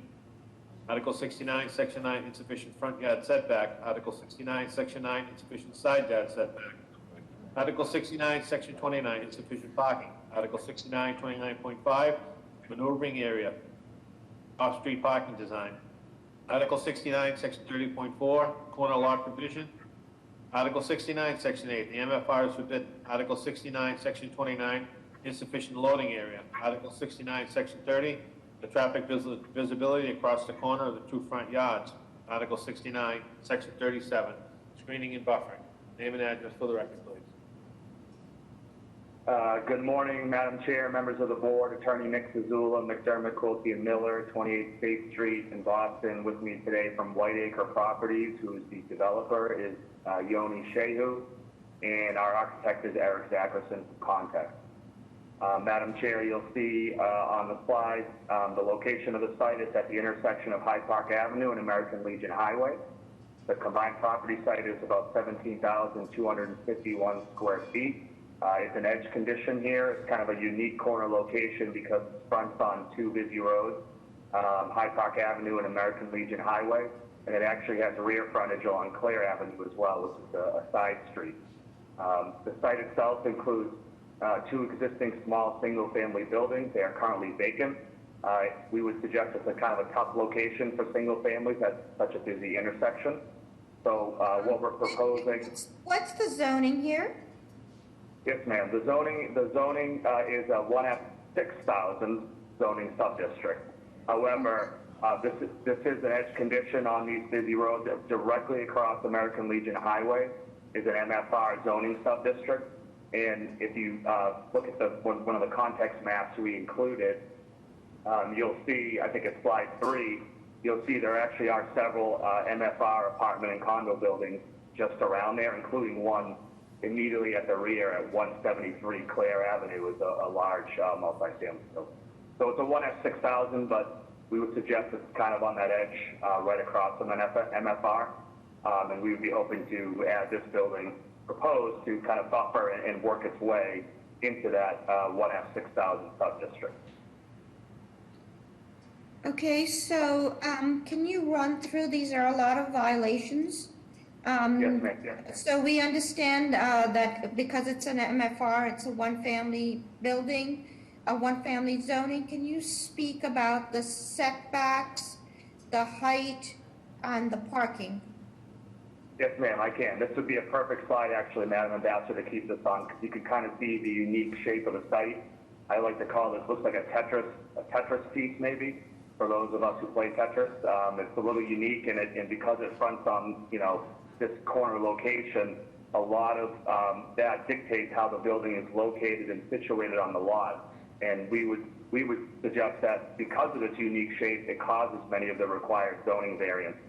Article 69, Section 9, insufficient front yard setback. Article 69, Section 9, insufficient side yard setback. Article 69, Section 29, insufficient parking. Article 69, 29.5, maneuvering area, off-street parking design. Article 69, Section 30.4, corner lot provision. Article 69, Section 8, the MFR is forbidden. Article 69, Section 29, insufficient loading area. Article 69, Section 30, the traffic visibility across the corner of the two front yards. Article 69, Section 37, screening and buffering. Name and address for the record, please. Good morning, Madam Chair, members of the board, Attorney Nick Zazula, McDermott, Quilty, and Miller, 28 State Street in Boston. With me today from Whiteacre Properties, who is the developer, is Yoni Shehu, and our architect is Eric Zackerson from Context. Madam Chair, you'll see on the slide the location of the site is at the intersection of Hyde Park Avenue and American Legion Highway. The combined property site is about 17,251 square feet. It's an edge condition here. It's kind of a unique corner location because it fronts on two busy roads, Hyde Park Avenue and American Legion Highway, and it actually has rear frontage on Clare Avenue as well, which is a side street. The site itself includes two existing small single-family buildings. They are currently vacant. We would suggest it's a kind of a tough location for single families at such a busy intersection. So what we're proposing... What's the zoning here? Yes, ma'am. The zoning is a 1F6000 zoning subdistrict. However, this is an edge condition on these busy roads. Directly across American Legion Highway is an MFR zoning subdistrict. And if you look at one of the context maps we included, you'll see, I think it's slide 3, you'll see there actually are several MFR apartment and condo buildings just around there, including one immediately at the rear at 173 Clare Avenue is a large multi-family building. So it's a 1F6000, but we would suggest it's kind of on that edge right across from an MFR. And we would be hoping to add this building proposed to kind of buffer and work its way into that 1F6000 subdistrict. Okay, so can you run through, these are a lot of violations. Yes, ma'am. So we understand that because it's an MFR, it's a one-family building, a one-family zoning. Can you speak about the setbacks, the height, and the parking? Yes, ma'am, I can. This would be a perfect slide, actually, Madam Ambassador, to keep this on, because you can kind of see the unique shape of the site. I like to call this, looks like a Tetris piece, maybe, for those of us who play Tetris. It's a little unique, and because it fronts on, this corner location, a lot of that dictates how the building is located and situated on the lot. And we would suggest that because of its unique shape, it causes many of the required zoning variants.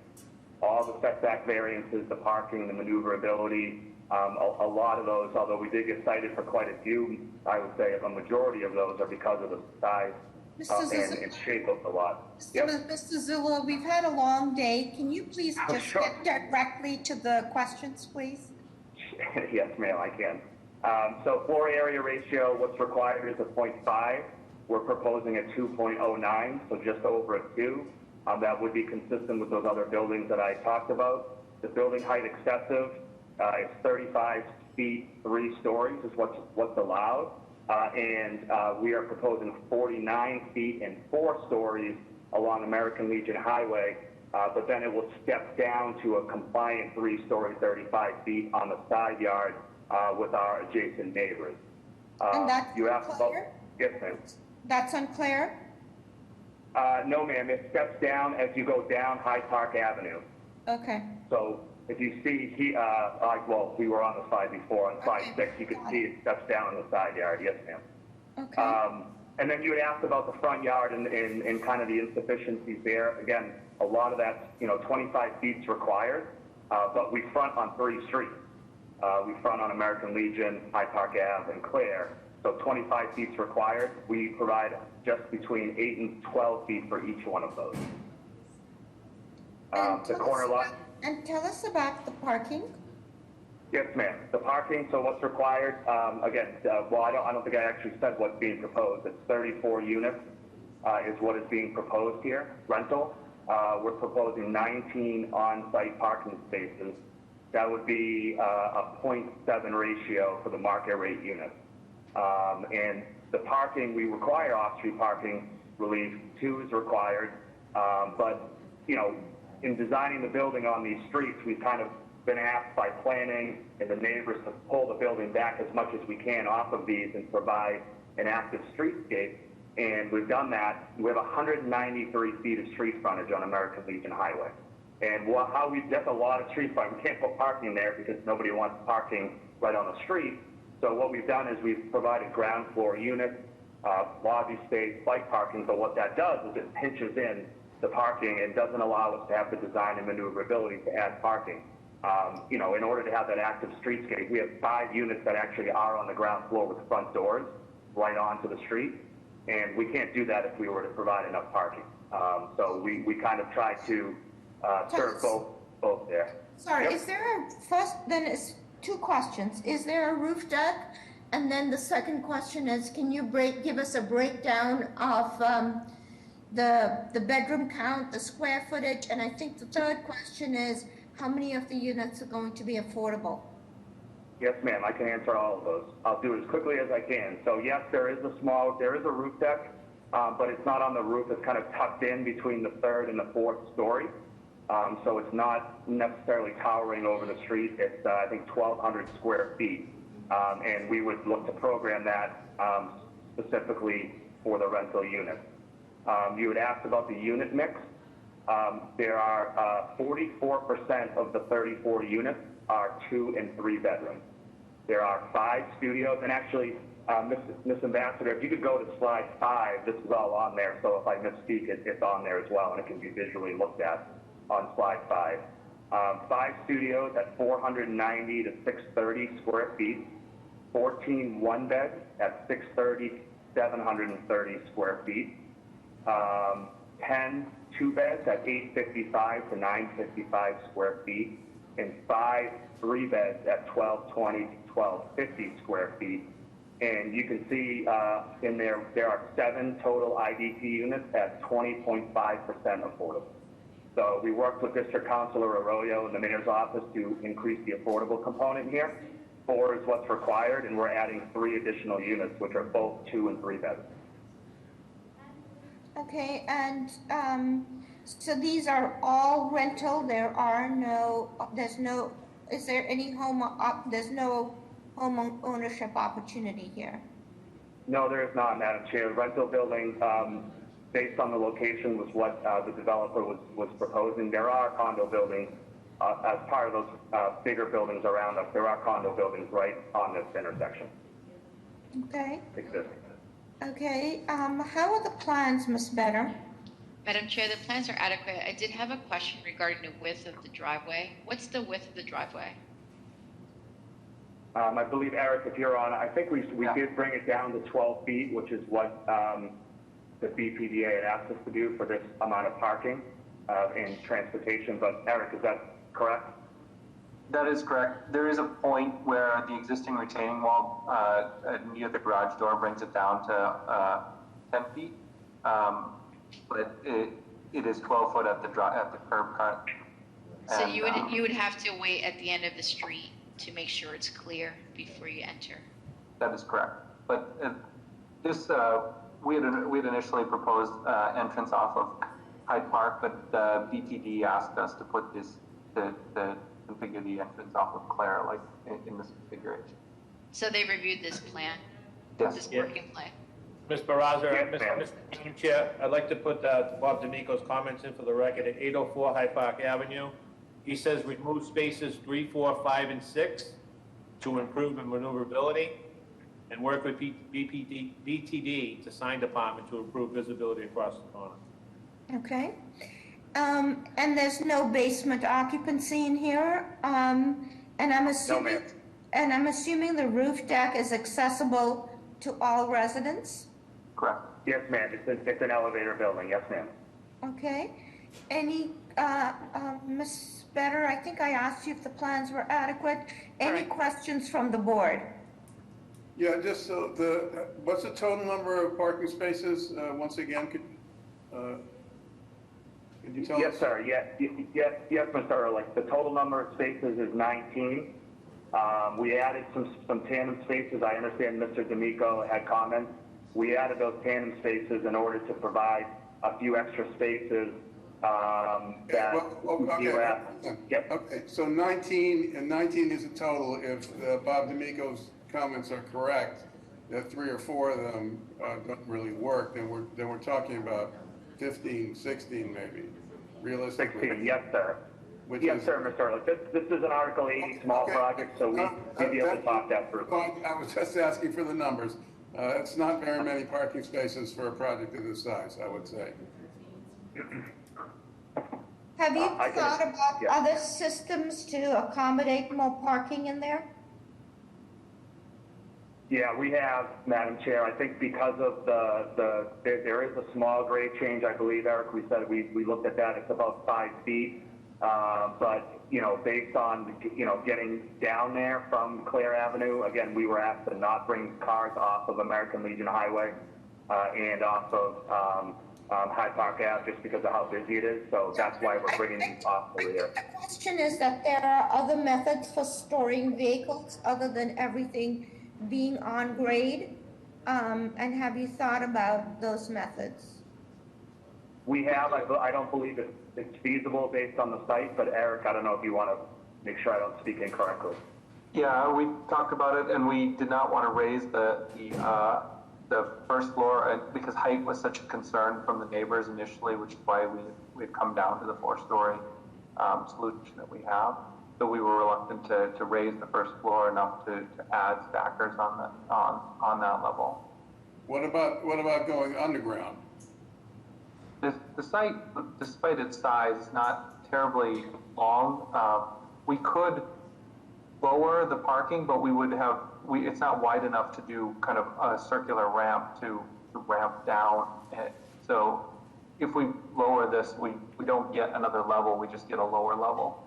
All the setback variances, the parking, the maneuverability, a lot of those, although we did get cited for quite a few, I would say a majority of those are because of the size and shape of the lot. Mr. Zula, we've had a long day. Can you please just get directly to the questions, please? Yes, ma'am, I can. So floor area ratio, what's required is a 0.5. We're proposing a 2.09, so just over a 2. That would be consistent with those other buildings that I talked about. The building height excessive is 35 feet, 3 stories is what's allowed. And we are proposing 49 feet and 4 stories along American Legion Highway, but then it will step down to a compliant 3-story, 35 feet on the side yard with our adjacent neighbors. And that's you asked about, Yes, ma'am. That's on Claire? No, ma'am, it steps down as you go down Hyde Park Avenue. Okay. So if you see, well, we were on the slide before, on slide 6, you can see it steps down in the side yard. Yes, ma'am. Okay. And then you had asked about the front yard and kind of the insufficiencies there. Again, a lot of that, 25 feet is required, but we front on 3 streets. We front on American Legion, Hyde Park Ave, and Claire. So 25 feet is required. We provide just between 8 and 12 feet for each one of those. The corner lot. And tell us about the parking. Yes, ma'am. The parking, so what's required, again, well, I don't think I actually said what's being proposed. It's 34 units is what is being proposed here, rental. We're proposing 19 on-site parking spaces. That would be a 0.7 ratio for the market rate unit. And the parking, we require off-street parking relief. 2 is required. But, in designing the building on these streets, we've kind of been asked by planning and the neighbors to pull the building back as much as we can off of these and provide an active streetscape. And we've done that. We have 193 feet of street frontage on American Legion Highway. And that's a lot of street frontage. We can't put parking there because nobody wants parking right on the street. So what we've done is we've provided ground floor units, lobby space, bike parking. But what that does is it pinches in the parking and doesn't allow us to have the design and maneuverability to add parking. In order to have that active streetscape, we have 5 units that actually are on the ground floor with front doors right onto the street. And we can't do that if we were to provide enough parking. So we kind of try to serve both there. Sorry, Yep. is there then it's 2 questions. Is there a roof deck? And then the second question is, can you give us a breakdown of the bedroom count, the square footage? And I think the third question is, how many of the units are going to be affordable? Yes, ma'am, I can answer all of those. I'll do it as quickly as I can. So yes, there is a roof deck, but it's not on the roof. It's kind of tucked in between the 3rd and the 4th story. So it's not necessarily towering over the street. It's, I think, 1,200 square feet. And we would look to program that specifically for the rental unit. You had asked about the unit mix. There are 44% of the 34 units are 2 and 3 bedrooms. There are 5 studios, and actually, Ms. Ambassador, if you could go to slide 5, this is all on there, so if I misspeak, it's on there as well, and it can be visually looked at on slide 5. 5 studios at 490 to 630 square feet, 14 one-beds at 630, 730 square feet, 10 2-beds at 855 to 955 square feet, and 5 3-beds at 1220 to 1250 square feet. And you can see in there are 7 total IDP units at 20.5% affordable. So we worked with District Councilor Arroyo and the Mayor's office to increase the affordable component here. 4 is what's required, and we're adding 3 additional units, which are both 2 and 3 beds. Okay, and so these are all rental. Is there any there's no home ownership opportunity here? No, there is not, Madam Chair. Rental building, based on the location, was what the developer was proposing. There are condo buildings as part of those bigger buildings around us. There are condo buildings right on this intersection. Okay. Existing. Okay, how are the plans, Ms. Vedder? Madam Chair, the plans are adequate. I did have a question regarding the width of the driveway. What's the width of the driveway? I believe, Eric, if you're on, I think we did bring it down to 12 feet, which is what the BPDA had asked us to do for this amount of parking and transportation. But Eric, is that correct? That is correct. There is a point where the existing retaining wall near the garage door brings it down to 10 feet, but it is 12 foot at the curb cut. So And, you would have to wait at the end of the street to make sure it's clear before you enter. That is correct. But this we had initially proposed entrance off of Hyde Park, but the BPD asked us to put this to configure the entrance off of Claire, like in this configuration. So they reviewed this plan? Yes. This working plan? Ms. Baraza, Yes, ma'am. Madam Chair, I'd like to put Bob D'Amico's comments in for the record at 804 Hyde Park Avenue. He says remove spaces 3, 4, 5, and 6 to improve the maneuverability and work with BTD to sign department to improve visibility across the corner. Okay. And there's no basement occupancy in here. And I'm assuming, the roof deck is accessible to all residents? Correct. Yes, ma'am. It's an elevator building. Yes, ma'am. Okay. Any, Ms. Better, I think I asked you if the plans were adequate. Any questions from the board? Yeah, just so what's the total number of parking spaces? Once again, could you tell us? Yes, sir. Yes, Mr. Ehrlich. The total number of spaces is 19. We added some tandem spaces. I understand Mr. D'Amico had comments. We added those tandem spaces in order to provide a few extra spaces Okay, so 19 is a total. If Bob D'Amico's comments are correct, that 3 or 4 of them don't really work, then we're talking about 15, 16 maybe, realistically. 16, yes, sir. Yes, sir, Mr. Ehrlich. This is an Article 80 small project, so we'd be able to talk that through. I was just asking for the numbers. It's not very many parking spaces for a project of this size, I would say. Have you thought about other systems to accommodate more parking in there? Yeah, we have, Madam Chair. I think because of there is a small grade change, I believe, Eric, we said we looked at that. It's about 5 feet. But, based on, getting down there from Clare Avenue, again, we were asked to not bring cars off of American Legion Highway and off of Hyde Park Ave just because of how busy it is. So that's why we're bringing these off the rear. The question is that there are other methods for storing vehicles other than everything being on grade. And have you thought about those methods? We have. I don't believe it's feasible based on the site, but Eric, I don't know if you want to make sure I don't speak incorrectly. Yeah, we talked about it, and we did not want to raise the first floor because height was such a concern from the neighbors initially, which is why we've come down to the 4-story solution that we have. So we were reluctant to raise the first floor enough to add stackers on that level. What about going underground? The site, despite its size, is not terribly long. We could lower the parking, but it's not wide enough to do kind of a circular ramp to ramp down. So if we lower this, we don't get another level, we just get a lower level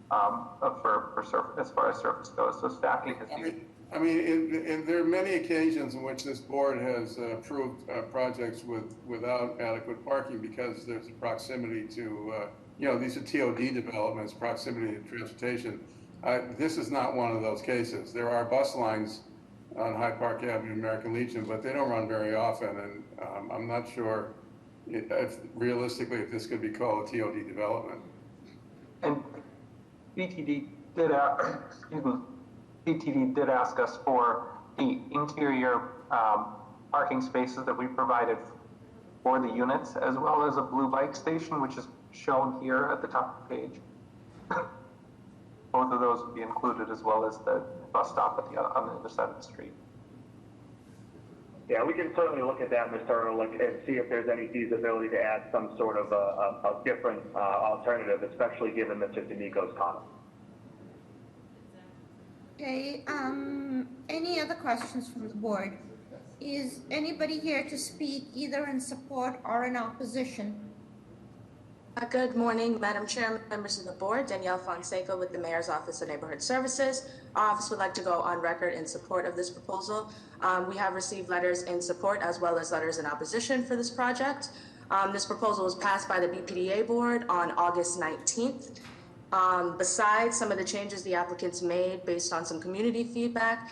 as far as surface goes. So stacking is I mean, there are many occasions in which this board has approved projects without adequate parking because there's a proximity to, these are TOD developments, proximity to transportation. This is not one of those cases. There are bus lines on Hyde Park Avenue, American Legion, but they don't run very often, and I'm not sure if realistically if this could be called a TOD development. And BTD did ask us for the interior parking spaces that we provided for the units, as well as a blue bike station, which is shown here at the top of the page. Both of those would be included, as well as the bus stop on the other side of the street. Yeah, we can certainly look at that, Mr. Ehrlich, and see if there's any feasibility to add some sort of a different alternative, especially given Mr. D'Amico's comment. Okay, any other questions from the board? Is anybody here to speak either in support or in opposition? Good morning, Madam Chair, members of the board. Danielle Fonseca with the Mayor's Office of Neighborhood Services. Our office would like to go on record in support of this proposal. We have received letters in support as well as letters in opposition for this project. This proposal was passed by the BPDA board on August 19th. Besides some of the changes the applicants made based on some community feedback,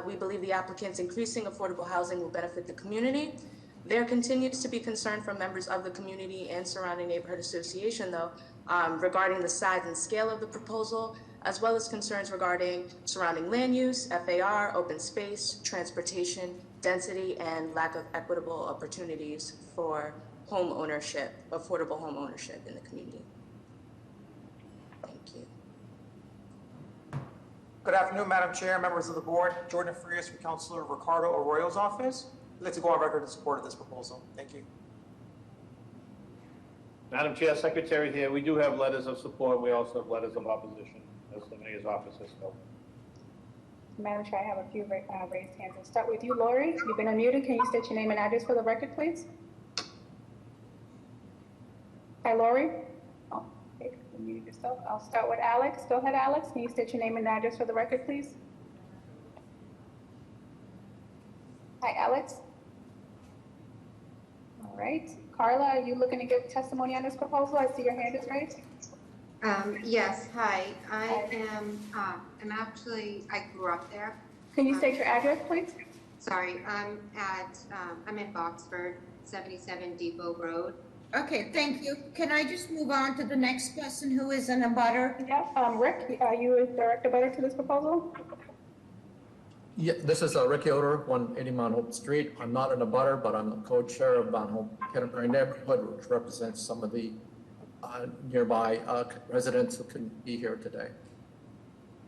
we believe the applicants increasing affordable housing will benefit the community. There continues to be concern from members of the community and surrounding neighborhood association, though, regarding the size and scale of the proposal, as well as concerns regarding surrounding land use, FAR, open space, transportation, density and lack of equitable opportunities for home ownership, affordable home ownership in the community. Thank you. Good afternoon, Madam Chair, members of the board. Jordan Frias from Councilor Ricardo Arroyo's office. I'd like to go on record in support of this proposal. Thank you. Madam Chair, Secretary here, we do have letters of support. We also have letters of opposition, as the mayor's office has spoken. Madam Chair, I have a few raised hands. I'll start with you, Lori. You've been unmuted. Can you state your name and address for the record, please? Hi, Lori. Oh, okay, you muted yourself. I'll start with Alex. Go ahead, Alex. Can you state your name and address for the record, please? Hi, Alex. All right. Carla, are you looking to give testimony on this proposal? I see your hand is raised. Yes, hi. I'm actually, I grew up there. Can you state your address, please? Sorry, I'm in Boxford, 77 Depot Road. Okay, thank you. Can I just move on to the next person who is in a butter? Yeah, Rick, are you a direct abutter to this proposal? Yeah, this is Rick Yoder, 180 Mount Hope Street. I'm not in a butter, but I'm the co-chair of Mount Hope Canterbury neighborhood, which represents some of the nearby residents who can be here today.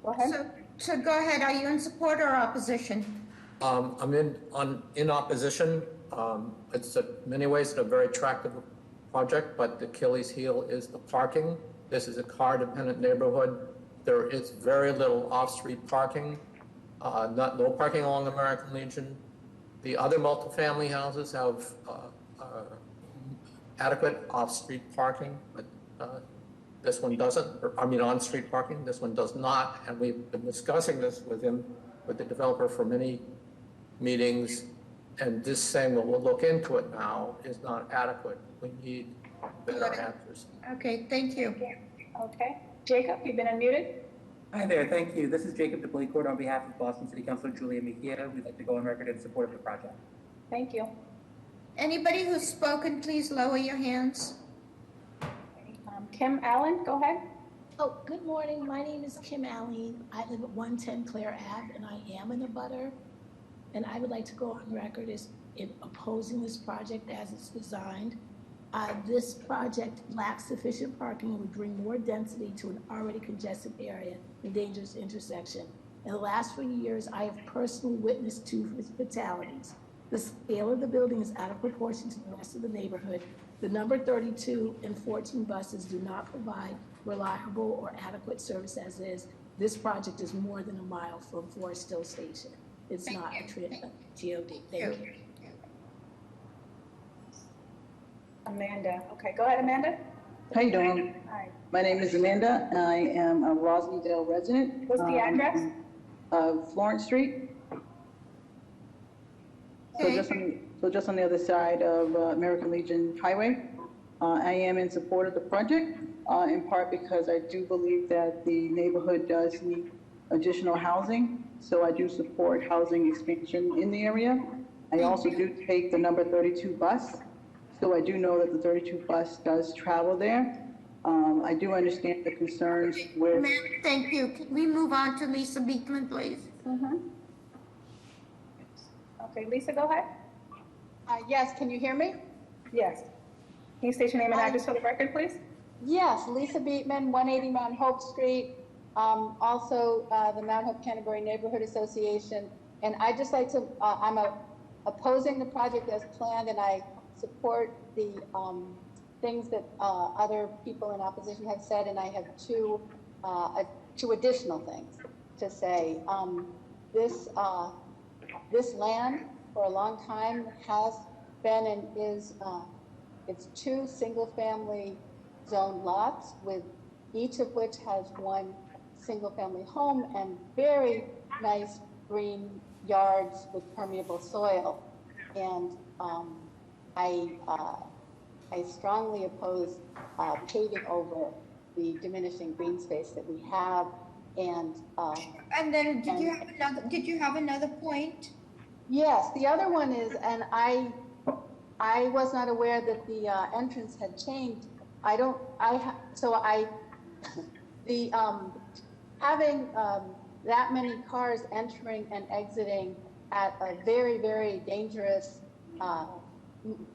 Go ahead. So go ahead. Are you in support or opposition? I'm in opposition. It's in many ways a very attractive project, but the Achilles heel is the parking. This is a car-dependent neighborhood. There is very little off-street parking. No parking along American Legion. The other multifamily houses have adequate off-street parking, but this one doesn't. On-street parking. This one does not. And we've been discussing this with the developer for many meetings. And this saying, well, we'll look into it now, is not adequate. We need better answers. Okay, thank you. Okay. Jacob, you've been unmuted. Hi there, thank you. This is Jacob DeBlakecourt on behalf of Boston City Councilor Julia Mejia. We'd like to go on record in support of the project. Thank you. Anybody who's spoken, please lower your hands. Kim Allen, go ahead. Oh, good morning. My name is Kim Allen. I live at 110 Claire Ave, and I am in a butter. And I would like to go on record as in opposing this project as it's designed. This project lacks sufficient parking and would bring more density to an already congested area and dangerous intersection. In the last 3 years, I have personally witnessed 2 fatalities. The scale of the building is out of proportion to the rest of the neighborhood. The number 32 and 14 buses do not provide reliable or adequate service as is. This project is more than a mile from Forest Hill Station. It's not a TOD. Thank you. Amanda. Okay, go ahead, Amanda. How you doing? Hi. My name is Amanda. I am a Roslindale resident. What's the address? Florence Street. Okay. So just on the other side of American Legion Highway. I am in support of the project, in part because I do believe that the neighborhood does need additional housing. So I do support housing expansion in the area. I also do take the number 32 bus. So I do know that the 32 bus does travel there. I do understand the concerns with... Ma'am, thank you. Can we move on to Lisa Beekman, please? Okay, Lisa, go ahead. Yes, can you hear me? Yes. Can you state your name and address for the record, please? Yes, Lisa Beekman, 180 Mount Hope Street. Also, the Mount Hope Canterbury Neighborhood Association. And I'd just like to, I'm opposing the project as planned, and I support the things that other people in opposition have said, and I have two additional things to say. This land for a long time has been and is, it's 2 single-family zoned lots, with each of which has 1 single-family home and very nice green yards with permeable soil. And I strongly oppose paving over the diminishing green space that we have. And then did you have another point? Yes, the other one is, and I was not aware that the entrance had changed. Having that many cars entering and exiting at a very, very dangerous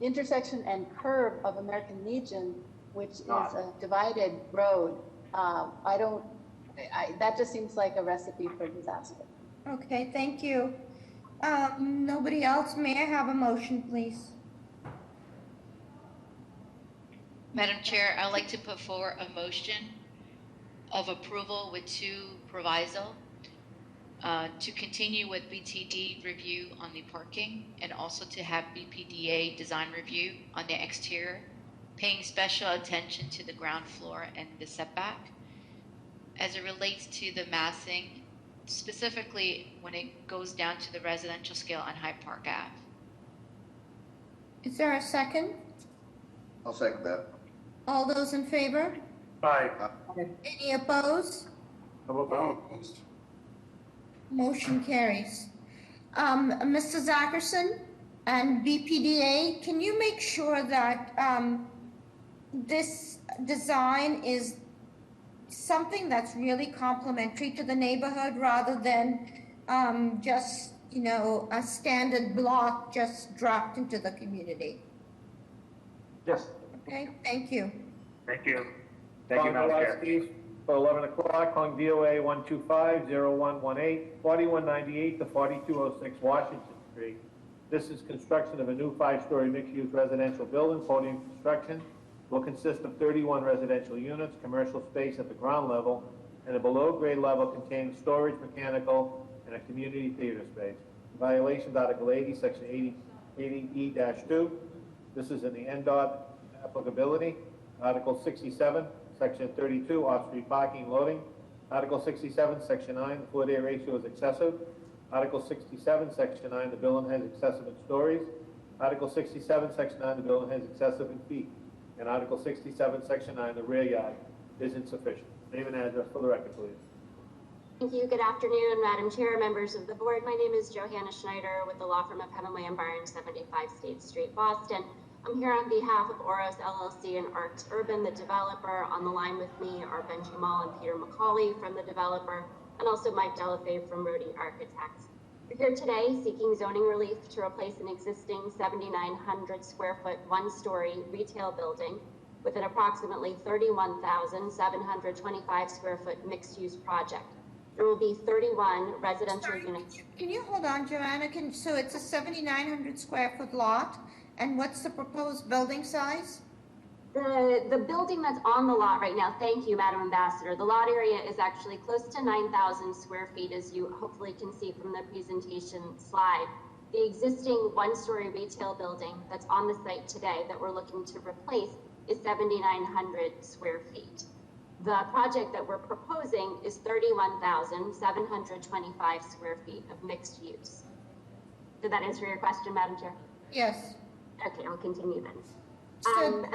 intersection and curve of American Legion, which is a divided road. That just seems like a recipe for disaster. Okay, thank you. Nobody else? May I have a motion, please? Madam Chair, I'd like to put forward a motion of approval with two proviso to continue with BTD review on the parking and also to have BPDA design review on the exterior, paying special attention to the ground floor and the setback. As it relates to the massing, specifically when it goes down to the residential scale on Hyde Park Ave. Is there a second? I'll second that. All those in favor? Aye. Any opposed? I'm opposed. Motion carries. Mr. Zackerson and BPDA, can you make sure that this design is something that's really complementary to the neighborhood rather than just, you know, a standard block just dropped into the community? Yes. Okay, thank you. Thank you. Thank you, Madam Chair. For 11 o'clock, calling DOA 125-0118, 4198 to 4206 Washington Street. This is construction of a new 5-story mixed-use residential building. Podium construction will consist of 31 residential units, commercial space at the ground level, and a below-grade level containing storage, mechanical, and a community theater space. Violations Article 80, Section 80E-2. This is in the NDOT applicability. Article 67, Section 32, off-street parking loading. Article 67, Section 9, the floor-area ratio is excessive. Article 67, Section 9, the building has excessive in stories. Article 67, Section 9, the building has excessive in feet. And Article 67, Section 9, the rear yard is insufficient. Name and address for the record, please. Thank you. Good afternoon, Madam Chair, members of the board. My name is Johanna Schneider with the law firm of Hemingway and Barnes, 75 State Street, Boston. I'm here on behalf of Oros LLC and Arcs Urban, the developer. On the line with me are Benji Mall and Peter McCauley from the developer, and also Mike Delafave from Rody Architects. We're here today seeking zoning relief to replace an existing 7,900 square foot, 1-story retail building with an approximately 31,725 square foot mixed-use project. There will be 31 residential units. Can you hold on, Joanna? So it's a 7,900 square foot lot, and what's the proposed building size? The building that's on the lot right now, thank you, Madam Ambassador, the lot area is actually close to 9,000 square feet, as you hopefully can see from the presentation slide. The existing 1-story retail building that's on the site today that we're looking to replace is 7,900 square feet. The project that we're proposing is 31,725 square feet of mixed use. Did that answer your question, Madam Chair? Yes. Okay, I'll continue then. So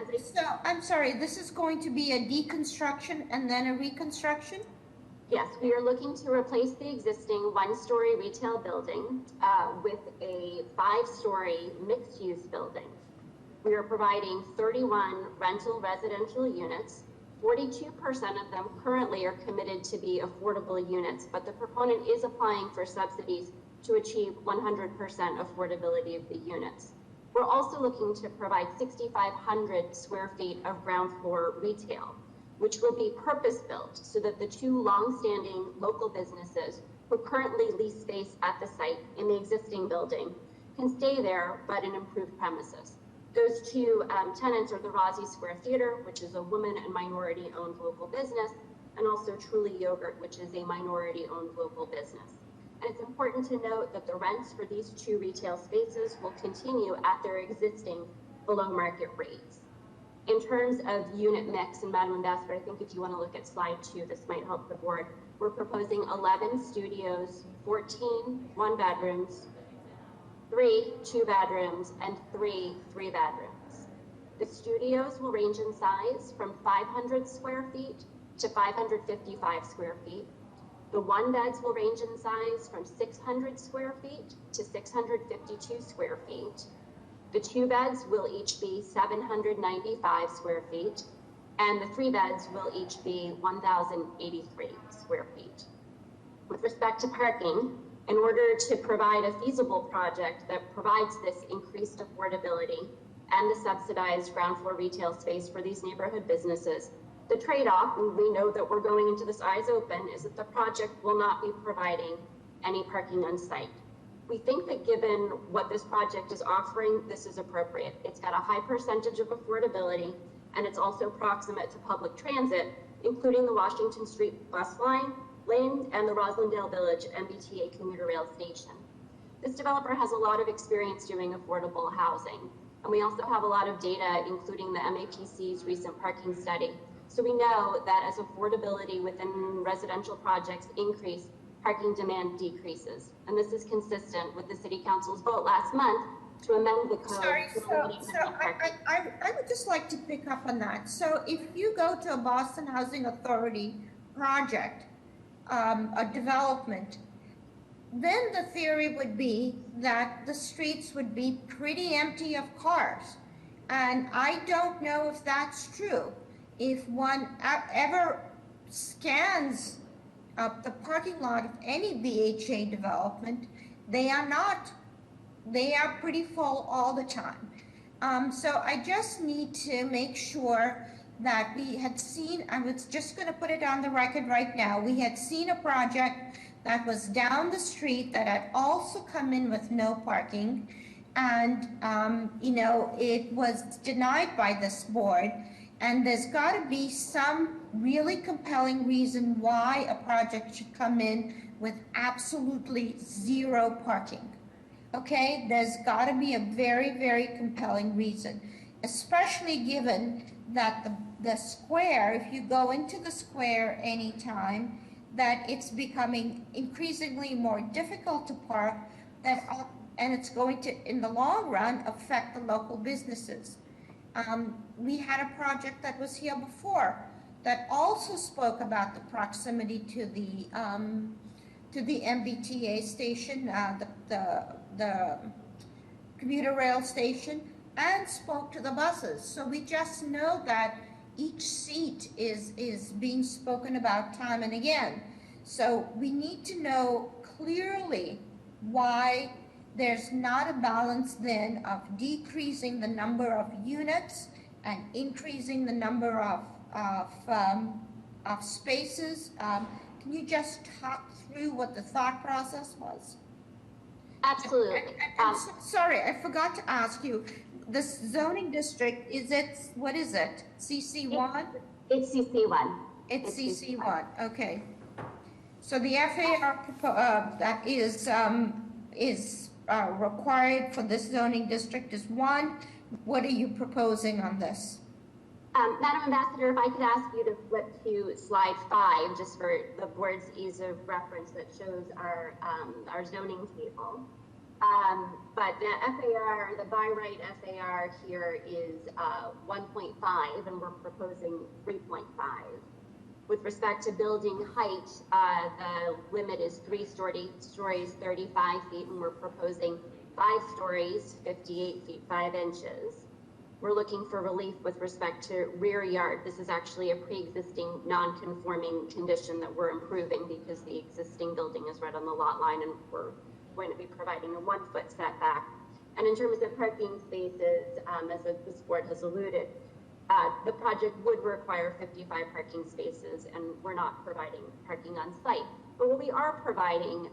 I'm sorry, this is going to be a deconstruction and then a reconstruction? Yes, we are looking to replace the existing 1-story retail building with a 5-story mixed-use building. We are providing 31 rental residential units. 42% of them currently are committed to be affordable units, but the proponent is applying for subsidies to achieve 100% affordability of the units. We're also looking to provide 6,500 square feet of ground floor retail, which will be purpose-built so that the two long-standing local businesses who currently lease space at the site in the existing building can stay there, but in improved premises. Those two tenants are the Rossi Square Theater, which is a woman and minority-owned local business, and also Truly Yogurt, which is a minority-owned local business. And it's important to note that the rents for these two retail spaces will continue at their existing below market rates. In terms of unit mix, and Madam Ambassador, I think if you want to look at slide 2, this might help the board. We're proposing 11 studios, 14 one-bedrooms, 3 two-bedrooms, and 3 three-bedrooms. The studios will range in size from 500 square feet to 555 square feet. The one-beds will range in size from 600 square feet to 652 square feet. The two-beds will each be 795 square feet, and the three-beds will each be 1,083 square feet. With respect to parking, In order to provide a feasible project that provides this increased affordability and the subsidized ground floor retail space for these neighborhood businesses, the trade-off, and we know that we're going into this eyes open, is that the project will not be providing any parking on site. We think that given what this project is offering, this is appropriate. It's got a high percentage of affordability, and it's also proximate to public transit, including the Washington Street bus line, lane, and the Roslindale Village MBTA commuter rail station. This developer has a lot of experience doing affordable housing, and we also have a lot of data, including the MAPC's recent parking study. So we know that as affordability within residential projects increase, parking demand decreases. And this is consistent with the City Council's vote last month to amend the code. Sorry, I would just like to pick up on that. So if you go to a Boston Housing Authority project, a development, then the theory would be that the streets would be pretty empty of cars. And I don't know if that's true. If one ever scans the parking lot of any BHA development, they are not. They are pretty full all the time. So I just need to make sure that we had seen, I was just going to put it on the record right now, we had seen a project that was down the street that had also come in with no parking, and you know, it was denied by this board. And there's got to be some really compelling reason why a project should come in with absolutely zero parking. Okay, there's got to be a very, very compelling reason, especially given that the square, if you go into the square anytime, that it's becoming increasingly more difficult to park, and it's going to, in the long run, affect the local businesses. We had a project that was here before that also spoke about the proximity to the MBTA station, the commuter rail station, and spoke to the buses. So we just know that each seat is being spoken about time and again. So we need to know clearly why there's not a balance then of decreasing the number of units and increasing the number of spaces. Can you just talk through what the thought process was? Absolutely. Sorry, I forgot to ask you. This zoning district, what is it? CC1? It's CC1. It's CC1, okay. So the FAR that is required for this zoning district is 1. What are you proposing on this? Madam Ambassador, if I could ask you to flip to slide 5, just for the board's ease of reference, that shows our zoning table. But the FAR, the by right FAR here is 1.5, and we're proposing 3.5. With respect to building height, the limit is 3 stories, 35 feet, and we're proposing 5 stories, 58 feet, 5 inches. We're looking for relief with respect to rear yard. This is actually a pre-existing non-conforming condition that we're improving because the existing building is right on the lot line, and we're going to be providing a 1-foot setback. And in terms of parking spaces, as this board has alluded, the project would require 55 parking spaces, and we're not providing parking on site. But what we are providing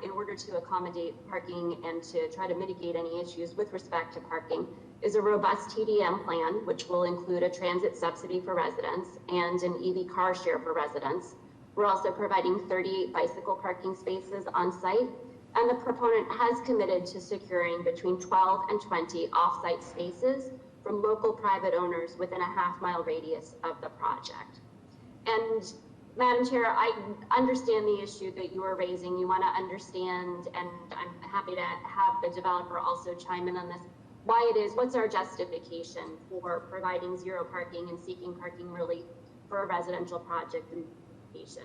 in order to accommodate parking and to try to mitigate any issues with respect to parking is a robust TDM plan, which will include a transit subsidy for residents and an EV car share for residents. We're also providing 38 bicycle parking spaces on site, and the proponent has committed to securing between 12 and 20 off-site spaces from local private owners within a half-mile radius of the project. And Madam Chair, I understand the issue that you are raising. You want to understand, and I'm happy to have the developer also chime in on this, why it is, what's our justification for providing zero parking and seeking parking relief for a residential project in the location.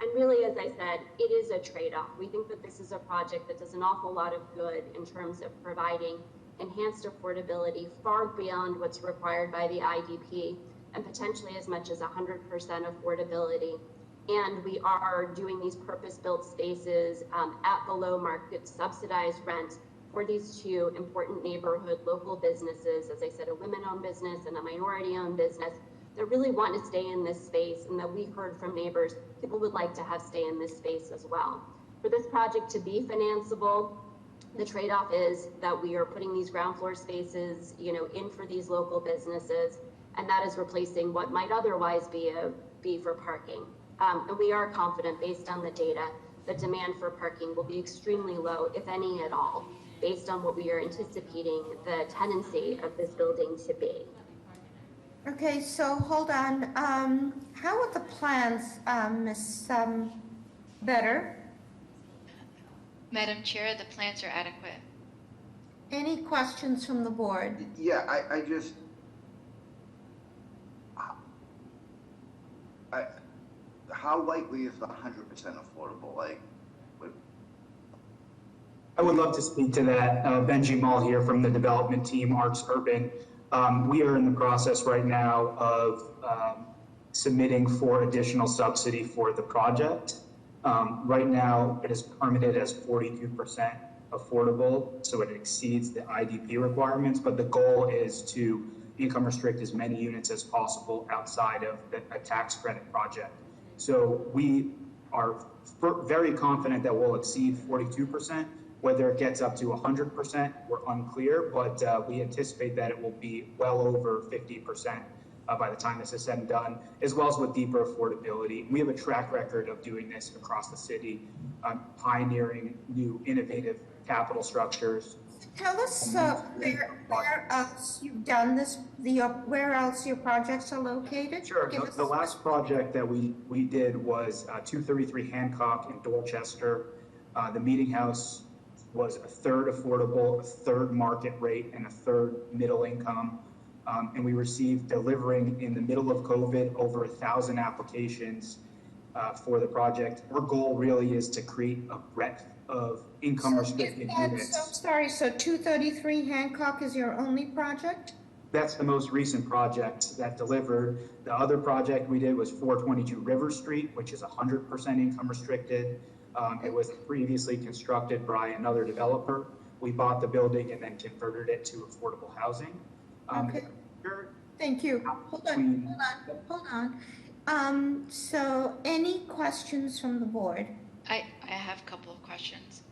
And really, as I said, it is a trade-off. We think that this is a project that does an awful lot of good in terms of providing enhanced affordability far beyond what's required by the IDP, and potentially as much as 100% affordability And we are doing these purpose-built spaces at below market subsidized rent for these two important neighborhood local businesses, as I said, a women-owned business and a minority-owned business that really want to stay in this space, and that we heard from neighbors, people would like to have stay in this space as well. For this project to be financeable, the trade-off is that we are putting these ground floor spaces, in for these local businesses, and that is replacing what might otherwise be for parking. And we are confident, based on the data, that demand for parking will be extremely low, if any at all, based on what we are anticipating the tenancy of this building to be. Okay, so hold on. How are the plans, Ms. Better? Madam Chair, the plans are adequate. Any questions from the board? Yeah, I just, how likely is the 100% affordable? I would love to speak to that. Benji Mull here from the development team, Arts Urban. We are in the process right now of submitting for additional subsidy for the project. Right now, it is permitted as 42% affordable, so it exceeds the IDP requirements, but the goal is to income restrict as many units as possible outside of a tax credit project. So we are very confident that we'll exceed 42%. Whether it gets up to 100%, we're unclear, but we anticipate that it will be well over 50% by the time this is said and done, as well as with deeper affordability. We have a track record of doing this across the city, pioneering new innovative capital structures. Tell us where else you've done this, where else your projects are located? Sure. The last project that we did was 233 Hancock in Dorchester. The Meeting House was a third affordable, a third market rate, and a third middle income. And we received, delivering in the middle of COVID, over 1,000 applications for the project. Our goal really is to create a breadth of income restricted units. So sorry, so 233 Hancock is your only project? That's the most recent project that delivered. The other project we did was 422 River Street, which is 100% income restricted. It was previously constructed by another developer. We bought the building and then converted it to affordable housing. Okay. Thank you. Hold on. So any questions from the board? I have a couple of questions.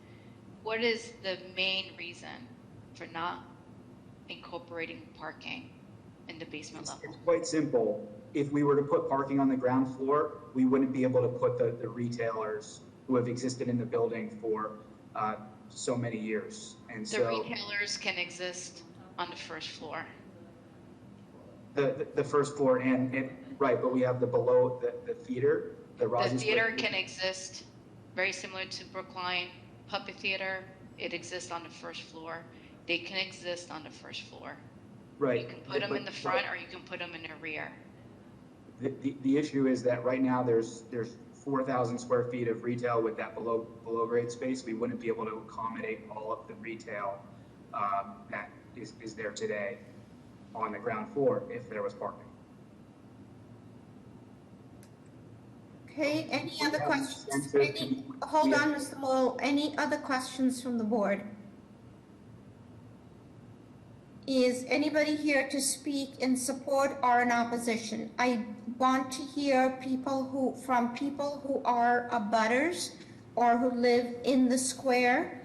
What is the main reason for not incorporating parking in the basement level? It's quite simple. If we were to put parking on the ground floor, we wouldn't be able to put the retailers who have existed in the building for so many years. And the retailers can exist on the first floor. The first floor and right, but we have the below the theater. The theater can exist very similar to Brookline Puppet Theater. It exists on the first floor. They can exist on the first floor. Right. You can put them in the front or you can put them in the rear. The issue is that right now there's 4,000 square feet of retail with that below grade space. We wouldn't be able to accommodate all of the retail that is there today on the ground floor if there was parking. Okay, any other questions? Hold on, Mr. Mull. Any other questions from the board? Is anybody here to speak in support or in opposition? I want to hear from people who are abutters or who live in the square.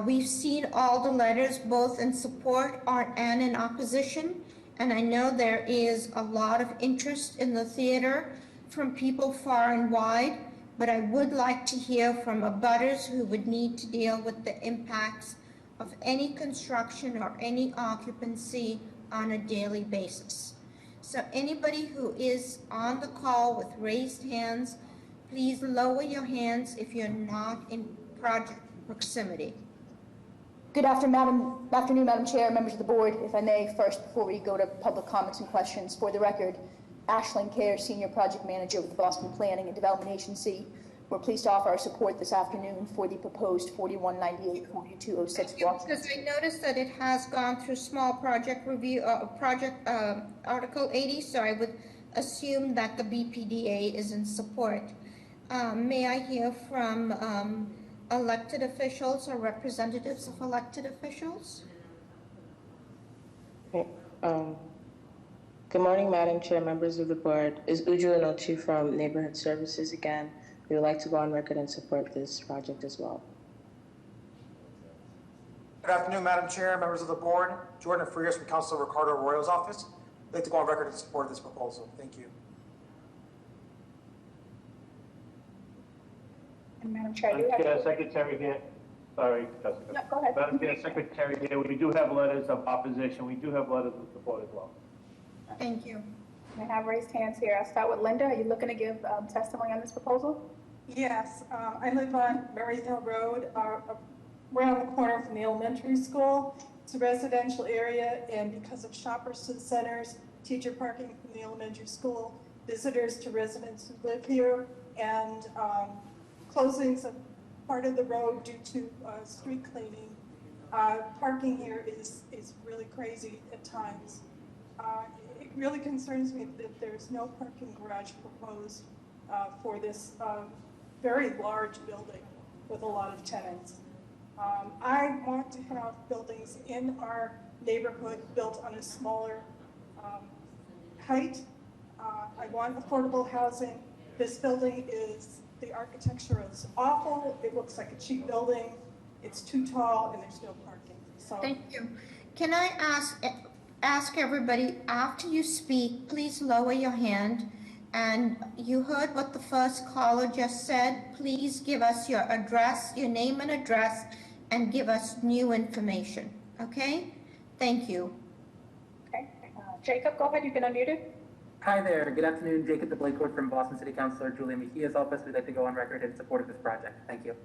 We've seen all the letters, both in support and in opposition, and I know there is a lot of interest in the theater from people far and wide, but I would like to hear from abutters who would need to deal with the impacts of any construction or any occupancy on a daily basis. So anybody who is on the call with raised hands, please lower your hands if you're not in project proximity. Good afternoon, Madam Chair, members of the board. If I may, first, before we go to public comments and questions, for the record, Ashlyn Kerr, Senior Project Manager with the Boston Planning and Development Agency. We're pleased to offer our support this afternoon for the proposed 4198-4206 block. Because I noticed that it has gone through small project review, Article 80, so I would assume that the BPDA is in support. May I hear from elected officials or representatives of elected officials? Good morning, Madam Chair, members of the board. Is Ujula Nochi from Neighborhood Services again. We would like to go on record and support this project as well. Good afternoon, Madam Chair, members of the board. Jordan Frias from Councilor Ricardo Arroyo's office. I'd like to go on record in support of this proposal. Thank you. And Madam Chair, Madam Chair, Secretary here. Sorry, Jessica. No, go ahead. Madam Chair, Secretary here. We do have letters of opposition. We do have letters of support as well. Thank you. I have raised hands here. I'll start with Linda. Are you looking to give testimony on this proposal? Yes, I live on Marysville Road, around the corner from the elementary school. It's a residential area, and because of shoppers to the centers, teacher parking from the elementary school, visitors to residents who live here, and closings of part of the road due to street cleaning, parking here is really crazy at times. It really concerns me that there's no parking garage proposed for this very large building with a lot of tenants. I want to have buildings in our neighborhood built on a smaller height. I want affordable housing. This building the architecture is awful. It looks like a cheap building. It's too tall and there's no parking. So Thank you. Can I ask everybody, after you speak, please lower your hand. And you heard what the first caller just said. Please give us your address, your name and address, and give us new information. Okay? Thank you. Okay. Jacob, go ahead. You've been unmuted. Hi there. Good afternoon. Jacob DeBlakewood from Boston City Councilor Julia Mejia's office. We'd like to go on record in support of this project. Thank you.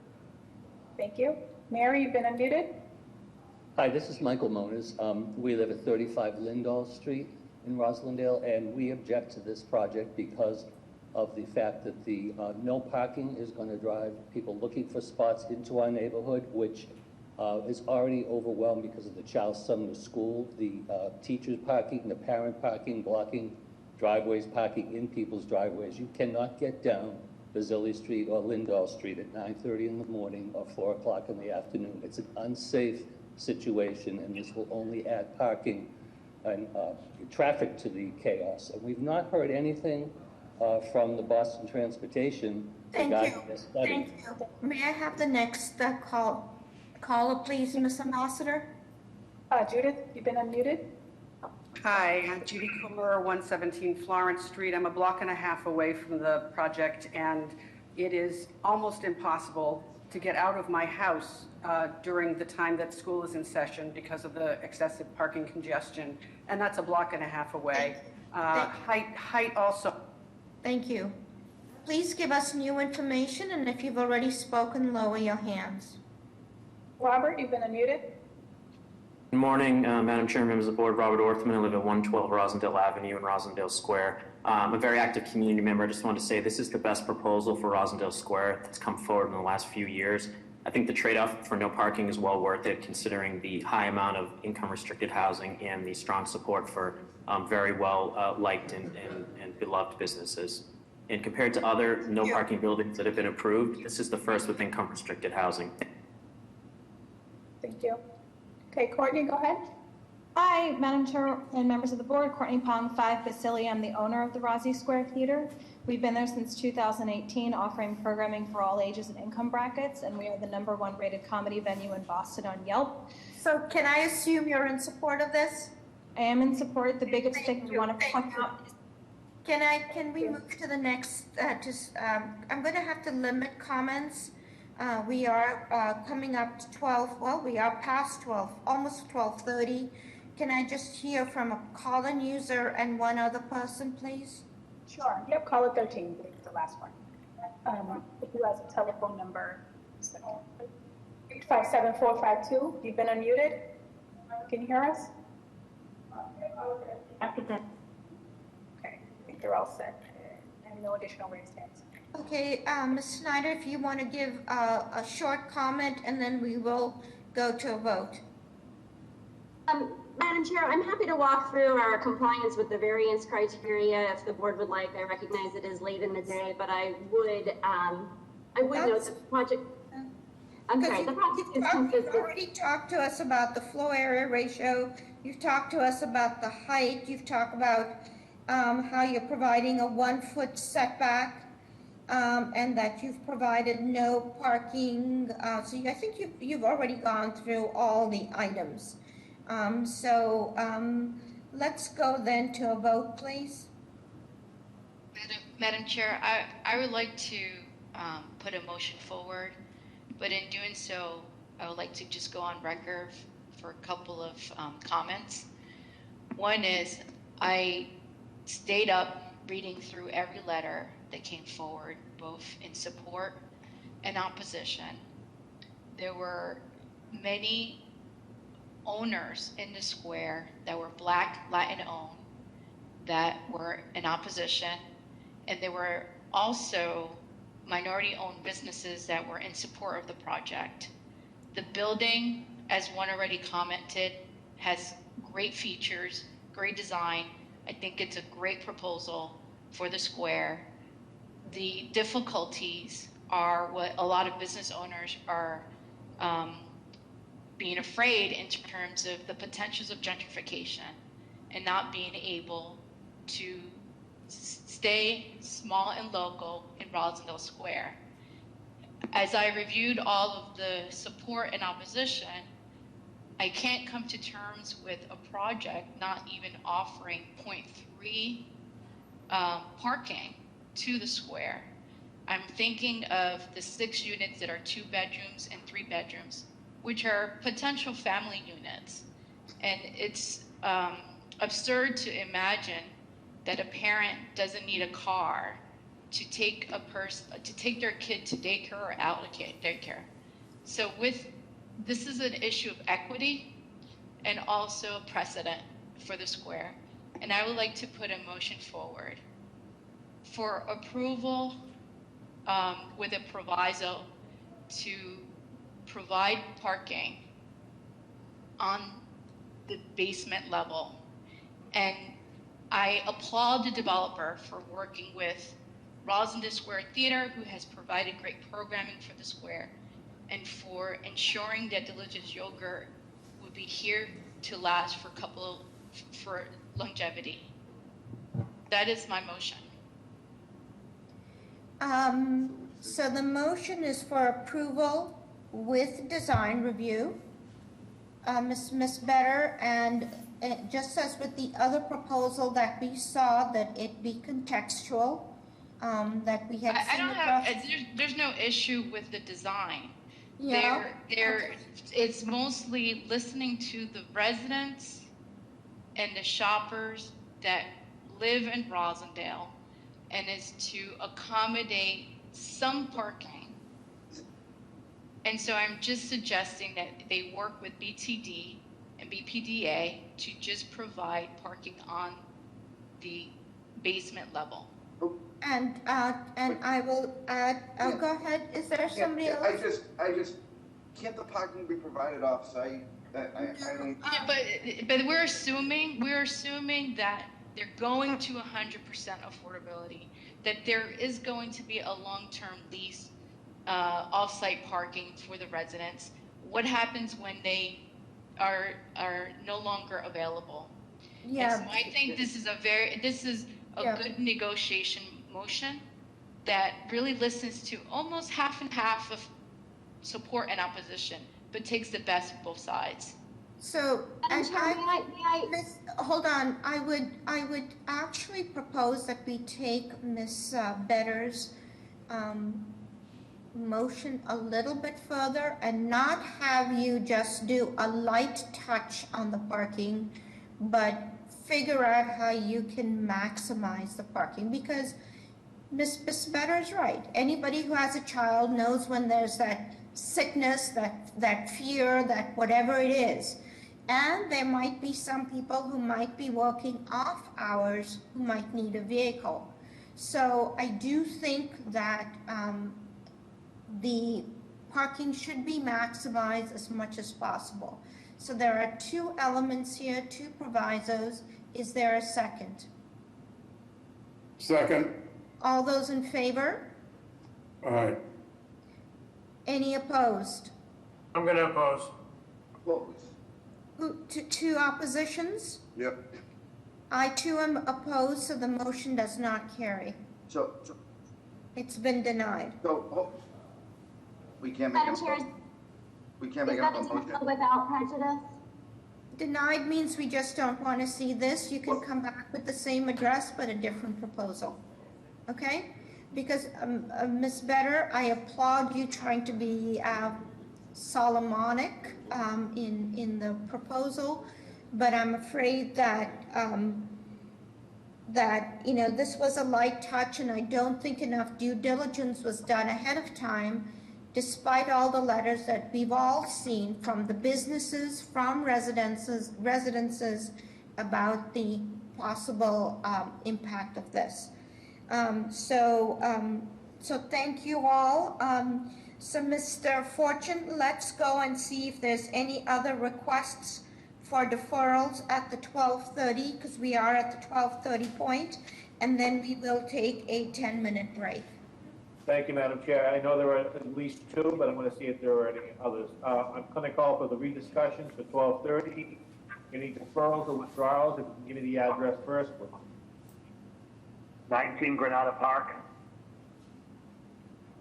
Thank you. Mary, you've been unmuted. Hi, this is Michael Moniz. We live at 35 Lindahl Street in Roslindale, and we object to this project because of the fact that the no parking is going to drive people looking for spots into our neighborhood, which is already overwhelmed because of the child summer school, the teachers parking, the parent parking, blocking driveways, parking in people's driveways. You cannot get down Basile Street or Lindahl Street at 9:30 in the morning or 4 o'clock in the afternoon. It's an unsafe situation, and this will only add parking and traffic to the chaos. And we've not heard anything from the Boston Transportation regarding this study. Thank you. May I have the next caller, please, Ms. Ambassador? Judith, you've been unmuted. Hi, I'm Judy Kummerer, 117 Florence Street. I'm a block and a half away from the project, and it is almost impossible to get out of my house during the time that school is in session because of the excessive parking congestion, and that's a block and a half away. Height also. Thank you. Please give us new information, and if you've already spoken, lower your hands. Robert, you've been unmuted. Good morning, Madam Chair, members of the board. Robert Orthman. I live at 112 Rosendale Avenue in Rosendale Square. I'm a very active community member. I just want to say this is the best proposal for Rosendale Square that's come forward in the last few years. I think the trade-off for no parking is well worth it, considering the high amount of income-restricted housing and the strong support for very well-liked and beloved businesses. And compared to other no parking buildings that have been approved, this is the first with income-restricted housing. Thank you. Okay, Courtney, go ahead. Hi, Madam Chair and members of the board. Courtney Pong, 5 Basile. I'm the owner of the Rossi Square Theater. We've been there since 2018, offering programming for all ages and income brackets, and we are the #1 rated comedy venue in Boston on Yelp. So can I assume you're in support of this? I am in support. The biggest thing I want to point out is Can we move to the next, I'm going to have to limit comments. We are coming up to 12, well, we are past 12, almost 12:30. Can I just hear from a call-in user and one other person, please? Sure. Yep, caller 13, I think it's the last one. Who has a telephone number? 857452. You've been unmuted. Can you hear us? After that. Okay, I think they're all set. And no additional raised hands. Okay, Ms. Snyder, if you want to give a short comment, and then we will go to a vote. Madam Chair, I'm happy to walk through our compliance with the variance criteria if the board would like. I recognize it is late in the day, but I would note that the project, I'm sorry, the project is consistent. You've already talked to us about the floor area ratio. You've talked to us about the height. You've talked about how you're providing a 1-foot setback. And that you've provided no parking. I think you've already gone through all the items. Let's go then to a vote, please. Madam Chair, I would like to put a motion forward, but in doing so, I would like to just go on record for a couple of comments. One is I stayed up reading through every letter that came forward, both in support and opposition. There were many owners in the square that were Black, Latin owned, that were in opposition, and there were also minority owned businesses that were in support of the project. The building, as one already commented, has great features, great design. I think it's a great proposal for the square. The difficulties are what a lot of business owners are being afraid in terms of the potentials of gentrification and not being able to stay small and local in Rosendale Square. As I reviewed all of the support and opposition, I can't come to terms with a project not even offering 0.3 parking to the square. I'm thinking of the 6 units that are 2 bedrooms and 3 bedrooms, which are potential family units. And it's absurd to imagine that a parent doesn't need a car to take their kid to daycare or out of daycare. So this is an issue of equity and also precedent for the square. And I would like to put a motion forward for approval with a proviso to provide parking on the basement level. And I applaud the developer for working with Rosendale Square Theater, who has provided great programming for the square, and for ensuring that Delicious Yogurt would be here to last for longevity. That is my motion. So the motion is for approval with design review. Ms. Better, and just as with the other proposal that we saw, that it be contextual, that we had there's no issue with the design. Yeah. It's mostly listening to the residents and the shoppers that live in Rosendale, and is to accommodate some parking. And so I'm just suggesting that they work with BTD and BPDA to just provide parking on the basement level. And I will add, go ahead, is there somebody else? I just, can't the parking be provided off-site? But we're assuming that they're going to 100% affordability, that there is going to be a long-term lease, off-site parking for the residents. What happens when they are no longer available? Yeah. And so I think this is a good negotiation motion that really listens to almost half and half of support and opposition, but takes the best of both sides. So, hold on. I would actually propose that we take Ms. Better's motion a little bit further and not have you just do a light touch on the parking, but figure out how you can maximize the parking, because Ms. Better's right. Anybody who has a child knows when there's that sickness, that fear, that whatever it is. And there might be some people who might be working off hours who might need a vehicle. So I do think that the parking should be maximized as much as possible. So there are two elements here, two provisos. Is there a second? Second. All those in favor? Aye. Any opposed? I'm going to oppose. Two oppositions? Yep. I too am opposed, so the motion does not carry. So It's been denied. we can't make Madam Chair, we can't make is a that a motion. denial without prejudice? Denied means we just don't want to see this. You can come back with the same address, but a different proposal. Okay? Because, Ms. Better, I applaud you trying to be Solomonic in the proposal, but I'm afraid that, this was a light touch, and I don't think enough due diligence was done ahead of time, despite all the letters that we've all seen from the businesses, from residences about the possible impact of this. So thank you all. So Mr. Fortune, let's go and see if there's any other requests for deferrals at the 12:30, because we are at the 12:30 point, and then we will take a 10-minute break. Thank you, Madam Chair. I know there are at least two, but I'm going to see if there are any others. I'm going to call for the rediscussion for 12:30. Any deferrals or withdrawals? If you can give me the address first, please. 19 Granada Park.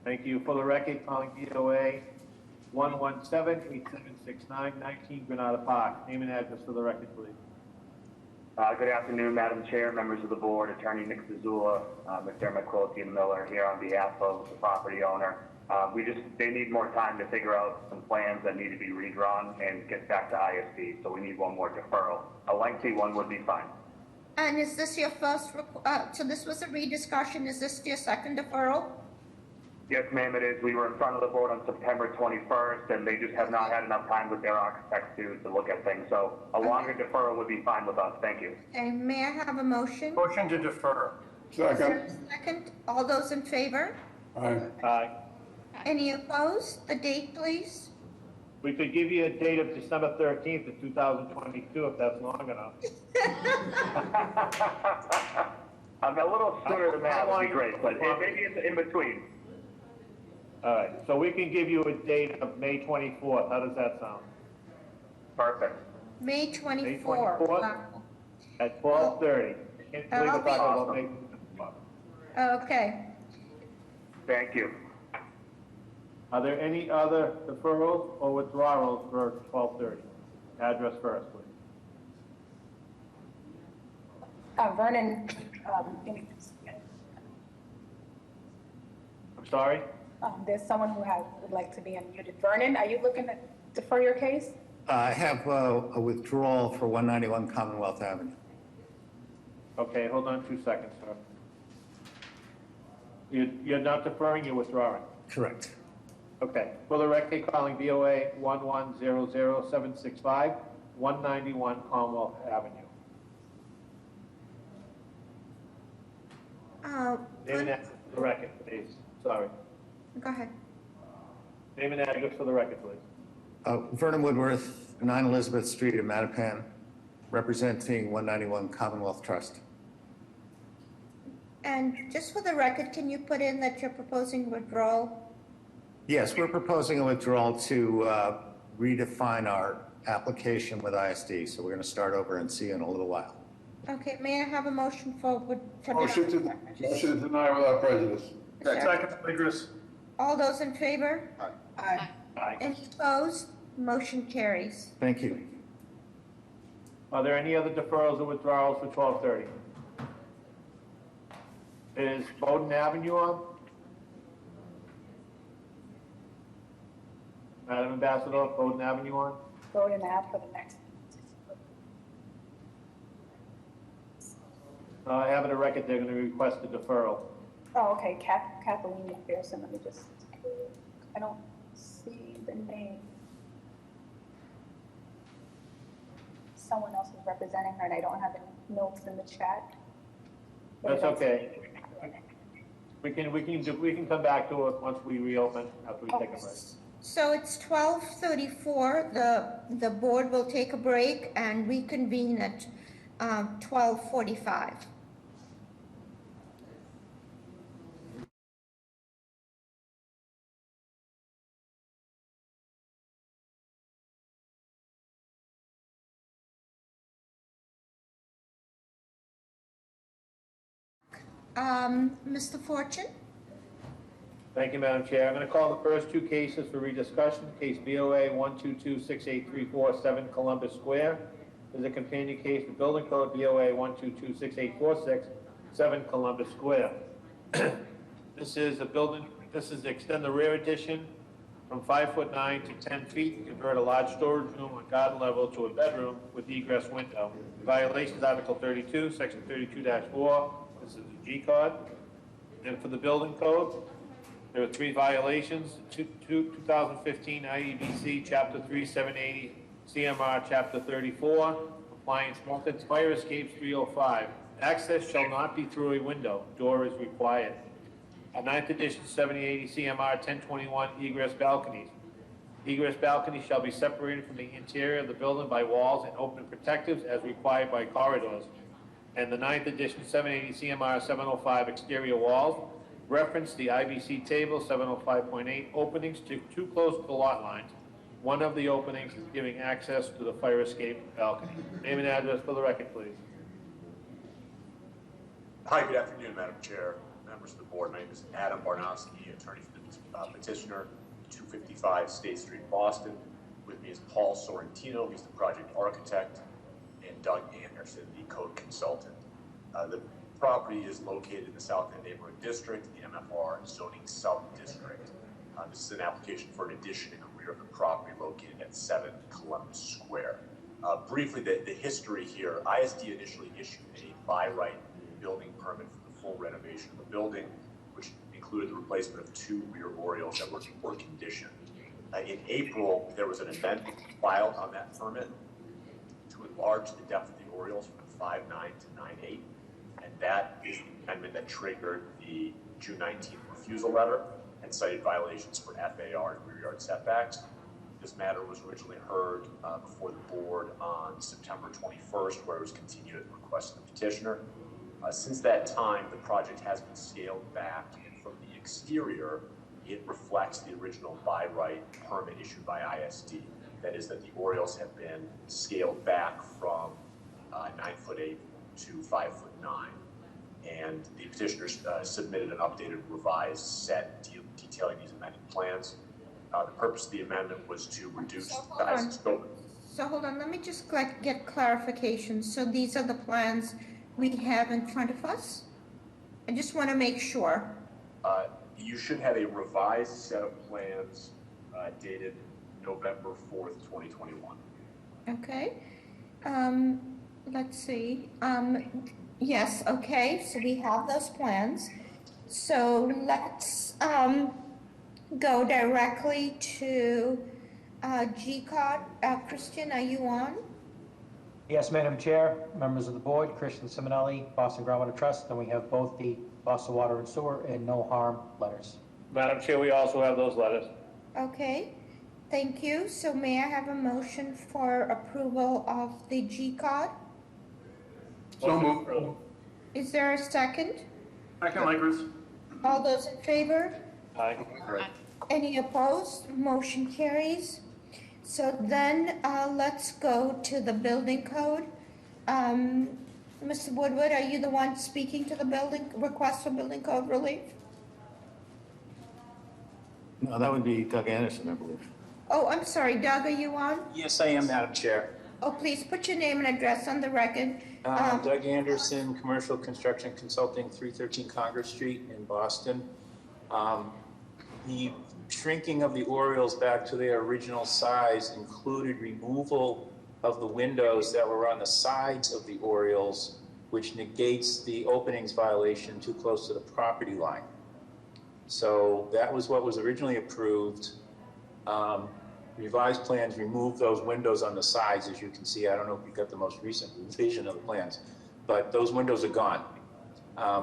Thank you. For the record, calling BOA 117-8769, 19 Granada Park. Name and address for the record, please. Good afternoon, Madam Chair, members of the board, Attorney Nick Zazula, McDermott Quilty and Miller here on behalf of the property owner. They need more time to figure out some plans that need to be redrawn and get back to ISD, so we need one more deferral. A lengthy one would be fine. And is this your first, so this was a rediscussion, is this your second deferral? Yes, ma'am, it is. We were in front of the board on September 21st, and they just have not had enough time with their architects to look at things. So a longer deferral would be fine with us. Thank you. Okay, may I have a motion? Motion to defer. Second. All those in favor? Aye. Aye. Any opposed? The date, please. We could give you a date of December 13th of 2022 if that's long enough. A little sooner than that would be great, but maybe it's in between. All right, so we can give you a date of May 24th. How does that sound? Perfect. May 24th. May 24th Wow. at 12:30. Can't believe we're talking about May 24th. Okay. Thank you. Are there any other deferrals or withdrawals for 12:30? Address first, please. Vernon, I'm sorry? there's someone who would like to be unmuted. Vernon, are you looking to defer your case? I have a withdrawal for 191 Commonwealth Avenue. Okay, hold on 2 seconds, sir. You're not deferring, you're withdrawing? Correct. Okay, for the record, calling BOA 1100765, 191 Commonwealth Avenue. Name and address for the record, please. Sorry. Go ahead. Name and address for the record, please. Vernon Woodworth, 9 Elizabeth Street in Mattapan, representing 191 Commonwealth Trust. And just for the record, can you put in that you're proposing withdrawal? Yes, we're proposing a withdrawal to redefine our application with ISD, so we're going to start over and see you in a little while. Okay, may I have a motion for Motion to deny without prejudice. Second, Legris. All those in favor? Aye. Aye. Any opposed? Motion carries. Thank you. Are there any other deferrals or withdrawals for 12:30? Is Bowden Avenue on? Madam Ambassador, Bowden Avenue on? Bowden Ave for the next. I have it a record they're going to request a deferral. Oh, okay, Kathleen McPherson, let me just, I don't see the name. Someone else is representing her and I don't have any notes in the chat. That's okay. We can come back to it once we reopen after we take a break. So it's 12:34. The board will take a break and reconvene at 12:45. Mr. Fortune? Thank you, Madam Chair. I'm going to call the first two cases for rediscussion. Case BOA 1226834, 7 Columbus Square. There's a companion case for building code BOA 1226846, 7 Columbus Square. This is extend the rear addition from 5'9" to 10 feet, and convert a large storage room on garden level to a bedroom with egress window. Violations Article 32, Section 32-4. This is a G card. And for the building code, there are 3 violations: 2015 IEBC Chapter 3, 780, CMR Chapter 34, compliance methods, fire escapes 305. Access shall not be through a window. Door is required. A 9th edition 7080 CMR 1021 egress balconies. Egress balconies shall be separated from the interior of the building by walls and open protectives as required by corridors. And the 9th edition 780 CMR 705 exterior walls reference the IBC table 705.8 openings too close to the lot lines. One of the openings is giving access to the fire escape balcony. Name and address for the record, please. Hi, good afternoon, Madam Chair, members of the board. My name is Adam Barnowski, attorney for the petitioner, 255 State Street, Boston. With me is Paul Sorrentino, he's the project architect, and Doug Anderson, the code consultant. The property is located in the South End Neighborhood District, the MFR zoning sub-district. This is an application for an addition in the rear of the property located at 7 Columbus Square. Briefly, the history here, ISD initially issued a by right building permit for the full renovation of the building, which included the replacement of 2 rear Oriels that were in poor condition. In April, there was an amendment filed on that permit to enlarge the depth of the Oriels from 5'9" to 9'8", and that is the amendment that triggered the June 19th refusal letter and cited violations for FAR and rear yard setbacks. This matter was originally heard before the board on September 21st, where it was continued at the request of the petitioner. Since that time, the project has been scaled back, and from the exterior, it reflects the original by right permit issued by ISD. That is that the Oriels have been scaled back from 9'8" to 5'9", and the petitioner submitted an updated revised set detailing these amended plans. The purpose of the amendment was to reduce the size and scope. So hold on, let me just get clarification. So these are the plans we have in front of us? I just want to make sure. You should have a revised set of plans dated November 4th, 2021. Okay. Let's see. Yes, okay, so we have those plans. So let's go directly to GCOT. Christian, are you on? Yes, Madam Chair, members of the board, Christian Simonelli, Boston Groundwater Trust, and we have both the Boston Water and Sewer and no harm letters. Madam Chair, we also have those letters. Okay, thank you. So may I have a motion for approval of the GCOT? So moved. Is there a second? Second, Lakers. All those in favor? Aye. Any opposed? Motion carries. So then let's go to the building code. Mr. Woodward, are you the one speaking to the building request for building code relief? No, that would be Doug Anderson, I believe. Oh, I'm sorry. Doug, are you on? Yes, I am, Madam Chair. Oh, please put your name and address on the record. Doug Anderson, Commercial Construction Consulting, 313 Congress Street in Boston. The shrinking of the Oriels back to their original size included removal of the windows that were on the sides of the Oriels, which negates the openings violation too close to the property line. So that was what was originally approved. Revised plans removed those windows on the sides, as you can see. I don't know if you got the most recent revision of the plans, but those windows are gone,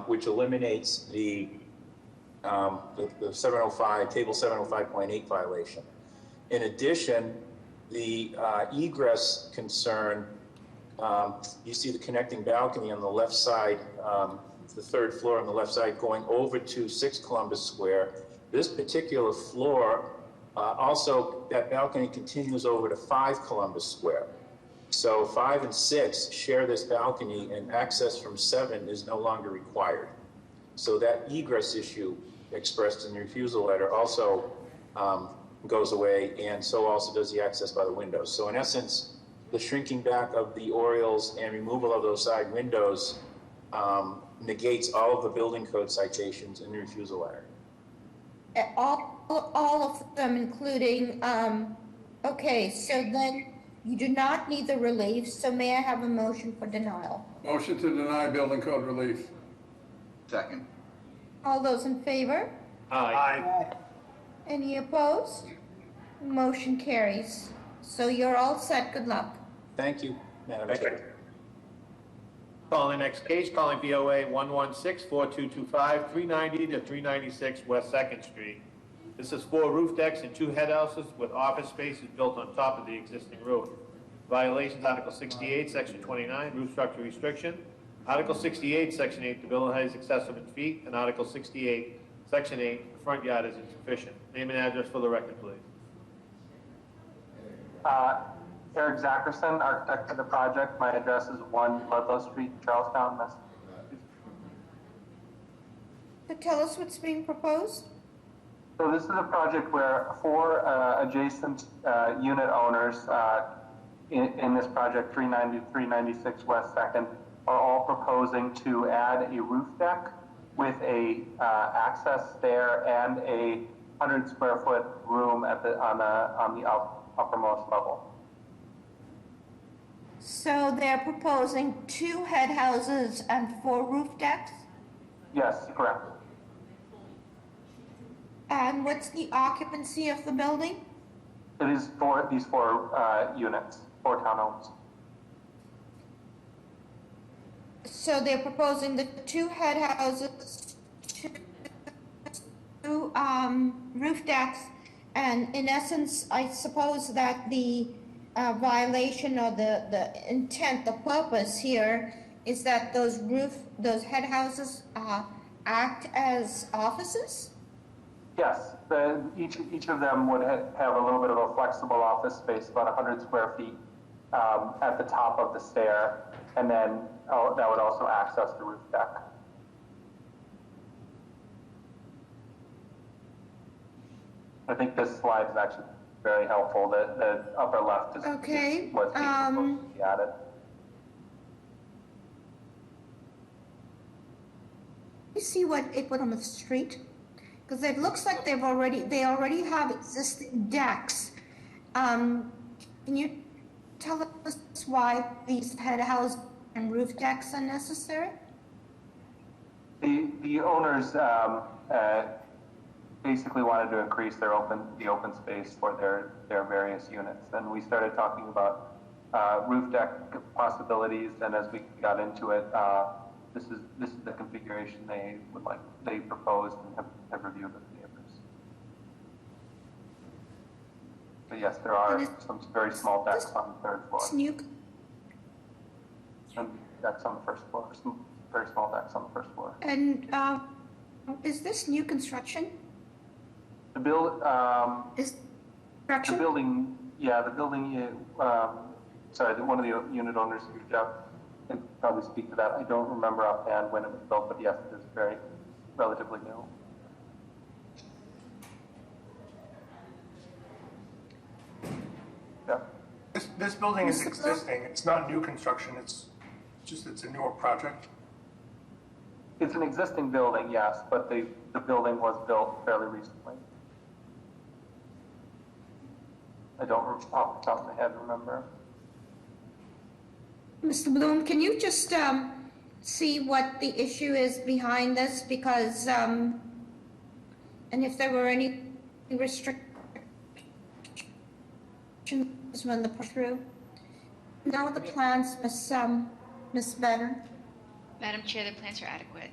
which eliminates the 705, table 705.8 violation. In addition, the egress concern, you see the connecting balcony on the left side, the third floor on the left side going over to 6 Columbus Square. This particular floor, also that balcony continues over to 5 Columbus Square. So 5 and 6 share this balcony, and access from 7 is no longer required. So that egress issue expressed in the refusal letter also goes away, and so also does the access by the windows. So in essence, the shrinking back of the Oriels and removal of those side windows negates all of the building code citations in the refusal letter. All of them, including, okay, so then you do not need the relief, so may I have a motion for denial? Motion to deny building code relief. Second. All those in favor? Aye. Any opposed? Motion carries. So you're all set. Good luck. Thank you, Madam Thank you. Chair. Calling the next case, calling BOA 116-4225, 390 to 396 West 2nd Street. This is 4 roof decks and 2 head houses with office spaces built on top of the existing roof. Violations, Article 68, Section 29, roof structure restriction. Article 68, Section 8, the building height is excessive in feet. And Article 68, Section 8, the front yard is insufficient. Name and address for the record, please. Eric Zackerson, architect for the project. My address is 1 Ludlow Street, Charlestown, Massachusetts. So tell us what's being proposed. So this is a project where 4 adjacent unit owners in this project, 390, 396 West 2nd, are all proposing to add a roof deck with a access stair and a 100 square foot room at on the uppermost level. So they're proposing 2 head houses and 4 roof decks? Yes, correct. And what's the occupancy of the building? It is for these 4 units, 4 townhomes. So they're proposing the 2 head houses, 2 roof decks, and in essence, I suppose that the violation or the intent, the purpose here is that those head houses act as offices? Yes, each of them would have a little bit of a flexible office space, about 100 square feet at the top of the stair, and then that would also access the roof deck. I think this slide is actually very helpful. The upper left is okay. What's being proposed to be added. You see what it put on the street? Because it looks like they already have existing decks. Can you tell us why these head houses and roof decks are necessary? The owners basically wanted to increase the open space for their various units, and we started talking about roof deck possibilities. And as we got into it, this is the configuration they proposed and have reviewed with the neighbors. But yes, there are some very small decks on the 3rd floor. And decks on the 1st floor. Some very small decks on the 1st floor. And is this new construction? The building. Sorry, one of the unit owners, Jeff, can probably speak to that. I don't remember offhand when it was built, but yes, it is very relatively new. Yeah. This building is existing. It's not new construction. It's a newer project. It's an existing building, yes, but the building was built fairly recently. I don't, off the top of my head, remember. Mr. Bloom, can you just see what the issue is behind this? Because, and if there were any restrictions when the push through? Now the plans, Ms. Benner. Madam Chair, the plans are adequate.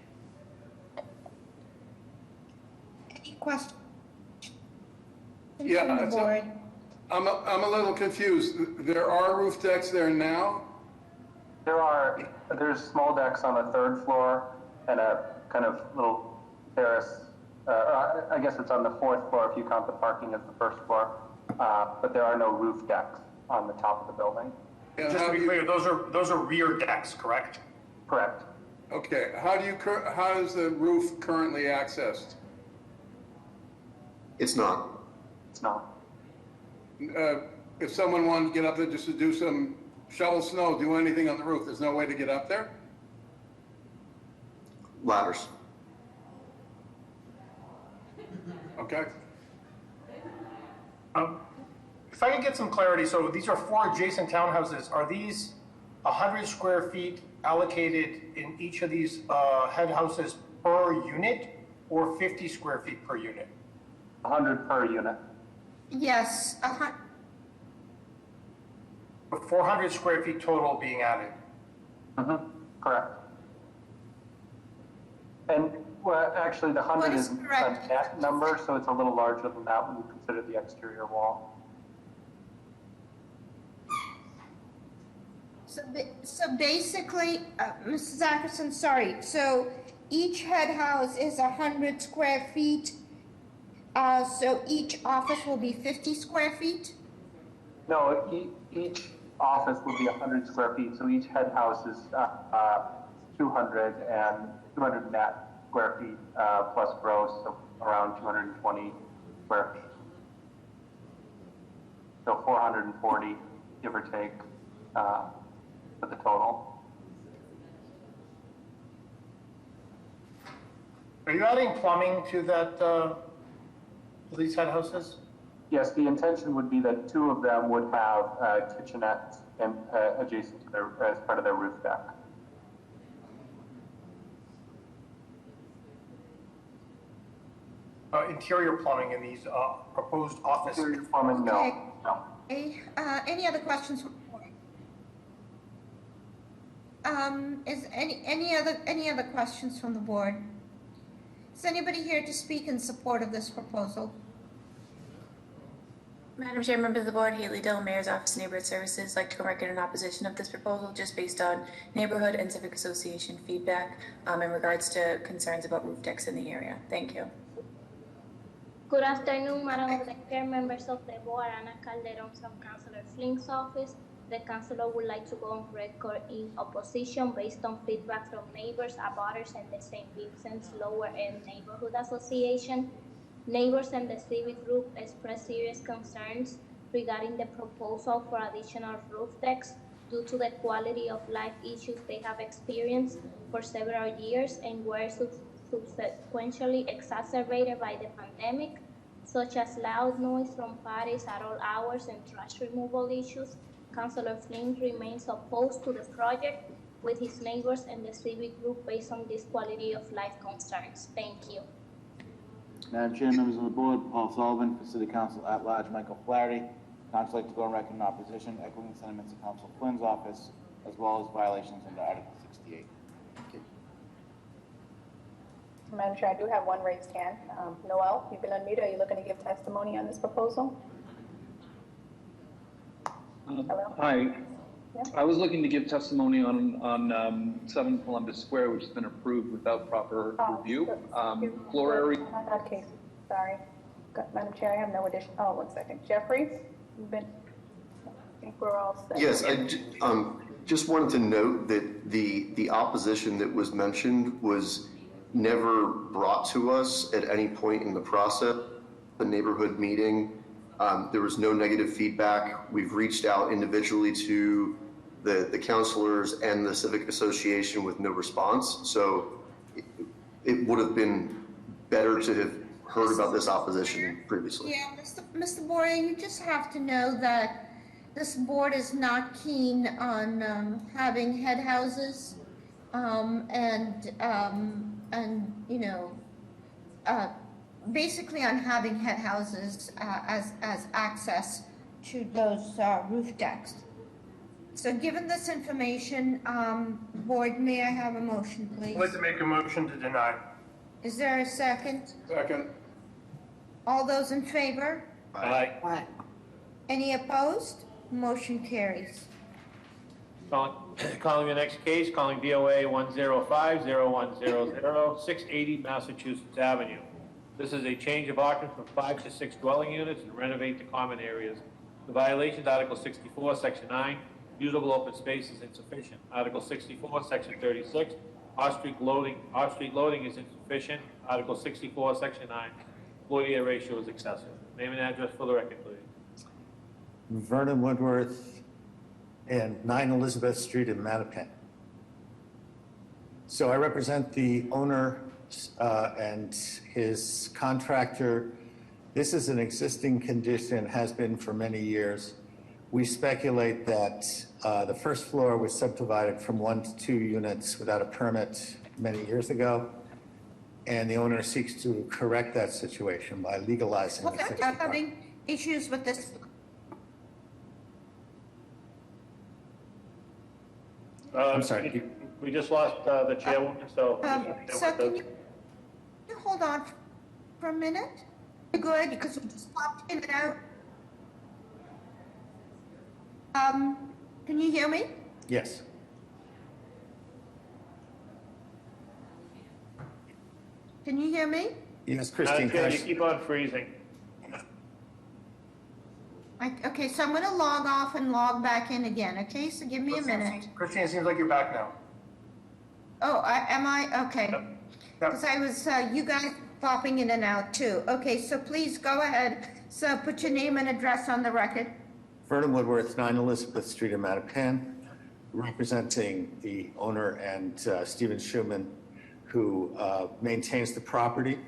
Any questions? Yeah, from the board? I'm a little confused. There are roof decks there now? There's small decks on the third floor and a kind of little terrace. I guess it's on the fourth floor if you count the parking as the first floor. But there are no roof decks on the top of the building. Just to be clear, those are rear decks, correct? Correct. Okay, how is the roof currently accessed? It's not. It's not. If someone wanted to get up there just to do some shovel snow, do anything on the roof, there's no way to get up there? Ladders. Okay. If I could get some clarity, so these are 4 adjacent townhouses. Are these 100 square feet allocated in each of these head houses per unit, or 50 square feet per unit? 100 per unit. Yes, 400 square feet total being added. Correct. And well, actually, the 100 is a net number, so it's a little larger than that when you consider the exterior wall. So basically, Mrs. Ackerson, sorry, so each head house is 100 square feet, so each office will be 50 square feet? No, each office would be 100 square feet, so each head house is 200 net square feet plus gross, so around 220 square feet. So 440, give or take, for the total. Are you adding plumbing to that, to these head houses? Yes, the intention would be that 2 of them would have kitchenettes adjacent to their, as part of their roof deck. Interior plumbing in these proposed office. Interior plumbing, no. Okay. No. Okay, any other questions? Is any other questions from the board? Is anybody here to speak in support of this proposal? Madam Chair, members of the board, Haley Dill, Mayor's Office of Neighborhood Services, like to go record in opposition of this proposal just based on neighborhood and civic association feedback in regards to concerns about roof decks in the area. Thank you. Good afternoon, Madam Secretary, members of the board, Ana Calderon from Councilor Flink's office. The councilor would like to go on record in opposition based on feedback from neighbors, abutters, and the St. Vincent's Lower End Neighborhood Association. Neighbors and the civic group expressed serious concerns regarding the proposal for additional roof decks due to the quality of life issues they have experienced for several years and were subsequently exacerbated by the pandemic, such as loud noise from parties at all hours and trash removal issues. Councilor Flynn remains opposed to the project with his neighbors and the civic group based on these quality of life concerns. Thank you. Madam Chair, members of the board, Paul Sullivan for City Council at Large, Michael Flaherty. Council like to go on record in opposition, echoing sentiments of Council Flynn's office, as well as violations under Article 68. Thank you. Madam Chair, I do have one raised hand. Noel, you've been unmuted. Are you looking to give testimony on this proposal? Hello? Hi. Yeah. I was looking to give testimony on 7 Columbus Square, which has been approved without proper review. Floor area. Not case. Sorry. Madam Chair, I have no addition. Oh, 1 second. Jeffrey, you've been. I think we're all set. Yes, I just wanted to note that the opposition that was mentioned was never brought to us at any point in the process. The neighborhood meeting, there was no negative feedback. We've reached out individually to the councilors and the civic association with no response. So it would have been better to have heard about this opposition previously. Yeah, Mr. Boria, you just have to know that this board is not keen on having head houses and you know, basically on having head houses as access to those roof decks. So given this information, board, may I have a motion, please? I'd like to make a motion to deny. Is there a second? Second. All those in favor? Aye. Any opposed? Motion carries. Calling the next case, calling BOA 105-0100, 680 Massachusetts Avenue. This is a change of occupancy from 5 to 6 dwelling units and renovate the common areas. The violations, Article 64, Section 9, usable open space is insufficient. Article 64, Section 36, off-street loading is insufficient. Article 64, Section 9, floor-to-area ratio is excessive. Name and address for the record, please. Vernon Woodworth and 9 Elizabeth Street in Mattapan. So I represent the owner and his contractor. This is an existing condition, has been for many years. We speculate that the first floor was subdivided from 1 to 2 units without a permit many years ago, and the owner seeks to correct that situation by legalizing the 60 I'm having issues with this. I'm sorry. We just lost the chairwoman, so. So can you hold on for a minute? Good, because we just popped in and out. Can you hear me? Yes. Can you hear me? Yes, Christine. You keep on freezing. Okay, so I'm going to log off and log back in again, okay? So give me a minute. Christine, it seems like you're back now. Oh, am I? Okay. Because I was, you guys popping in and out too. Okay, so please go ahead. So put your name and address on the record. Vernon Woodworth, 9 Elizabeth Street in Mattapan, representing the owner and Stephen Schuman, who maintains the property.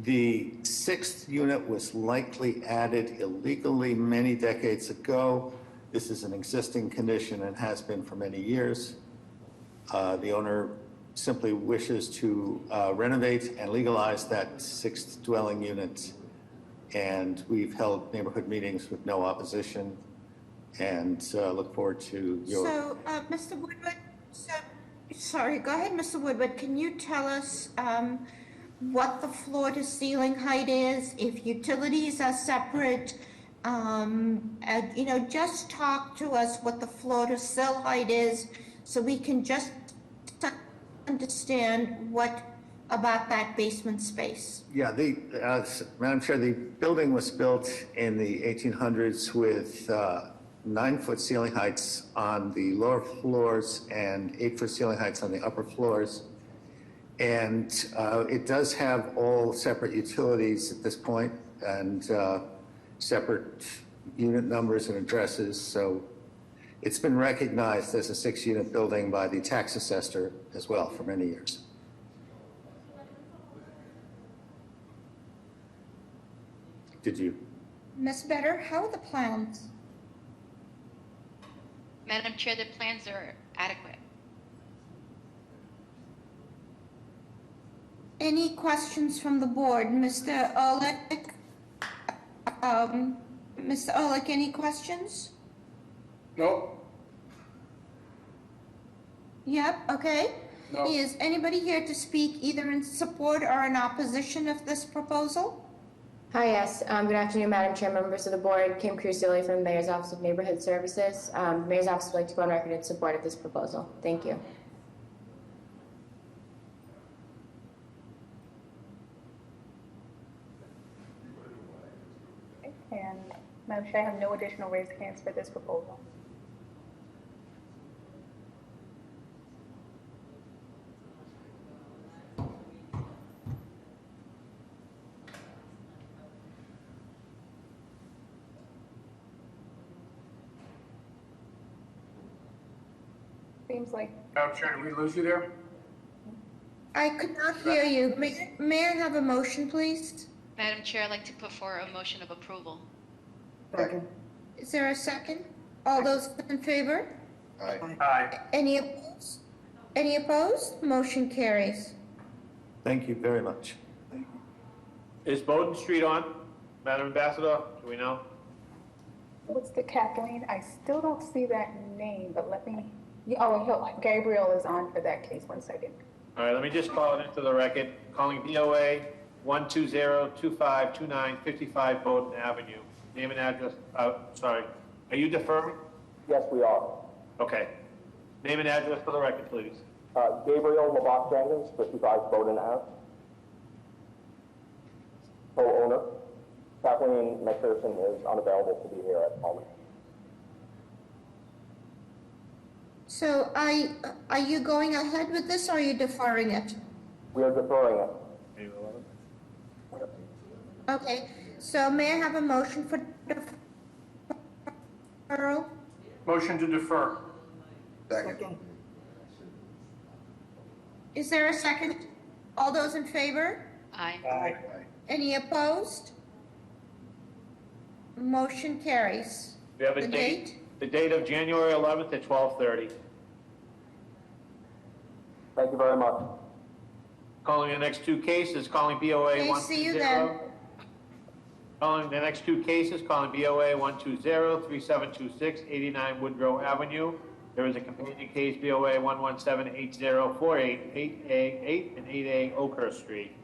The 6th unit was likely added illegally many decades ago. This is an existing condition and has been for many years. The owner simply wishes to renovate and legalize that 6th dwelling unit. And we've held neighborhood meetings with no opposition and look forward to your... So, Mr. Woodward, sorry, go ahead, Mr. Woodward. Can you tell us what the floor to ceiling height is, if utilities are separate? Just talk to us what the floor to sill height is so we can just understand what about that basement space. Yeah, Madam Chair, the building was built in the 1800s with 9-foot ceiling heights on the lower floors and 8-foot ceiling heights on the upper floors. And it does have all separate utilities at this point and separate unit numbers and addresses. So it's been recognized as a 6-unit building by the tax assessor as well for many years. Did you? Ms. Better, how are the plans? Madam Chair, the plans are adequate. Any questions from the board? Mr. Ehrlich? Mr. Ehrlich, any questions? Nope. Yep, okay. No. Is anybody here to speak either in support or in opposition of this proposal? Hi, yes. Good afternoon, Madam Chair, members of the board. Kim Crucioli from the Mayor's Office of Neighborhood Services. The Mayor's Office would like to go on record in support of this proposal. Thank you. And Madam Chair, I have no additional raised hands for this proposal. Seems like... Madam Chair, did we lose you there? I could not hear you. May I have a motion, please? Madam Chair, I'd like to put forward a motion of approval. Second. Is there a second? All those in favor? Aye. Aye. Any opposed? Any opposed? Motion carries. Thank you very much. Is Bowden Street on, Madam Ambassador? Do we know? What's the Kathleen? I still don't see that name, but let me... Oh, Gabriel is on for that case. 1 second. All right, let me just call it into the record. Calling BOA 120-2529-55 Bowden Avenue. Name and address, sorry. Are you deferring? Yes, we are. Okay. Name and address for the record, please. Gabriel Labak Jenkins, 55 Bowden Ave. Co-owner. Kathleen McPherson is unavailable to be here at the moment. So are you going ahead with this or are you deferring it? We are deferring it. Okay, so may I have a motion for deferral? Motion to defer. Second. Is there a second? All those in favor? Aye. Any opposed? Motion carries. We have The a date? The date of January 11th at 12:30. Thank you very much. Calling the next two cases, calling BOA Okay, 120. see you then. Calling the next two cases, calling BOA 120-3726, 89 Woodrow Avenue. There is a companion case, BOA 117-8048, 8A8 and 8A Oakhurst Street.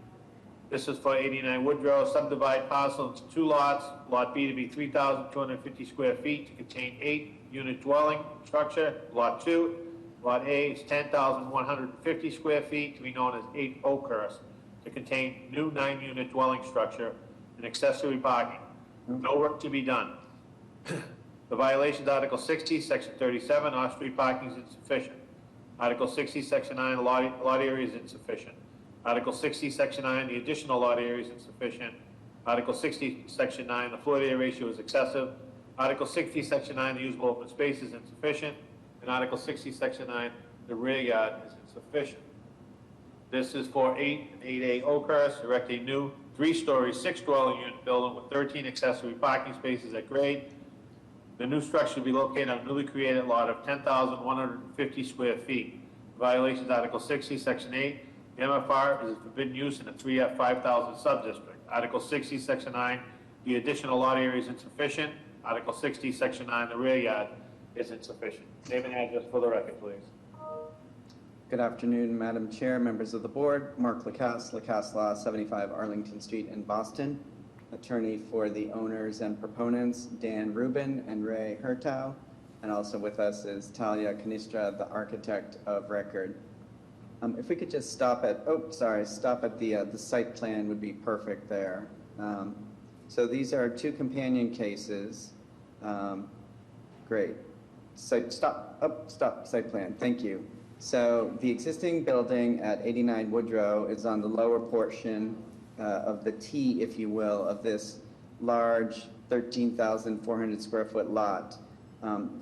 This is for 89 Woodrow, subdivide parcel into two lots, Lot B to be 3,250 square feet to contain 8-unit dwelling structure, Lot 2. Lot A is 10,150 square feet to be known as 8 Oakhurst to contain new 9-unit dwelling structure and accessory parking. No work to be done. The violations, Article 60, Section 37, off-street parking is insufficient. Article 60, Section 9, lot area is insufficient. Article 60, Section 9, the additional lot area is insufficient. Article 60, Section 9, the floor area ratio is excessive. Article 60, Section 9, the usable open space is insufficient. And Article 60, Section 9, the rear yard is insufficient. This is for 8 and 8A Oakhurst, erect a new 3-story, 6-dwelling unit building with 13 accessory parking spaces at grade. The new structure will be located on a newly created lot of 10,150 square feet. Violations, Article 60, Section 8, the MFR is forbidden use in a 3F 5,000 subdistrict. Article 60, Section 9, the additional lot area is insufficient. Article 60, Section 9, the rear yard is insufficient. Name and address for the record, please. Good afternoon, Madam Chair, members of the board. Mark Lacasse, Lacasse Law, 75 Arlington Street in Boston. Attorney for the owners and proponents, Dan Rubin and Ray Hertow. And also with us is Talia Canistra, the architect of record. If we could just stop at, stop at the site plan would be perfect there. So these are two companion cases. Great. Stop, site plan, thank you. So the existing building at 89 Woodrow is on the lower portion of the T, if you will, of this large 13,400 square foot lot.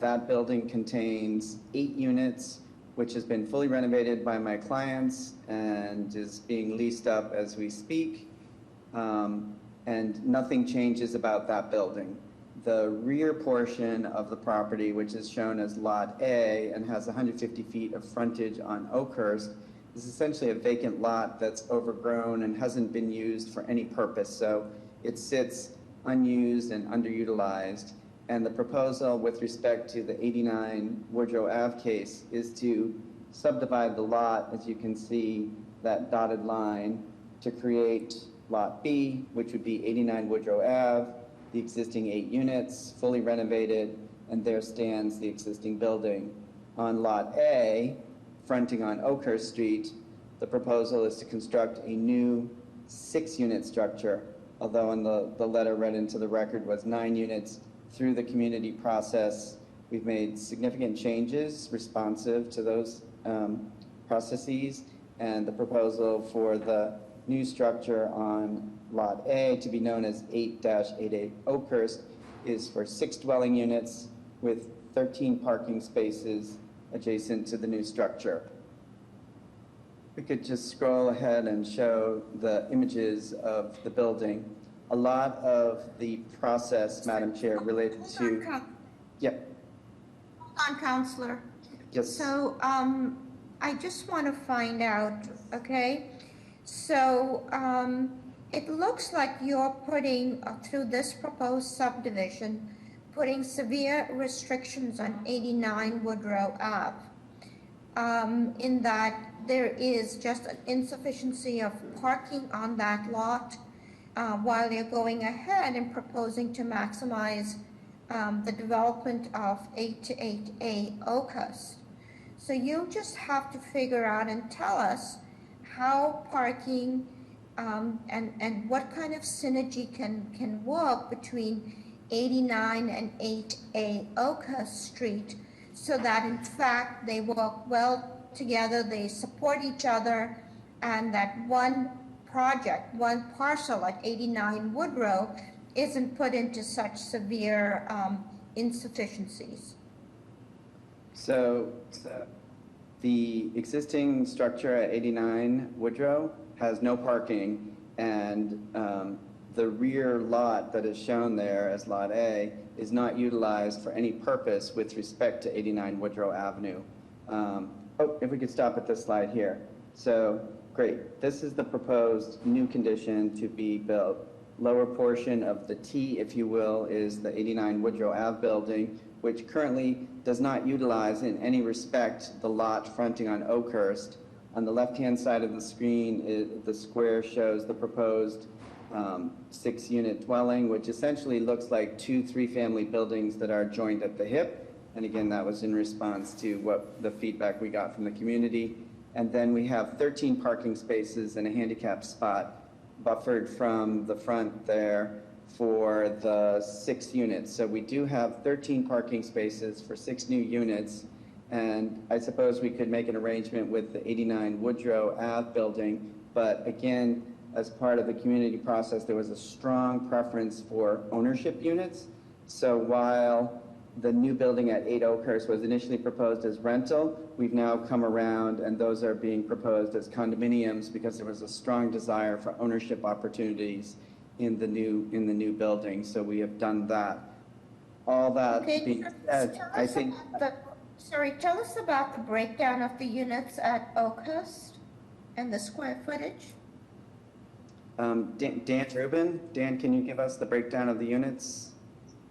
That building contains 8 units, which has been fully renovated by my clients and is being leased up as we speak. And nothing changes about that building. The rear portion of the property, which is shown as Lot A and has 150 feet of frontage on Oakhurst, is essentially a vacant lot that's overgrown and hasn't been used for any purpose. So it sits unused and underutilized. And the proposal with respect to the 89 Woodrow Ave case is to subdivide the lot, as you can see, that dotted line, to create Lot B, which would be 89 Woodrow Ave, the existing 8 units, fully renovated, and there stands the existing building. On Lot A, fronting on Oakhurst Street, the proposal is to construct a new 6-unit structure, although in the letter read into the record was 9 units. Through the community process, we've made significant changes responsive to those processes, and the proposal for the new structure on Lot A, to be known as 8-88 Oakhurst, is for 6 dwelling units with 13 parking spaces adjacent to the new structure. We could just scroll ahead and show the images of the building. A lot of the process, Madam Chair, related to... Yep. Hold on, Counselor. Yes. So I just want to find out, okay? So it looks like you're putting, through this proposed subdivision, putting severe restrictions on 89 Woodrow Ave, in that there is just an insufficiency of parking on that lot. while you're going ahead and proposing to maximize the development of 8 to 8A Oakhurst. So you just have to figure out and tell us how parking and what kind of synergy can work between 89 and 8A Oakhurst Street, so that in fact they work well together, they support each other, and that one project, one parcel at 89 Woodrow isn't put into such severe insufficiencies. So the existing structure at 89 Woodrow has no parking, and the rear lot that is shown there as Lot A is not utilized for any purpose with respect to 89 Woodrow Avenue. If we could stop at this slide here. So, great. This is the proposed new condition to be built. Lower portion of the T, if you will, is the 89 Woodrow Ave building, which currently does not utilize in any respect the lot fronting on Oakhurst. On the left-hand side of the screen, the square shows the proposed 6-unit dwelling, which essentially looks like 2 3-family buildings that are joined at the hip. And again, that was in response to what the feedback we got from the community. And then we have 13 parking spaces and a handicap spot buffered from the front there for the 6 units. So we do have 13 parking spaces for 6 new units. And I suppose we could make an arrangement with the 89 Woodrow Ave building. But again, as part of the community process, there was a strong preference for ownership units. So while the new building at 8 Oakhurst was initially proposed as rental, we've now come around and those are being proposed as condominiums because there was a strong desire for ownership opportunities in the new building. So we have done that. All that being said, I think. Tell us about the breakdown of the units at Oakhurst and the square footage. Dan Rubin, Dan, can you give us the breakdown of the units?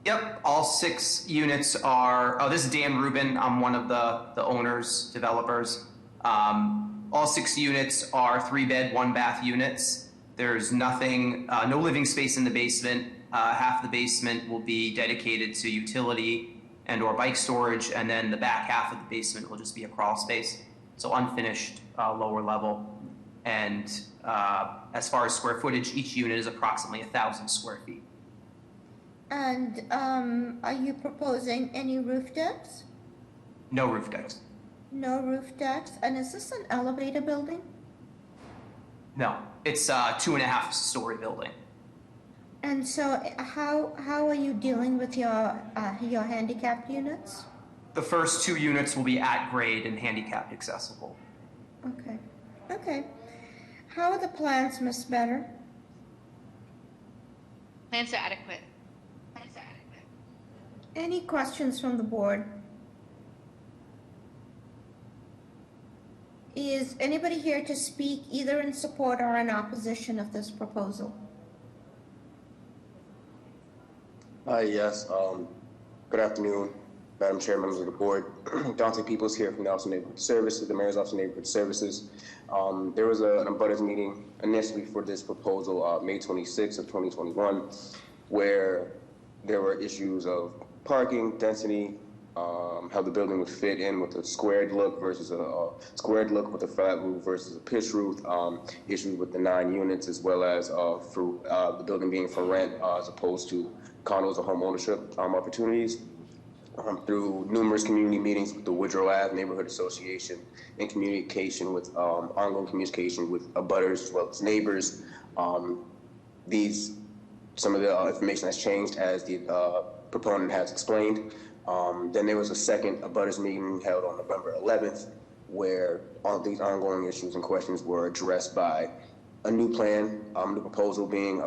Yep, all 6 units are, this is Dan Rubin, I'm one of the owners, developers. All 6 units are 3-bed, 1-bath units. There's nothing, no living space in the basement. Half the basement will be dedicated to utility and or bike storage, and then the back half of the basement will just be a crawl space. So unfinished lower level. And as far as square footage, each unit is approximately 1,000 square feet. And are you proposing any roof decks? No roof decks. No roof decks. And is this an elevator building? No, it's a 2.5-story building. And so how are you dealing with your handicapped units? The first 2 units will be at grade and handicapped accessible. Okay. How are the plans, Ms. Better? Plans are adequate. Any questions from the board? Is anybody here to speak either in support or in opposition of this proposal? Yes. Good afternoon, Madam Chair, members of the board. Dante Peoples here from the Office of Neighborhood Services, the Mayor's Office of Neighborhood Services. There was an abutters meeting initially for this proposal, May 26th of 2021, where there were issues of parking, density, how the building would fit in with a squared look versus a squared look with a flat roof versus a pitched roof, issues with the 9 units, as well as for the building being for rent as opposed to condos or home ownership opportunities. Through numerous community meetings with the Woodrow Ave Neighborhood Association and communication with ongoing communication with abutters as well as neighbors. Some of the information has changed as the proponent has explained. Then there was a second abutters meeting held on November 11th where all these ongoing issues and questions were addressed by a new plan, the proposal being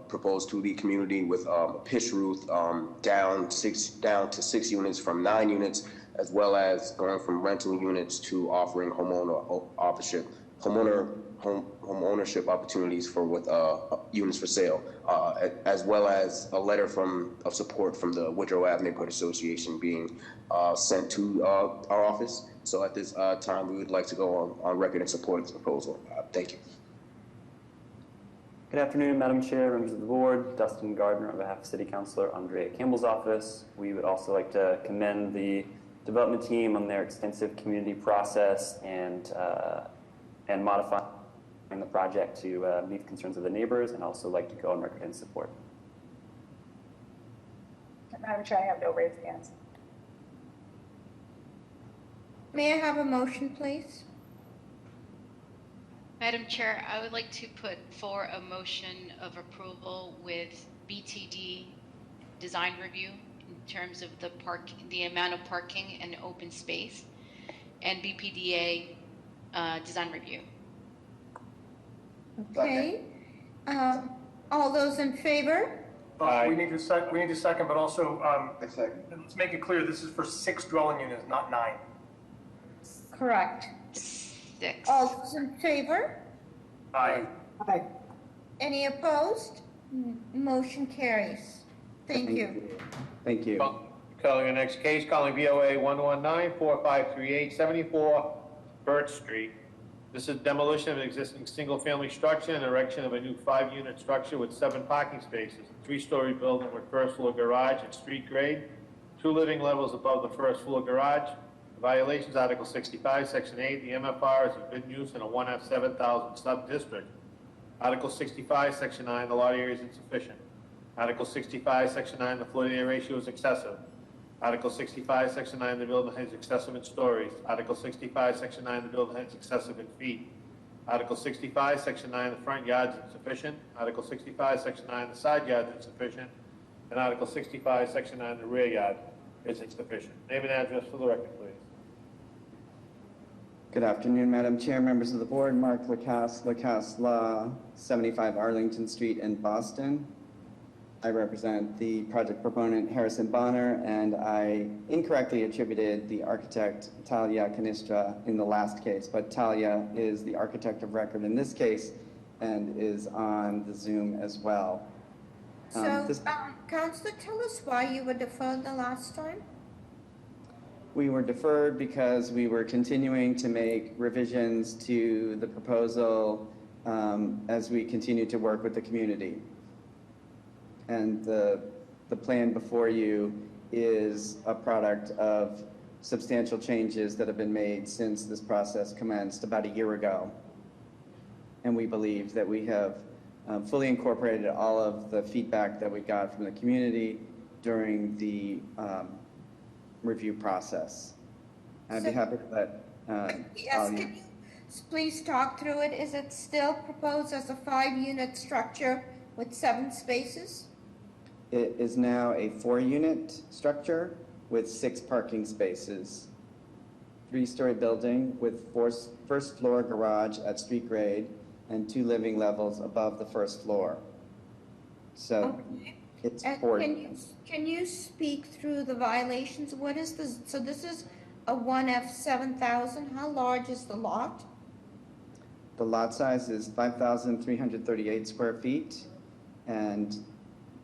proposed to the community with a pitched roof down to 6 units from 9 units, as well as going from rental units to offering home ownership opportunities for with units for sale, as well as a letter of support from the Woodrow Ave Neighborhood Association being sent to our office. So at this time, we would like to go on record in support of this proposal. Thank you. Good afternoon, Madam Chair, members of the board. Dustin Gardner on behalf of City Councilor Andrea Campbell's office. We would also like to commend the development team on their extensive community process and modifying the project to meet the concerns of the neighbors, and also like to go on record in support. Madam Chair, I have no raised hands. May I have a motion, please? Madam Chair, I would like to put for a motion of approval with BTD design review in terms of the amount of parking and open space, and BPDA design review. Okay. All those in favor? We need a second, but also, let's make it clear, this is for 6 dwelling units, not 9. Correct. 6. All those in favor? Aye. Aye. Any opposed? Motion carries. Thank you. Thank you. Calling the next case, calling BOA 119-4538-74 Birch Street. This is demolition of an existing single-family structure and erection of a new 5-unit structure with 7 parking spaces, a 3-story building with first-floor garage at street grade, 2 living levels above the first-floor garage. Violations, Article 65, Section 8, the MFR is forbidden use in a 1F 7,000 sub-district. Article 65, Section 9, the lot area is insufficient. Article 65, Section 9, the floor area ratio is excessive. Article 65, Section 9, the building height is excessive in stories. Article 65, Section 9, the building height is excessive in feet. Article 65, Section 9, the front yard is insufficient. Article 65, Section 9, the side yard is insufficient. And Article 65, Section 9, the rear yard is insufficient. Name and address for the record, please. Good afternoon, Madam Chair, members of the board. Mark Lacasse Law, 75 Arlington Street in Boston. I represent the project proponent Harrison Bonner, and I incorrectly attributed the architect Talia Canistra in the last case, but Talia is the architect of record in this case and is on the Zoom as well. Councillor, tell us why you were deferred the last time. We were deferred because we were continuing to make revisions to the proposal as we continue to work with the community. And the plan before you is a product of substantial changes that have been made since this process commenced about a year ago. And we believe that we have fully incorporated all of the feedback that we got from the community during the review process. I'd be happy to let Yes, can you please talk through it? Is it still proposed as a 5-unit structure with 7 spaces? It is now a 4-unit structure with 6 parking spaces. 3-story building with first floor garage at street grade and 2 living levels above the first floor. So it's 4 units. Can you speak through the violations? What is this? So this is a 1F 7,000. How large is the lot? The lot size is 5,338 square feet, and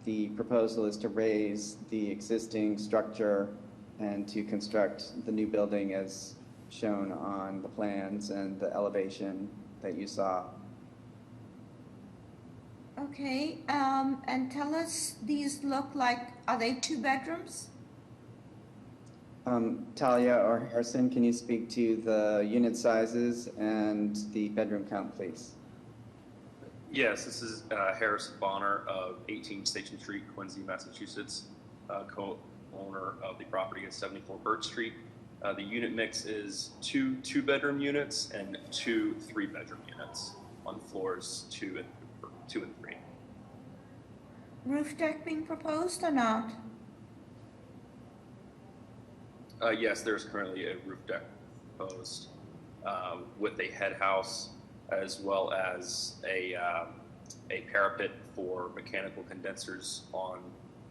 the proposal is to raise the existing structure and to construct the new building as shown on the plans and the elevation that you saw. Okay, and tell us, these look like, are they 2 bedrooms? Talia or Harrison, can you speak to the unit sizes and the bedroom count, please? Yes, this is Harrison Bonner of 18 Station Street, Quincy, Massachusetts, co-owner of the property at 74 Birch Street. The unit mix is 2 2-bedroom units and 2 3-bedroom units on floors 2 and 3. Roof deck being proposed or not? Yes, there's currently a roof deck proposed with a head house as well as a parapet for mechanical condensers on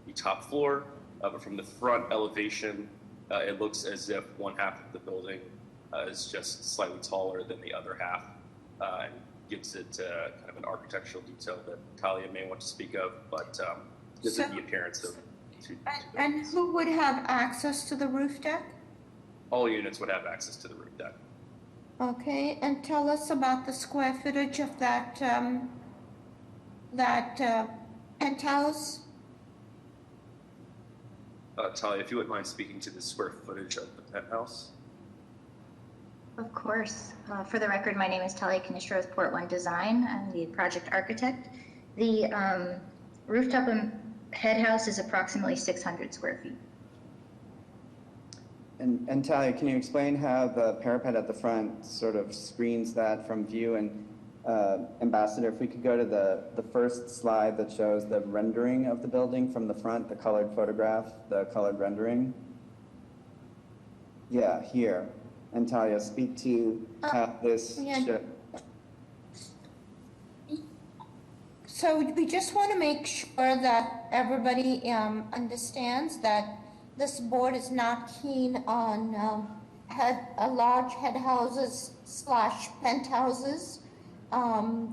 the top floor. But from the front elevation, it looks as if one half of the building is just slightly taller than the other half, and gives it kind of an architectural detail that Talia may want to speak of, but gives it the appearance of two And who would have access to the roof deck? all units would have access to the roof deck. that penthouse? Talia, if you wouldn't mind speaking to the square footage of the penthouse. Of course. For the record, my name is Talia Canistro with Port One Design. I'm the project architect. The rooftop and head house is approximately 600 square feet. And Talia, can you explain how the parapet at the front sort of screens that from view? And Ambassador, if we could go to the first slide that shows the rendering of the building from the front, the colored photograph, the colored rendering. Yeah, here. And Talia, speak to how this So we just want to make sure that everybody understands that this board is not keen on large head houses / penthouses,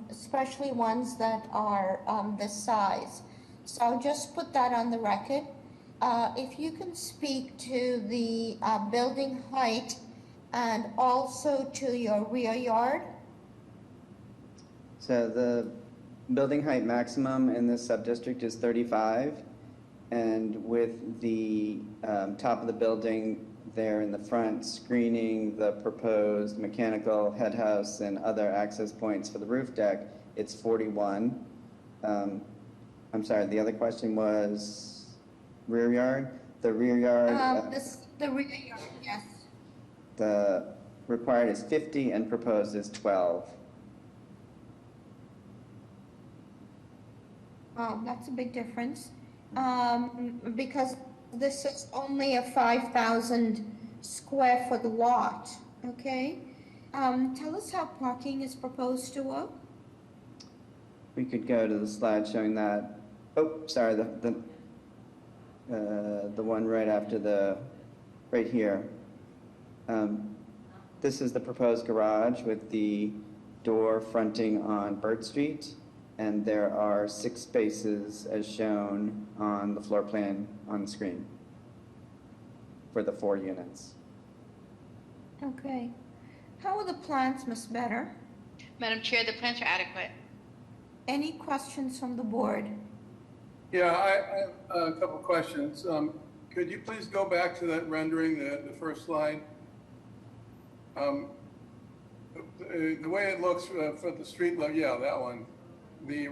especially ones that are this size. So I'll just put that on the record. If you can speak to the building height and also to your rear yard. So the building height maximum in this subdistrict is 35. And with the top of the building there in the front screening the proposed mechanical head house and other access points for the roof deck, it's 41. I'm sorry, the other question was rear yard? The rear yard? The rear yard, yes. The required is 50 and proposed is 12. Oh, that's a big difference. Because this is only a 5,000 square foot lot, okay? Tell us how parking is proposed to work. We could go to the slide showing that. Oh, sorry, the one right after right here. This is the proposed garage with the door fronting on Burt Street. And there are 6 spaces as shown on the floor plan on the screen for the 4 units. Okay. How are the plans, Ms. Better? Madam Chair, the plans are adequate. Any questions from the board? Yeah, I have a couple questions. Could you please go back to that rendering, the first slide? The way it looks for the street level, yeah, that one. The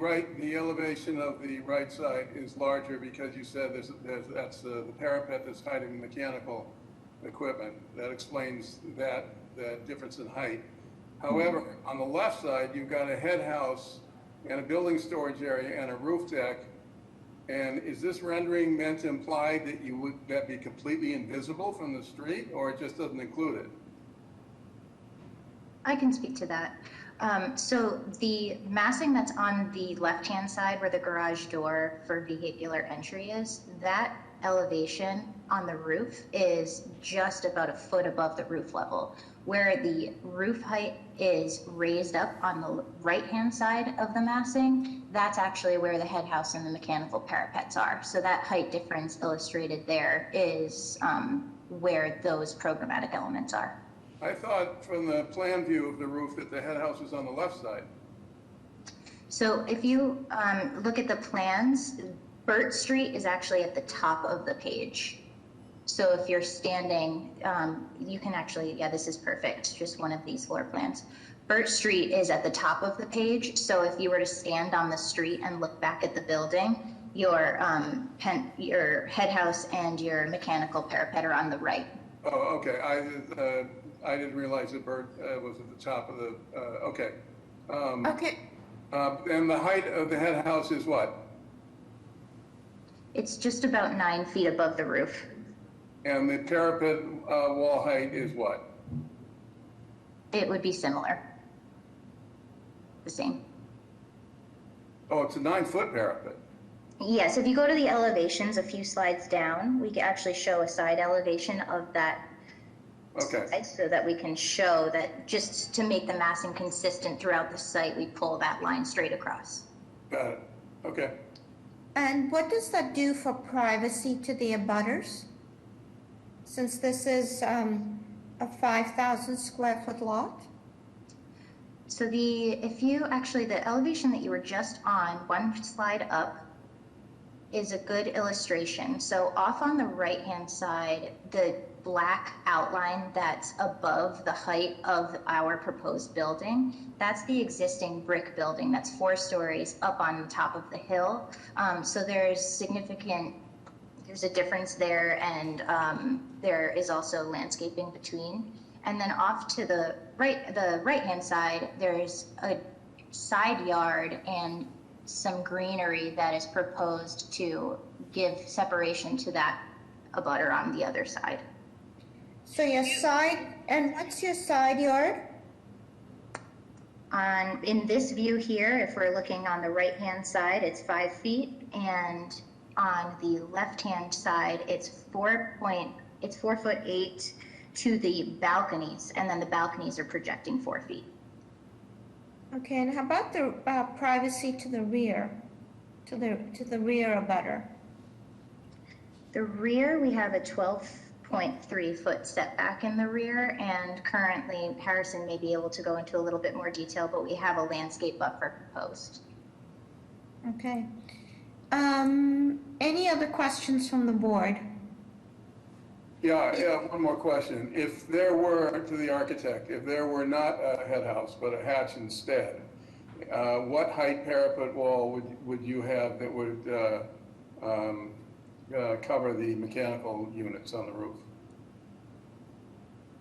elevation of the right side is larger because you said that's the parapet that's hiding the mechanical equipment. That explains that difference in height. However, on the left side, you've got a head house and a building storage area and a roof deck. And is this rendering meant to imply that that be completely invisible from the street, or it just doesn't include it? I can speak to that. So the massing that's on the left-hand side where the garage door for vehicular entry is, that elevation on the roof is just about a foot above the roof level. Where the roof height is raised up on the right-hand side of the massing, that's actually where the head house and the mechanical parapets are. So that height difference illustrated there is where those programmatic elements are. I thought from the plan view of the roof that the head house is on the left side. So if you look at the plans, Burt Street is actually at the top of the page. So if you're standing, you can actually, yeah, this is perfect, just one of these floor plans. Burt Street is at the top of the page. So if you were to stand on the street and look back at the building, your head house and your mechanical parapet are on the right. Oh, okay. I didn't realize that Burt was at the top of the, okay. Okay. And the height of the head house is what? It's just about 9 feet above the roof. And the parapet wall height is what? It would be similar. The same. Oh, it's a 9-foot parapet. Yes, if you go to the elevations a few slides down, we can actually show a side elevation of that. Okay. Side so that we can show that just to make the massing consistent throughout the site, we pull that line straight across. Got it. Okay. And what does that do for privacy to the abutters? Since this is a 5,000 square foot lot? So the elevation that you were just on, one slide up, is a good illustration. So off on the right-hand side, the black outline that's above the height of our proposed building, that's the existing brick building that's 4 stories up on the top of the hill. So there's a difference there, and there is also landscaping between. And then off to the right-hand side, there's a side yard and some greenery that is proposed to give separation to that abutter on the other side. So your side, and what's your side yard? In this view here, if we're looking on the right-hand side, it's 5 feet, and on the left-hand side, it's 4'8" to the balconies, and then the balconies are projecting 4 feet. Okay, and how about the privacy to the rear, to the rear abutter? The rear, we have a 12.3 foot setback in the rear, and currently Harrison may be able to go into a little bit more detail, but we have a landscape buffer proposed. Okay. Any other questions from the board? Yeah, one more question. If there were, to the architect, if there were not a head house, but a hatch instead, what height parapet wall would you have that would cover the mechanical units on the roof?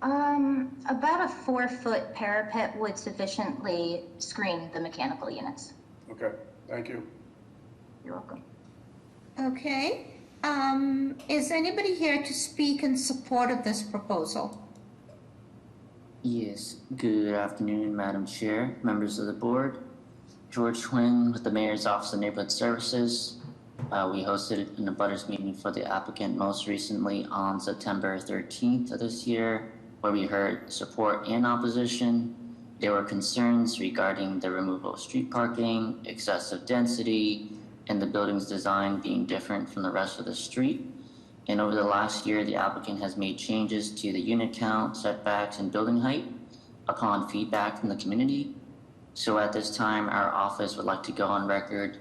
About a 4-foot parapet would sufficiently screen the mechanical units. Okay, thank you. You're welcome. Okay. Is anybody here to speak in support of this proposal? Yes, good afternoon, Madam Chair, members of the board. George Twin with the Mayor's Office of Neighborhood Services. We hosted an abutters meeting for the applicant most recently on September 13th of this year, where we heard support and opposition. There were concerns regarding the removal of street parking, excessive density, and the building's design being different from the rest of the street. And over the last year, the applicant has made changes to the unit count, setbacks, and building height upon feedback from the community. So at this time, our office would like to go on record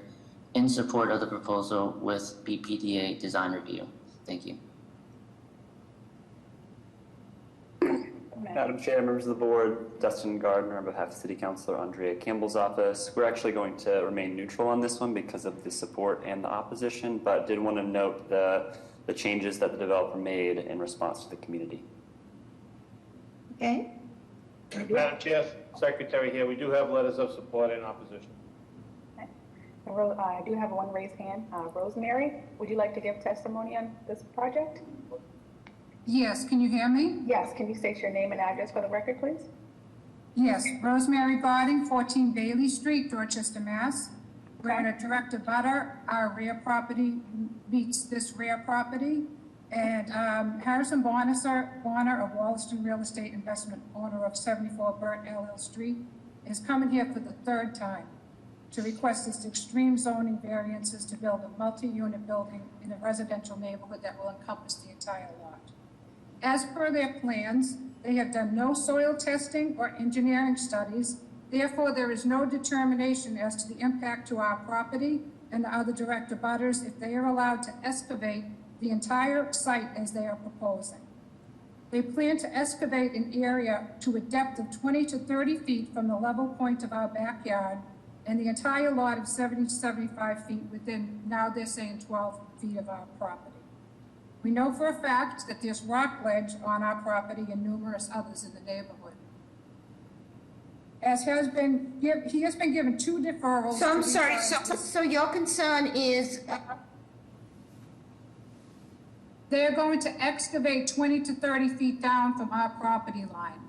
in support of the proposal with BPDA design review. Thank you. Madam Chair, members of the board, Dustin Gardner on behalf of City Councilor Andrea Campbell's office. We're actually going to remain neutral on this one because of the support and the opposition, but did want to note the changes that the developer made in response to the community. Okay. Madam Chair, Secretary here, we do have letters of support and opposition. I do have one raised hand. Rosemary, would you like to give testimony on this project? Yes, can you hear me? Yes, can you state your name and address for the record, please? Yes, Rosemary Barding, 14 Bailey Street, Dorchester, Mass. We're in a direct abutter. Our rear property meets this rear property. And Harrison Bonner of Wollaston Real Estate Investment, owner of 74 Burnt LL Street, is coming here for the 3rd time to request this extreme zoning variances to build a multi-unit building in a residential neighborhood that will encompass the entire lot. As per their plans, they have done no soil testing or engineering studies. Therefore, there is no determination as to the impact to our property and the other direct abutters if they are allowed to excavate the entire site as they are proposing. They plan to excavate an area to a depth of 20 to 30 feet from the level point of our backyard and the entire lot of 70 to 75 feet within, now they're saying 12 feet of our property. We know for a fact that there's rock ledge on our property and numerous others in the neighborhood. As has been, he has been given 2 deferrals. So I'm sorry, so your concern is? They're going to excavate 20 to 30 feet down from our property line.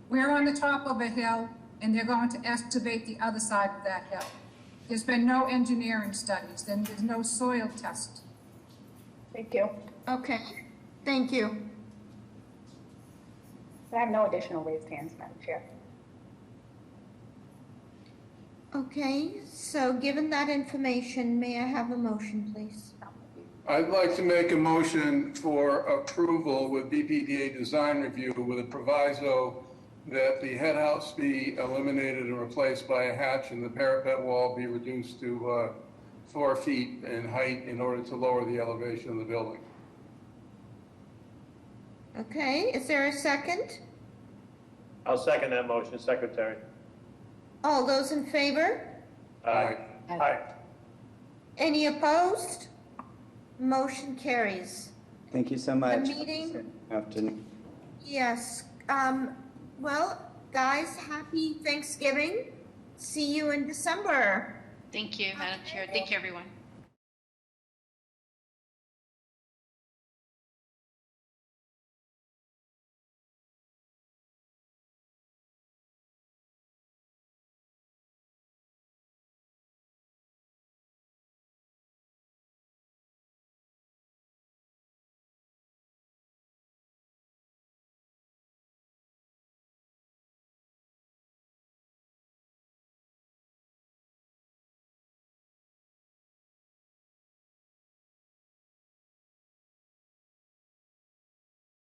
We're on the top of a hill, and they're going to excavate the other side of that hill. There's been no engineering studies, then there's no soil test. Thank you. Okay, thank you. I have no additional raised hands, Madam Chair. Okay, so given that information, may I have a motion, please? I'd like to make a motion for approval with BPDA design review with a proviso that the head house be eliminated and replaced by a hatch and the parapet wall be reduced to 4 feet in height in order to lower the elevation of the building. Okay, is there a second? I'll second that motion, Secretary. All those in favor? Aye. Aye. Any opposed? Motion carries. Thank you so The much. meeting, Afternoon. yes. Well, guys, happy Thanksgiving. See you in December. Thank you, Madam Chair. Thank you, everyone.